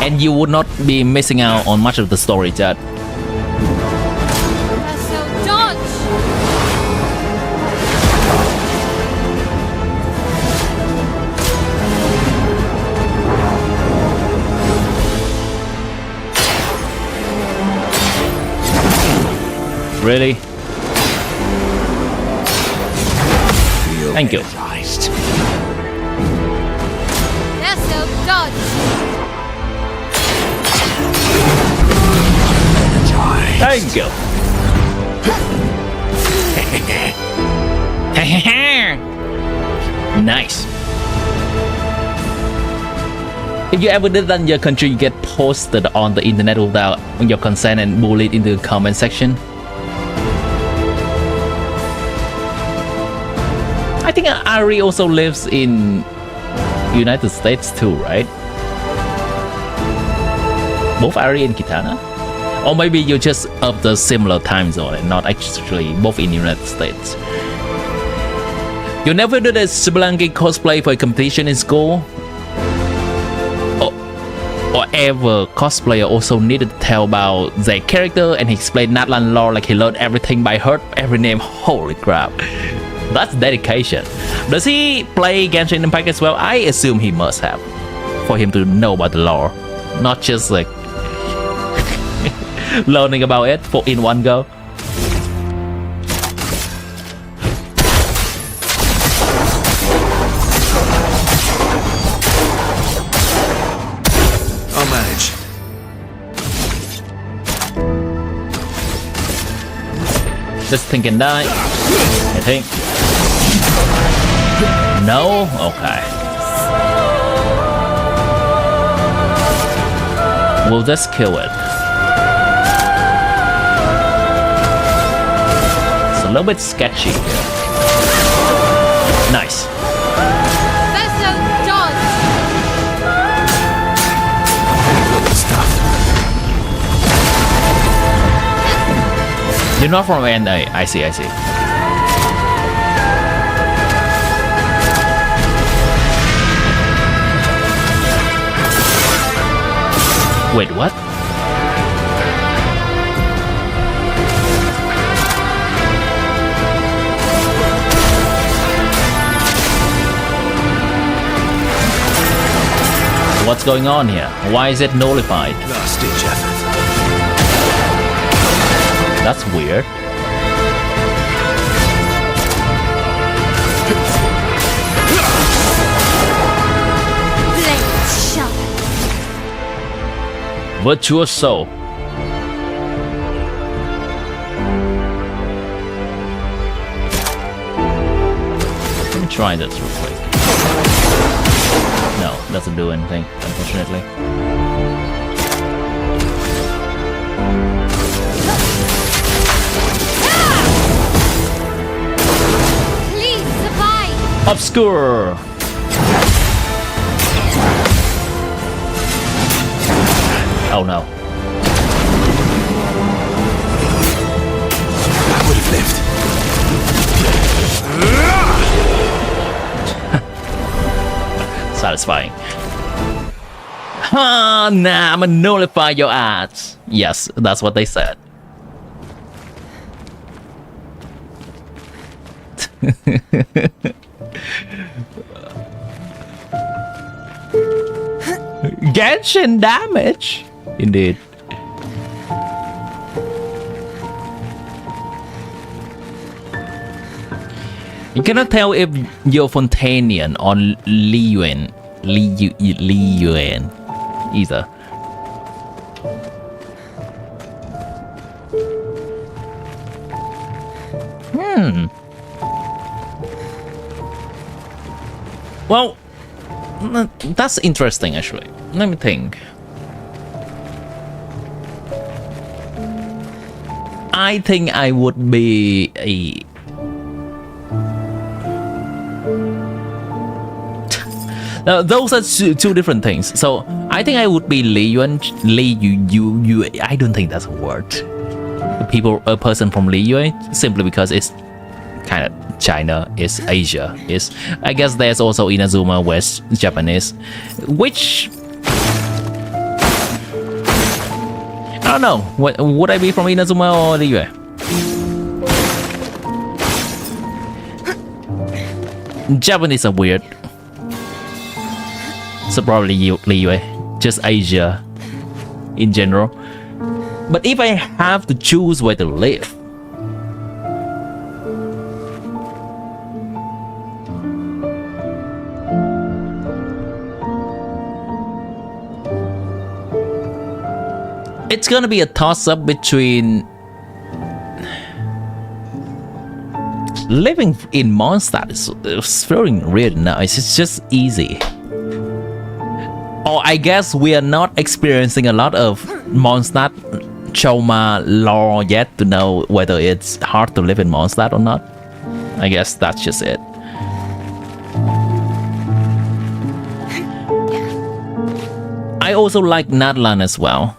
And you would not be missing out on much of the story, Chad. That's so dark. Really? Thank you. Verso, dodge! Thank you. Nice. If you ever did that in your country, you get posted on the internet without your consent and bullied in the comment section. I think Ari also lives in United States too, right? Both Ari and Kitana? Or maybe you're just of the similar time zone and not actually both in United States. You never did a Spelunky cosplay for a competition in school? Or ever cosplayer also needed to tell about their character and he explained natlan lore like he learned everything by heart, every name. Holy crap. That's dedication. Does he play Genshin Impact as well? I assume he must have, for him to know about the lore, not just like learning about it in one go. I'll manage. This thing can die, I think. No? Okay. Will this kill it? It's a little bit sketchy here. Nice. Verso, dodge! You're not from NA. I see. Wait, what? What's going on here? Why is it nullified? Last ditch effort. That's weird. Blades sharp. Virtuoso. Let me try this real quick. No, doesn't do anything, unfortunately. Please survive! Obscure! Oh no. I would have lived. Satisfying. Ah, nah, I'ma nullify your ads. Yes, that's what they said. Genshin damage. Indeed. You cannot tell if you're Fontanian or Liyuan either. Well, that's interesting actually. Let me think. I think I would be a... Now, those are two different things. So I think I would be Liyuan. I don't think that's a word. A person from Liyue, simply because it's kind of China, it's Asia. I guess there's also Inazuma West Japanese, which I don't know. Would I be from Inazuma or Liyue? Japanese are weird. So probably Liyue, just Asia in general. But if I have to choose where to live, It's gonna be a toss-up between living in Mondstadt is feeling really nice. It's just easy. Or I guess we are not experiencing a lot of Mondstadt trauma lore yet to know whether it's hard to live in Mondstadt or not. I guess that's just it. I also like Natlan as well.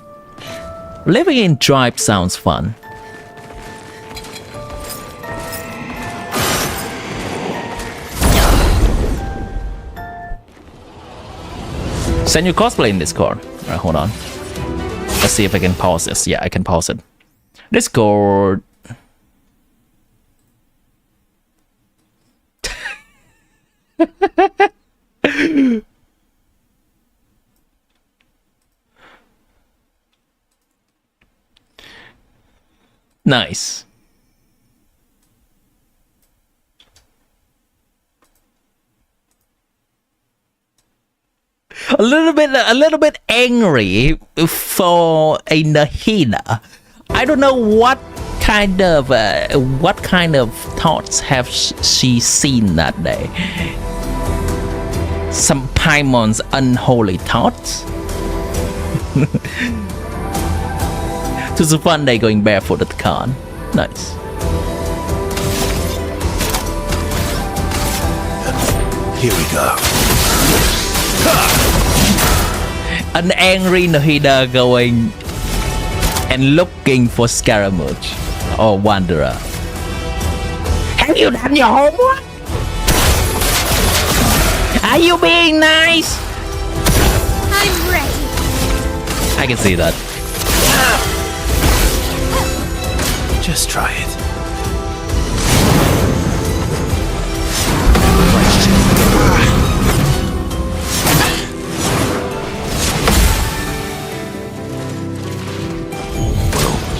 Living in tribe sounds fun. Send your cosplay in Discord. Alright, hold on. Let's see if I can pause this. Yeah, I can pause it. Discord. Nice. A little bit angry for a Nahida. I don't know what kind of thoughts have she seen that day. Some Paimon's unholy thoughts. It was a fun day going barefoot at the con. Nice. Here we go. An angry Nahida going and looking for Scaramouche or Wanderer. Have you done your homework? Are you being nice? I'm ready. I can see that. Just try it.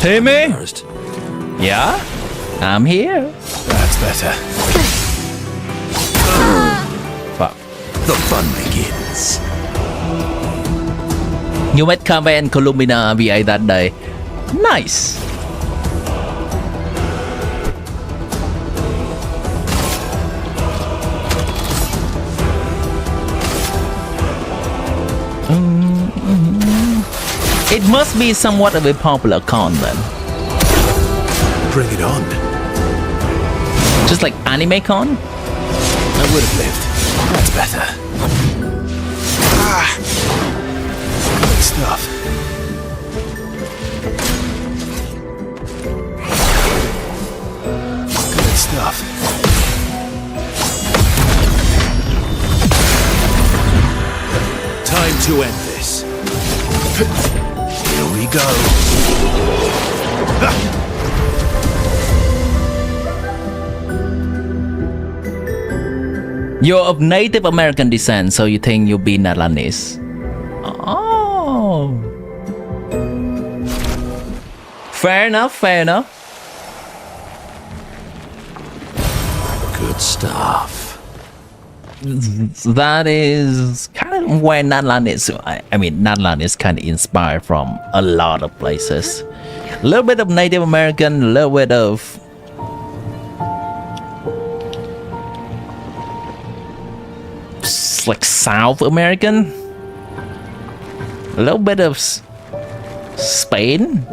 Hear me? Yeah? I'm here. That's better. Fuck. The fun begins. You met Kame and Columina VA that day. Nice. It must be somewhat of a popular con then. Bring it on. Just like anime con? I would have lived. That's better. Good stuff. Good stuff. Time to end this. Here we go. You're of Native American descent, so you think you'll be Natlanese. Oh. Fair enough, fair enough. Good stuff. That is kind of where Natlan is. I mean, Natlan is kind of inspired from a lot of places. A little bit of Native American, a little bit of like South American, a little bit of Spain.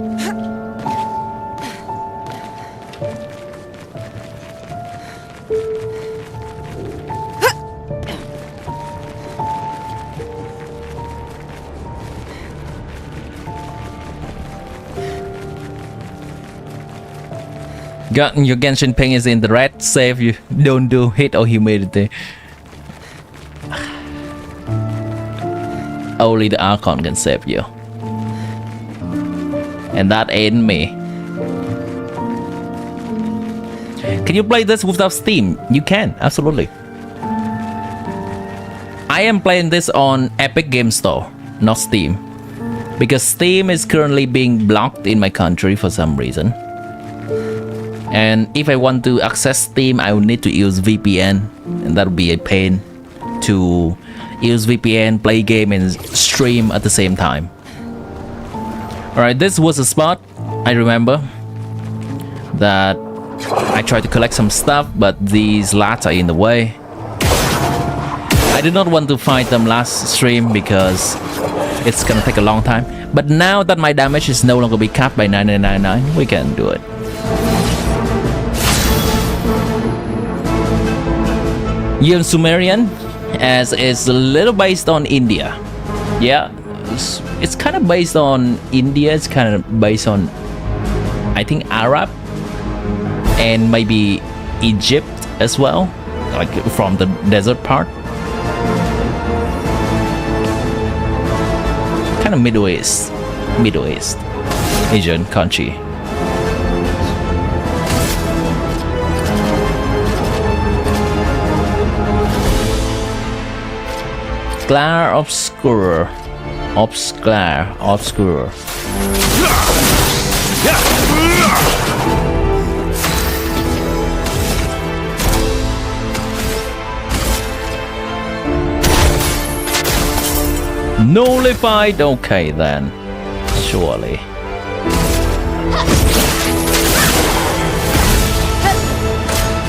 Your Genshin ping is in the red. Save you don't do heat or humidity. Only the Archon can save you. And that ain't me. Can you play this without Steam? You can, absolutely. I am playing this on Epic Game Store, not Steam. Because Steam is currently being blocked in my country for some reason. And if I want to access Steam, I will need to use VPN, and that would be a pain to use VPN, play game, and stream at the same time. Alright, this was a spot I remember that I tried to collect some stuff, but these lats are in the way. I did not want to fight them last stream because it's gonna take a long time. But now that my damage is no longer be capped by 9999, we can do it. Yeon Sumerian, as is a little based on India. Yeah, it's kind of based on India, it's kind of based on, I think, Arab and maybe Egypt as well, like from the desert part. Kind of Middle East Asian country. Glare obscure. Nullified. Okay then, surely.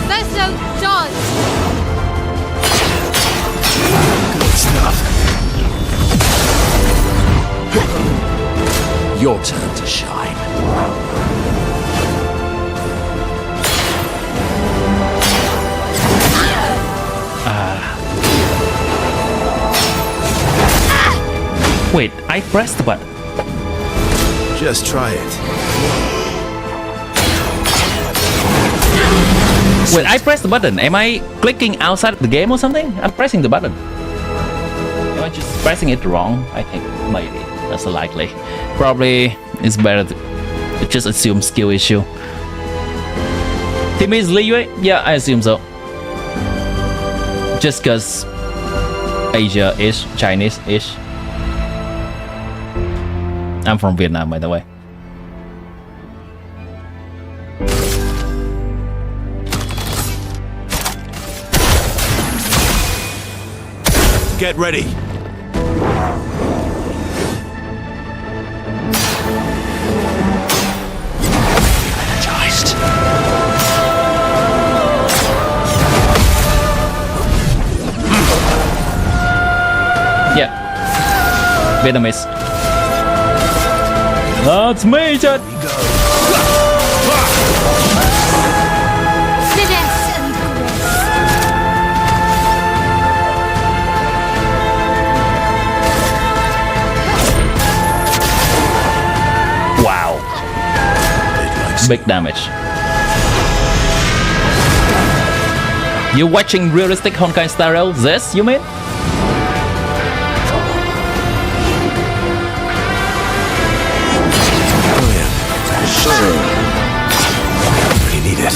Verso, dodge! Good stuff. Your turn to shine. Wait, I pressed the button. Just try it. Wait, I pressed the button. Am I clicking outside of the game or something? I'm pressing the button. Am I just pressing it wrong? I think maybe. That's likely. Probably it's better to just assume skill issue. Team is Liyue? Yeah, I assume so. Just cause Asia-ish, Chinese-ish. I'm from Vietnam, by the way. Get ready. Energized. Yeah. Vietnamese. That's me, chat. Finesse and grace. Wow. Big damage. You watching realistic Honkai Star Rail? This, you mean? Really need it.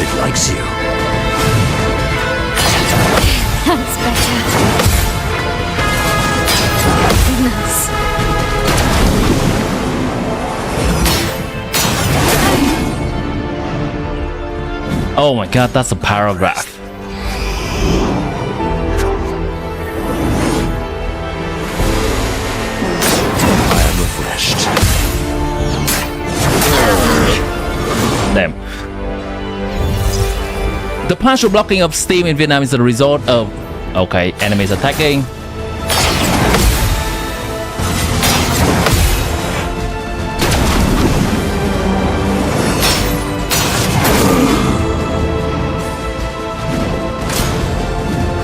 It likes you. That's better. Goodness. Oh my god, that's a paragraph. Damn. The partial blocking of steam in Vietnam is the result of enemies attacking.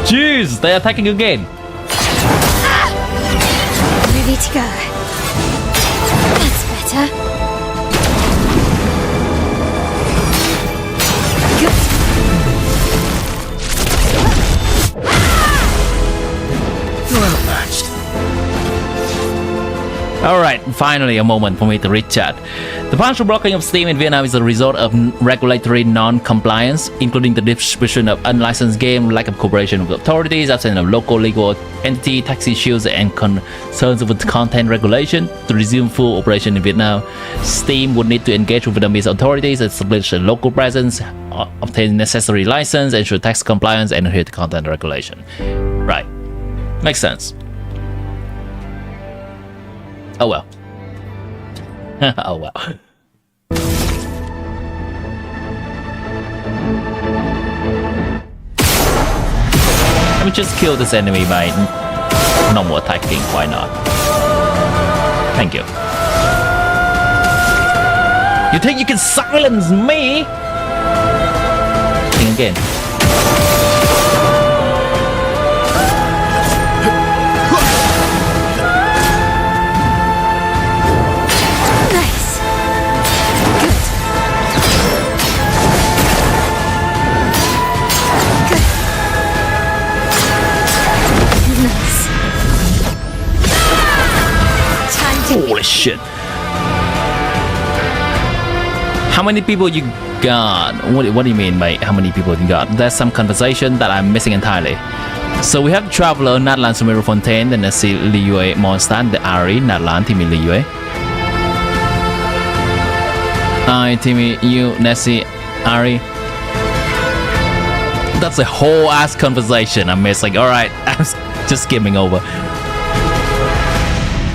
Jeez, they're attacking again. Ready to go. That's better. You're outmatched. Alright, finally a moment for me to read chat. The partial blocking of Steam in Vietnam is a result of regulatory non-compliance, including the distribution of unlicensed games, lack of cooperation with authorities, absence of local legal entity, tax issues, and concerns with content regulation. To resume full operation in Vietnam, Steam would need to engage with Vietnamese authorities, establish a local presence, obtain necessary license, ensure tax compliance, and adhere to content regulation. Right. Makes sense. Oh well. Oh well. Let me just kill this enemy by normal attacking, why not? Thank you. You think you can silence me? Think again. Holy shit. How many people you got? What do you mean by how many people you got? There's some conversation that I'm missing entirely. So we have Traveler, Natlan, Sumero Fontaine, the Nessie Liyue Monstan, the Ari, Natlan, Timmy Liyue. I, Timmy, you, Nessie, Ari. That's a whole ass conversation I'm missing. Alright, I'm just skimming over.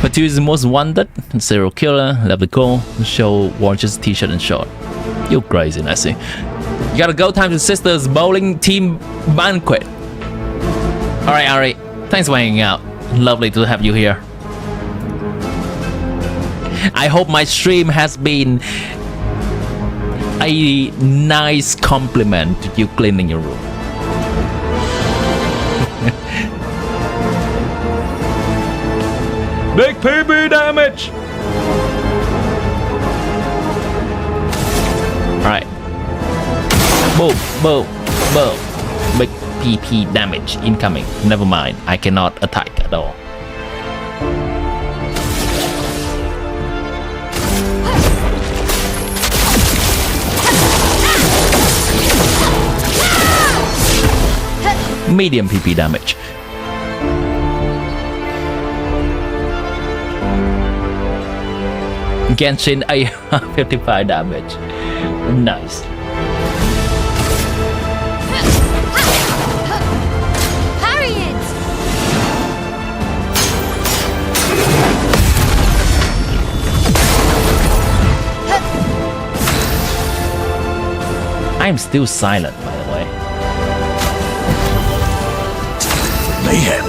But two is the most wanted, serial killer, lovely call, show watches, t-shirt and short. You crazy, Nessie. You gotta go time to sister's bowling team banquet. Alright, Ari, thanks for hanging out. Lovely to have you here. I hope my stream has been a nice compliment to you cleaning your room. Big PB damage! Alright. Boom, boom, boom. Big PP damage incoming. Never mind, I cannot attack at all. Medium PP damage. Genshin 55 damage. Nice. Parry it! I'm still silent, by the way. Mayhem.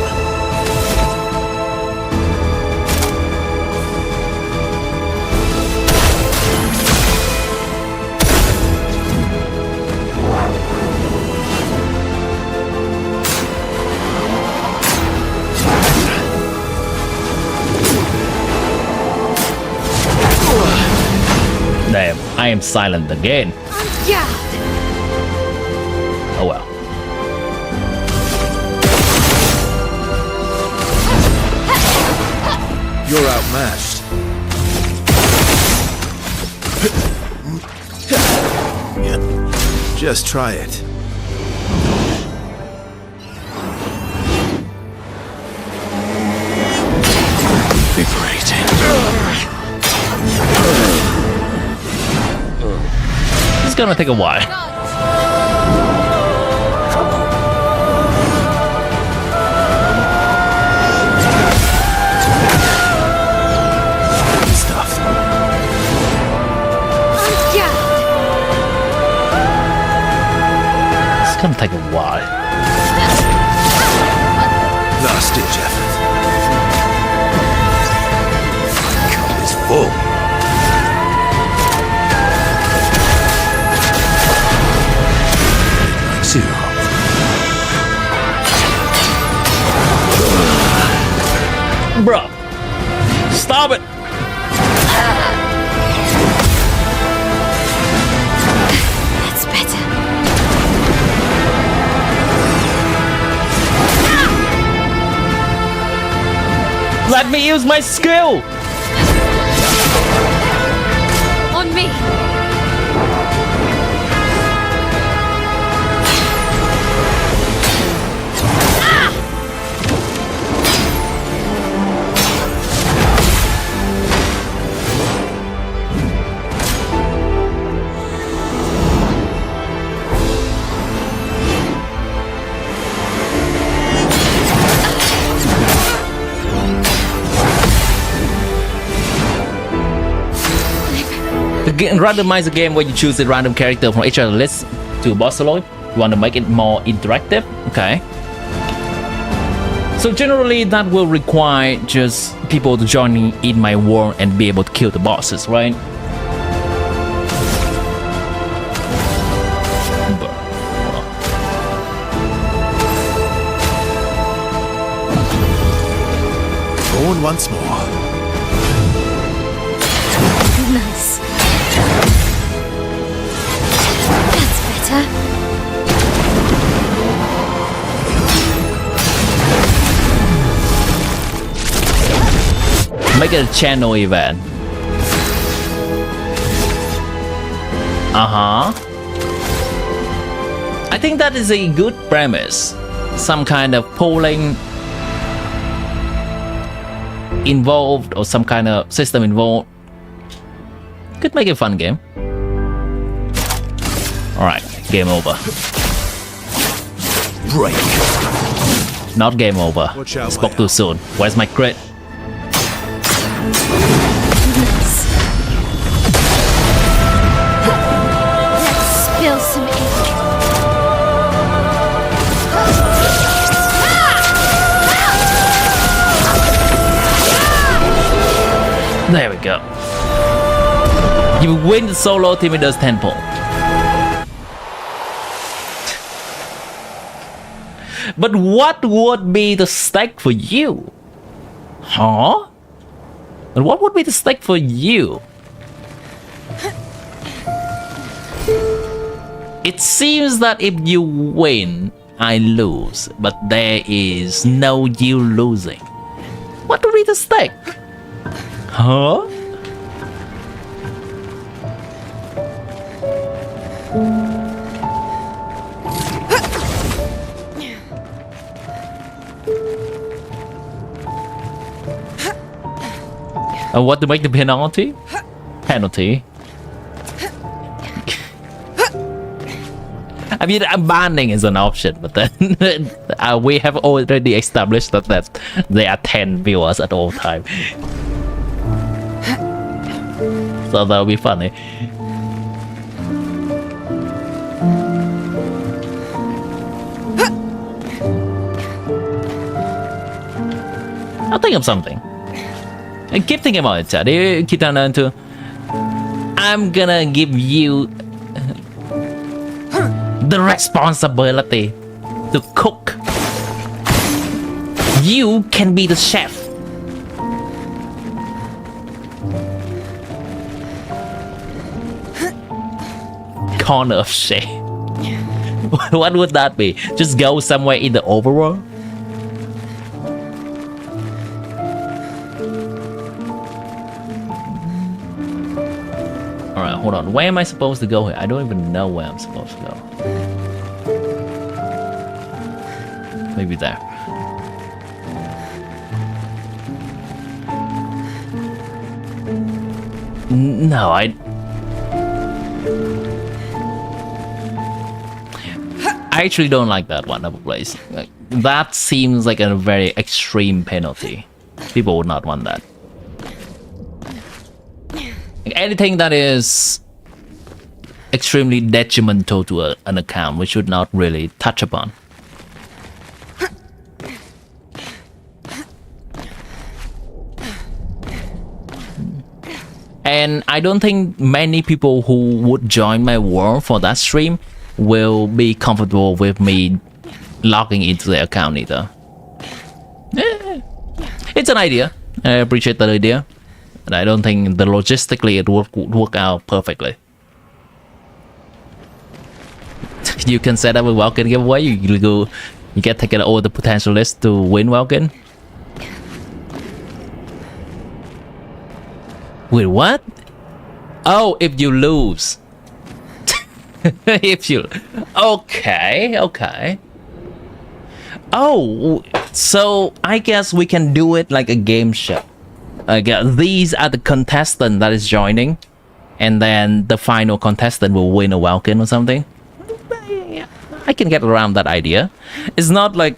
Damn, I am silent again. Yeah. Oh well. You're outmatched. Yeah. Just try it. Liberating. It's gonna take a while. Stuff. It's gonna take a while. Last ditch effort. Cup is full. Bruh, stop it! That's better. Let me use my skill! On Randomize the game where you choose a random character from each of the list to boss solo. You want to make it more interactive? Okay. So generally that will require just people to join in my world and be able to kill the bosses, right? Born once more. Nice. That's better. Make it a channel event. I think that is a good premise. Some kind of polling involved or some kind of system involved. Could make it a fun game. Alright, game over. Break. Not game over. Spoke too soon. Where's my crit? Let's spill some ink. There we go. You win the solo team, it does 10 points. But what would be the stake for you? Huh? And what would be the stake for you? It seems that if you win, I lose. But there is no you losing. What would be the stake? Huh? What to make the penalty? Penalty. I mean, banning is an option, but then we have already established that there are 10 viewers at all time. So that'll be funny. I'll think of something. And keep thinking about it, chat. Keep down to. I'm gonna give you the responsibility to cook. You can be the chef. Corner of chef. What would that be? Just go somewhere in the overworld? Alright, hold on. Where am I supposed to go here? I don't even know where I'm supposed to go. Maybe there. No, I actually don't like that one of a place. Like, that seems like a very extreme penalty. People would not want that. Anything that is extremely detrimental to an account, we should not really touch upon. And I don't think many people who would join my world for that stream will be comfortable with me logging into their account either. It's an idea. I appreciate that idea. But I don't think that logistically it would work out perfectly. You can set up a Welkin giveaway. You get taken over the potential list to win Welkin. Wait, what? Oh, if you lose. If you... Okay. Oh, so I guess we can do it like a game show. These are the contestant that is joining, and then the final contestant will win a Welkin or something. I can get around that idea. It's not like...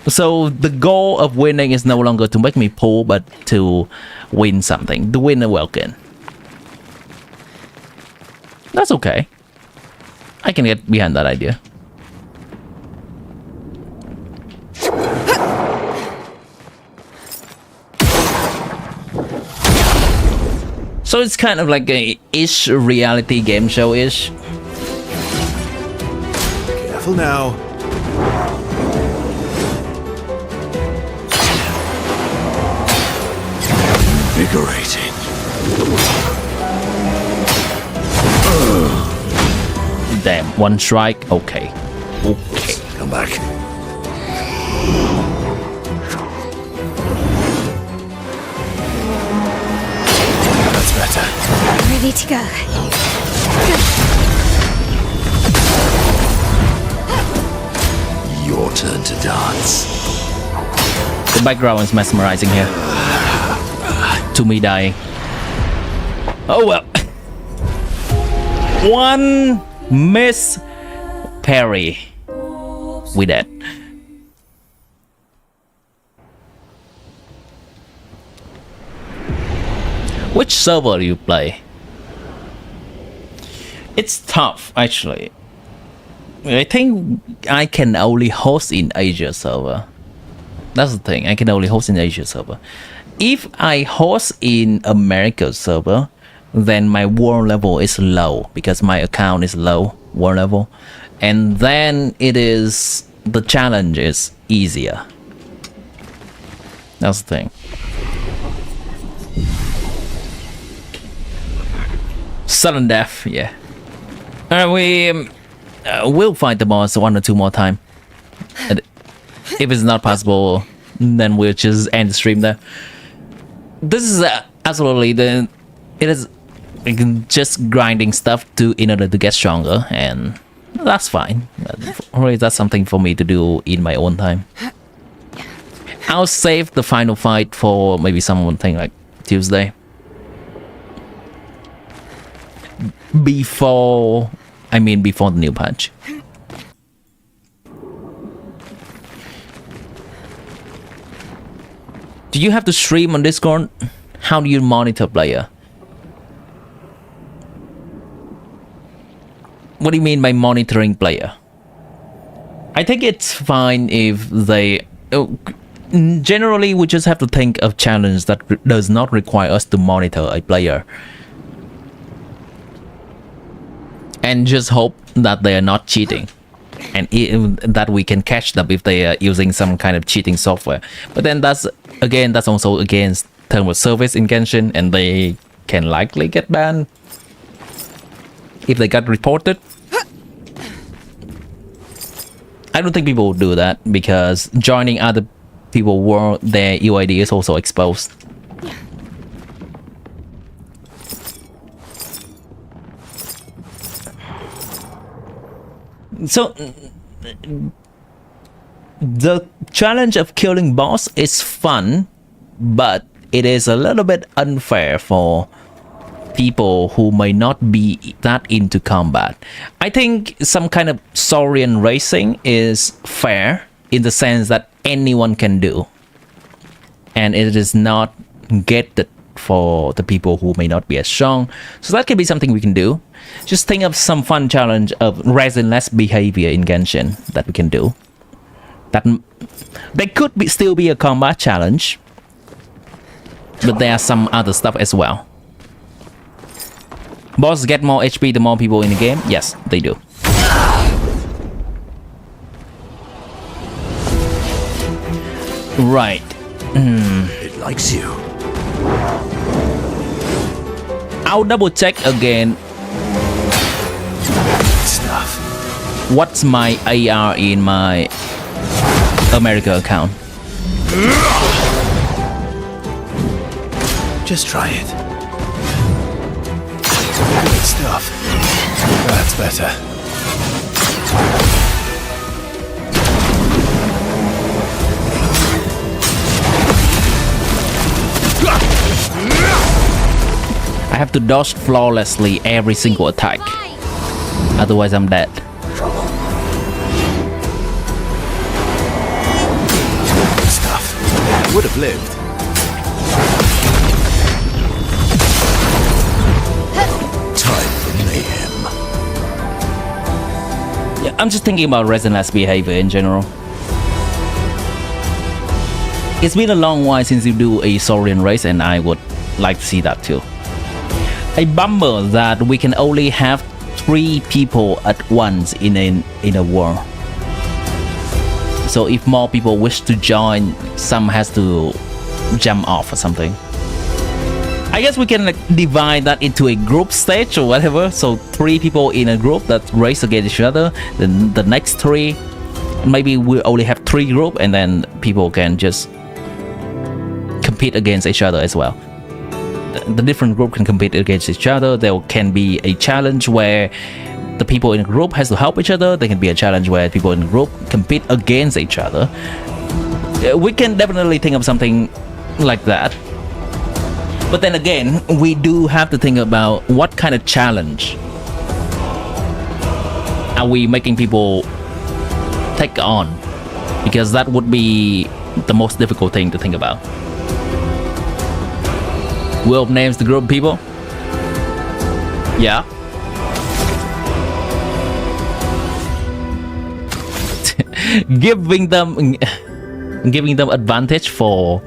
So the goal of winning is no longer to make me pull, but to win something, to win a Welkin. That's okay. I can get behind that idea. So it's kind of like a ish reality game show ish. Careful now. Invigorating. Damn, one strike. Okay. Okay. Come back. That's better. Ready to go. Your turn to dance. The background is mesmerizing here. To me dying. Oh well. One miss parry. We dead. Which server do you play? It's tough actually. I think I can only host in Asia server. That's the thing, I can only host in Asia server. If I host in America server, then my world level is low because my account is low world level, and then the challenge is easier. That's the thing. Sudden death, yeah. We will fight the boss 1 or 2 more times. If it's not possible, then we'll just end the stream there. This is absolutely it is just grinding stuff in order to get stronger, and that's fine. Really, that's something for me to do in my own time. I'll save the final fight for maybe something like Tuesday. Before the new patch. Do you have to stream on Discord? How do you monitor player? What do you mean by monitoring player? I think it's fine if they... generally, we just have to think of challenge that does not require us to monitor a player. And just hope that they are not cheating. And that we can catch them if they are using some kind of cheating software. But then that's also against terms of service in Genshin, and they can likely get banned if they got reported. I don't think people will do that because joining other people's world, their UID is also exposed. So the challenge of killing boss is fun, but it is a little bit unfair for people who may not be that into combat. I think some kind of Saurian racing is fair in the sense that anyone can do, and it is not gated for the people who may not be as strong. So that could be something we can do. Just think of some fun challenge of resin-less behavior in Genshin that we can do. That there could still be a combat challenge, but there are some other stuff as well. Bosses get more HP the more people in the game. Yes, they do. Right. It likes you. I'll double check again. Stuff. What's my AR in my America account? Just try it. Good stuff. That's better. I have to dodge flawlessly every single attack. Otherwise, I'm dead. Good stuff. I would have lived. Time for mayhem. I'm just thinking about race and less behavior in general. It's been a long while since you do a Saurian race, and I would like to see that too. A bummer that we can only have 3 people at once in a war. So if more people wish to join, some has to jump off or something. I guess we can like divide that into a group stage or whatever. So 3 people in a group that race against each other. Then the next 3, maybe we only have 3 group, and then people can just compete against each other as well. The different group can compete against each other. There can be a challenge where the people in a group has to help each other. There can be a challenge where people in a group compete against each other. We can definitely think of something like that. But then again, we do have to think about what kind of challenge are we making people take on, because that would be the most difficult thing to think about. Will names the group people? Yeah. giving them advantage for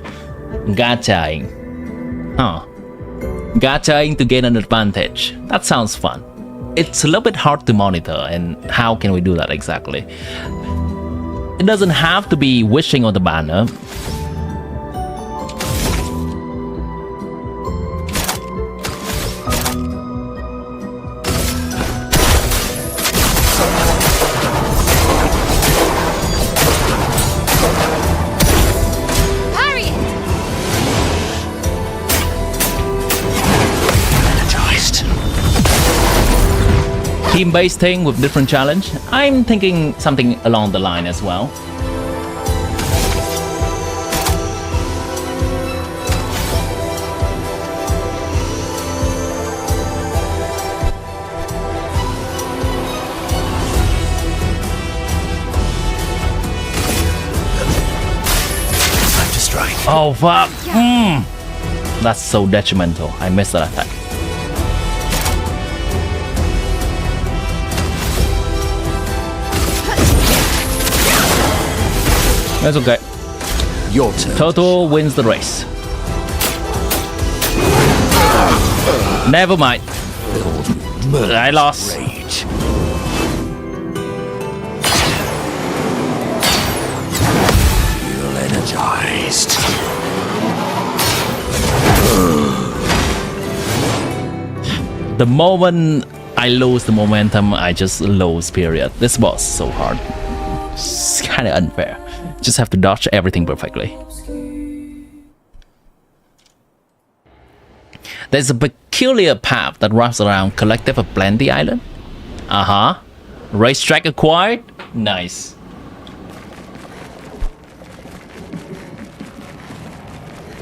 gachaing. Huh. Gachaing to gain an advantage. That sounds fun. It's a little bit hard to monitor, and how can we do that exactly? It doesn't have to be wishing on the banner. Team-based thing with different challenge. I'm thinking something along the line as well. Time to strike. Oh fuck! That's so detrimental. I missed that attack. That's okay. Your turn. Toto wins the race. Never mind. I lost. Rage. Feel energized. The moment I lose the momentum, I just lose, period. This was so hard. It's kind of unfair. Just have to dodge everything perfectly. There's a peculiar path that wraps around Collective of Plenty Island. Racetrack acquired. Nice.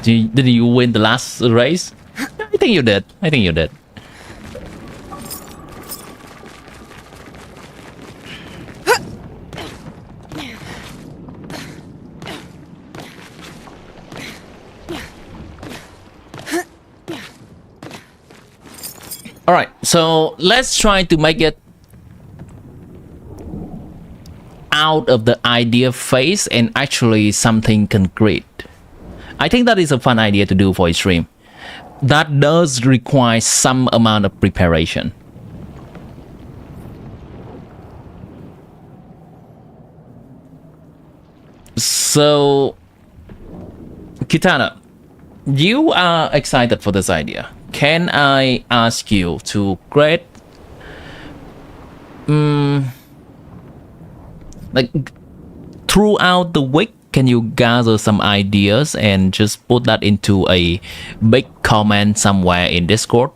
Did you win the last race? I think you did. I think you did. Alright, so let's try to make it out of the idea phase and actually something concrete. I think that is a fun idea to do for a stream. That does require some amount of preparation. So, Kitana, you are excited for this idea. Can I ask you to create like throughout the week, can you gather some ideas and just put that into a big comment somewhere in Discord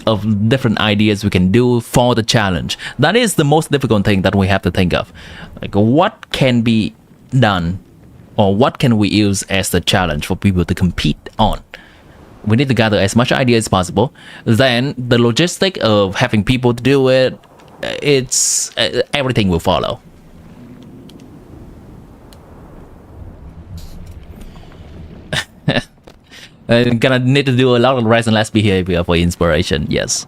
of different ideas we can do for the challenge? That is the most difficult thing that we have to think of. Like, what can be done, or what can we use as the challenge for people to compete on? We need to gather as much idea as possible. Then the logistic of having people to do it, it's everything will follow. I'm gonna need to do a lot of rise and less behavior for inspiration. Yes.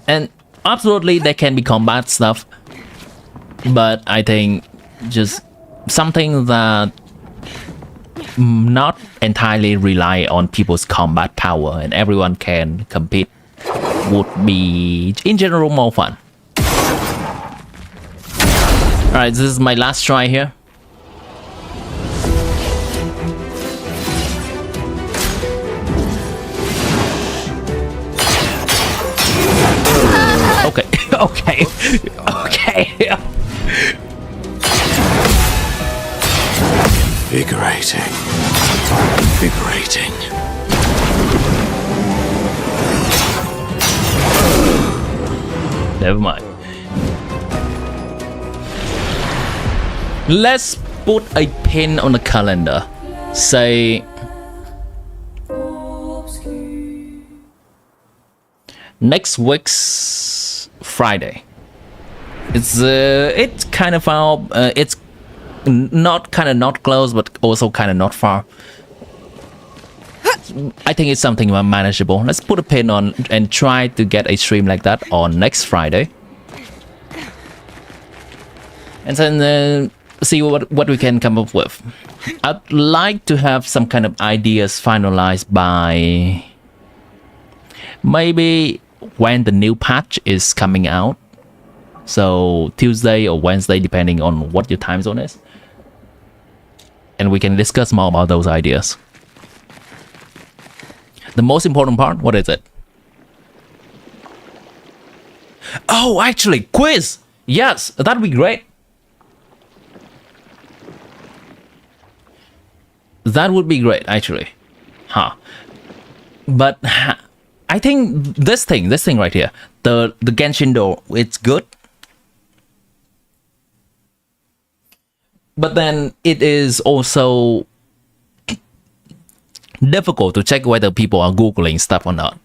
And absolutely there can be combat stuff, but I think just something that not entirely rely on people's combat power and everyone can compete would be in general more fun. Alright, this is my last try here. Okay, okay, okay. Invigorating. Invigorating. Never mind. Let's put a pin on the calendar. Say next week's Friday. It's kind of far. It's not close, but also kind of not far. I think it's something manageable. Let's put a pin on and try to get a stream like that on next Friday, and then see what we can come up with. I'd like to have some kind of ideas finalized by maybe when the new patch is coming out. So Tuesday or Wednesday, depending on what your time zone is. And we can discuss more about those ideas. The most important part, what is it? Oh, actually, quiz! Yes, that'd be great. That would be great, actually. Huh. But I think this thing right here, the Genshin door, it's good. But then it is also difficult to check whether people are Googling stuff or not.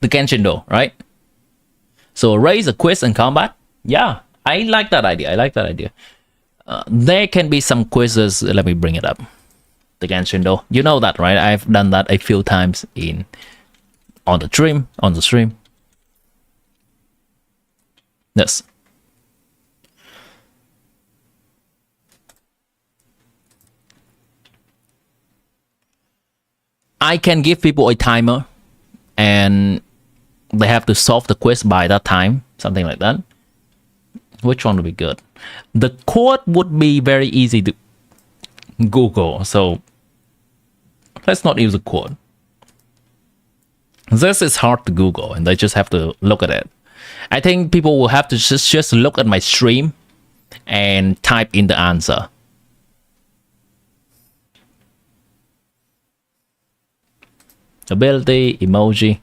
The Genshin door, right? So raise a quiz and combat. Yeah, I like that idea. There can be some quizzes. Let me bring it up. The Genshin door. You know that, right? I've done that a few times on the stream. Yes. I can give people a timer and they have to solve the quiz by that time, something like that. Which one would be good? The code would be very easy to Google, so let's not use a code. This is hard to Google and they just have to look at it. I think people will have to just look at my stream and type in the answer. Ability, emoji.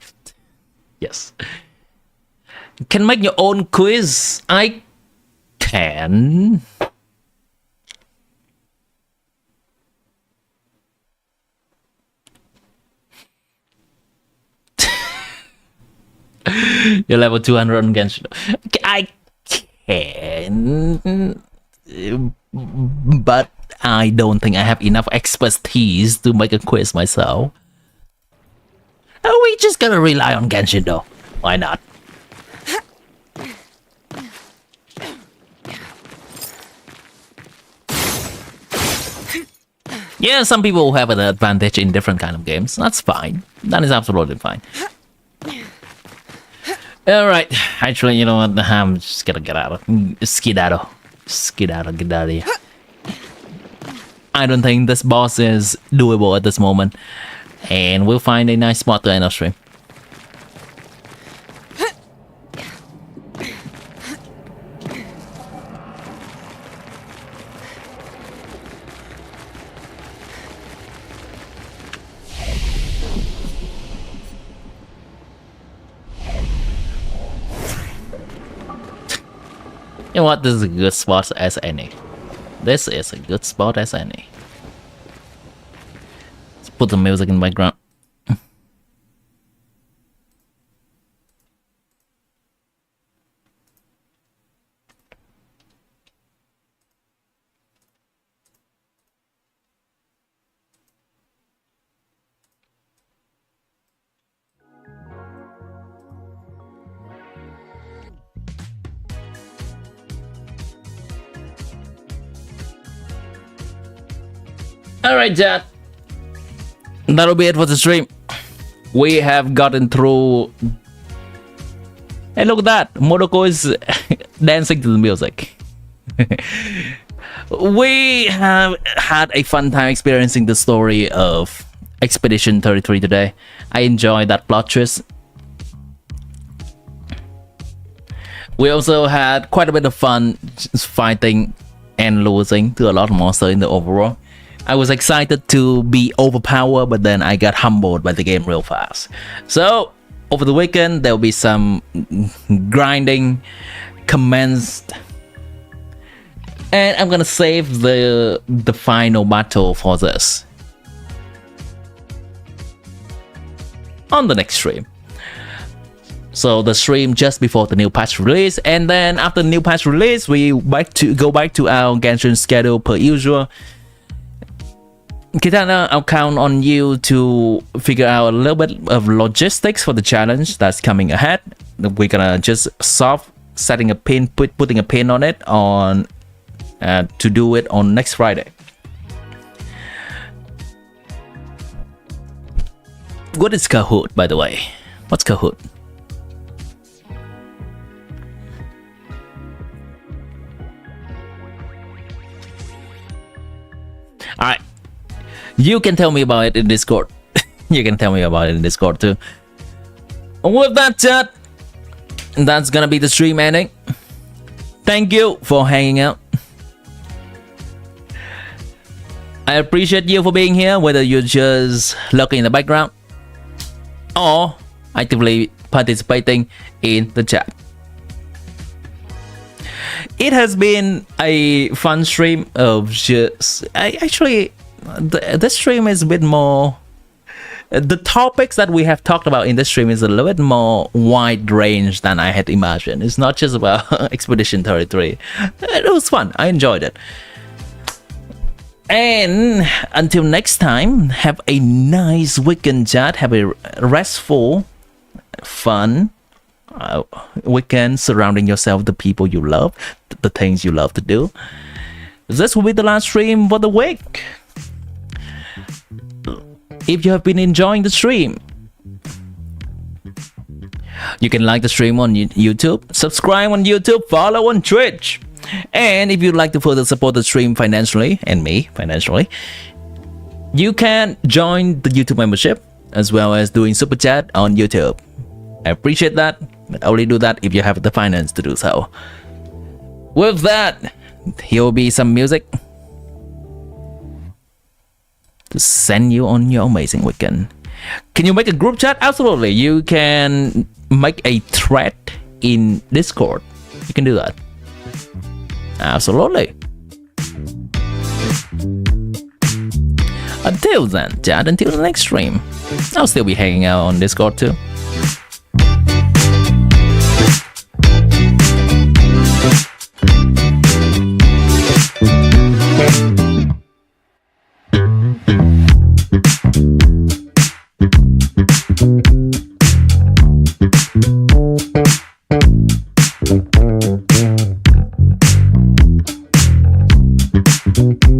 Yes. Can make your own quiz. I can. You're level 200 on Genshin. I can. But I don't think I have enough expertise to make a quiz myself. We just gotta rely on Genshin though. Why not? Yeah, some people have an advantage in different kind of games. That's fine. That is absolutely fine. Alright. Actually, you know what? I'm just gonna get out of skedaddle. Get out of here. I don't think this boss is doable at this moment. And we'll find a nice spot to end our stream. You know what? This is a good spot as any. This is a good spot as any. Let's put the music in the background. Alright, chat. That'll be it for the stream. We have gotten through. Hey, look at that. Modoko is dancing to the music. We have had a fun time experiencing the story of Expedition 33 today. I enjoyed that plot twist. We also had quite a bit of fun just fighting and losing to a lot of monsters in the overworld. I was excited to be overpowered, but then I got humbled by the game real fast. So, over the weekend, there will be some grinding commenced. And I'm gonna save the final battle for this on the next stream. So the stream just before the new patch release, and then after the new patch release, we go back to our Genshin schedule per usual. Kitana, I'll count on you to figure out a little bit of logistics for the challenge that's coming ahead. We're gonna just solve setting a pin, putting a pin on it on to do it on next Friday. What is Kahoot, by the way? What's Kahoot? Alright. You can tell me about it in Discord. You can tell me about it in Discord too. With that, chat, that's gonna be the stream ending. Thank you for hanging out. I appreciate you for being here, whether you're just lurking in the background or actively participating in the chat. It has been a fun stream of just... this stream is a bit more... The topics that we have talked about in this stream is a little bit more wide range than I had imagined. It's not just about Expedition 33. It was fun. I enjoyed it. And until next time, have a nice weekend, chat. Have a restful, fun weekend surrounding yourself with the people you love, the things you love to do. This will be the last stream for the week. If you have been enjoying the stream, you can like the stream on YouTube, subscribe on YouTube, follow on Twitch. And if you'd like to further support the stream financially, and me financially, you can join the YouTube membership as well as doing super chat on YouTube. I appreciate that, but only do that if you have the finance to do so. With that, here will be some music to send you on your amazing weekend. Can you make a group chat? Absolutely. You can make a thread in Discord. You can do that. Absolutely. Until then, chat, until the next stream, I'll still be hanging out on Discord too. you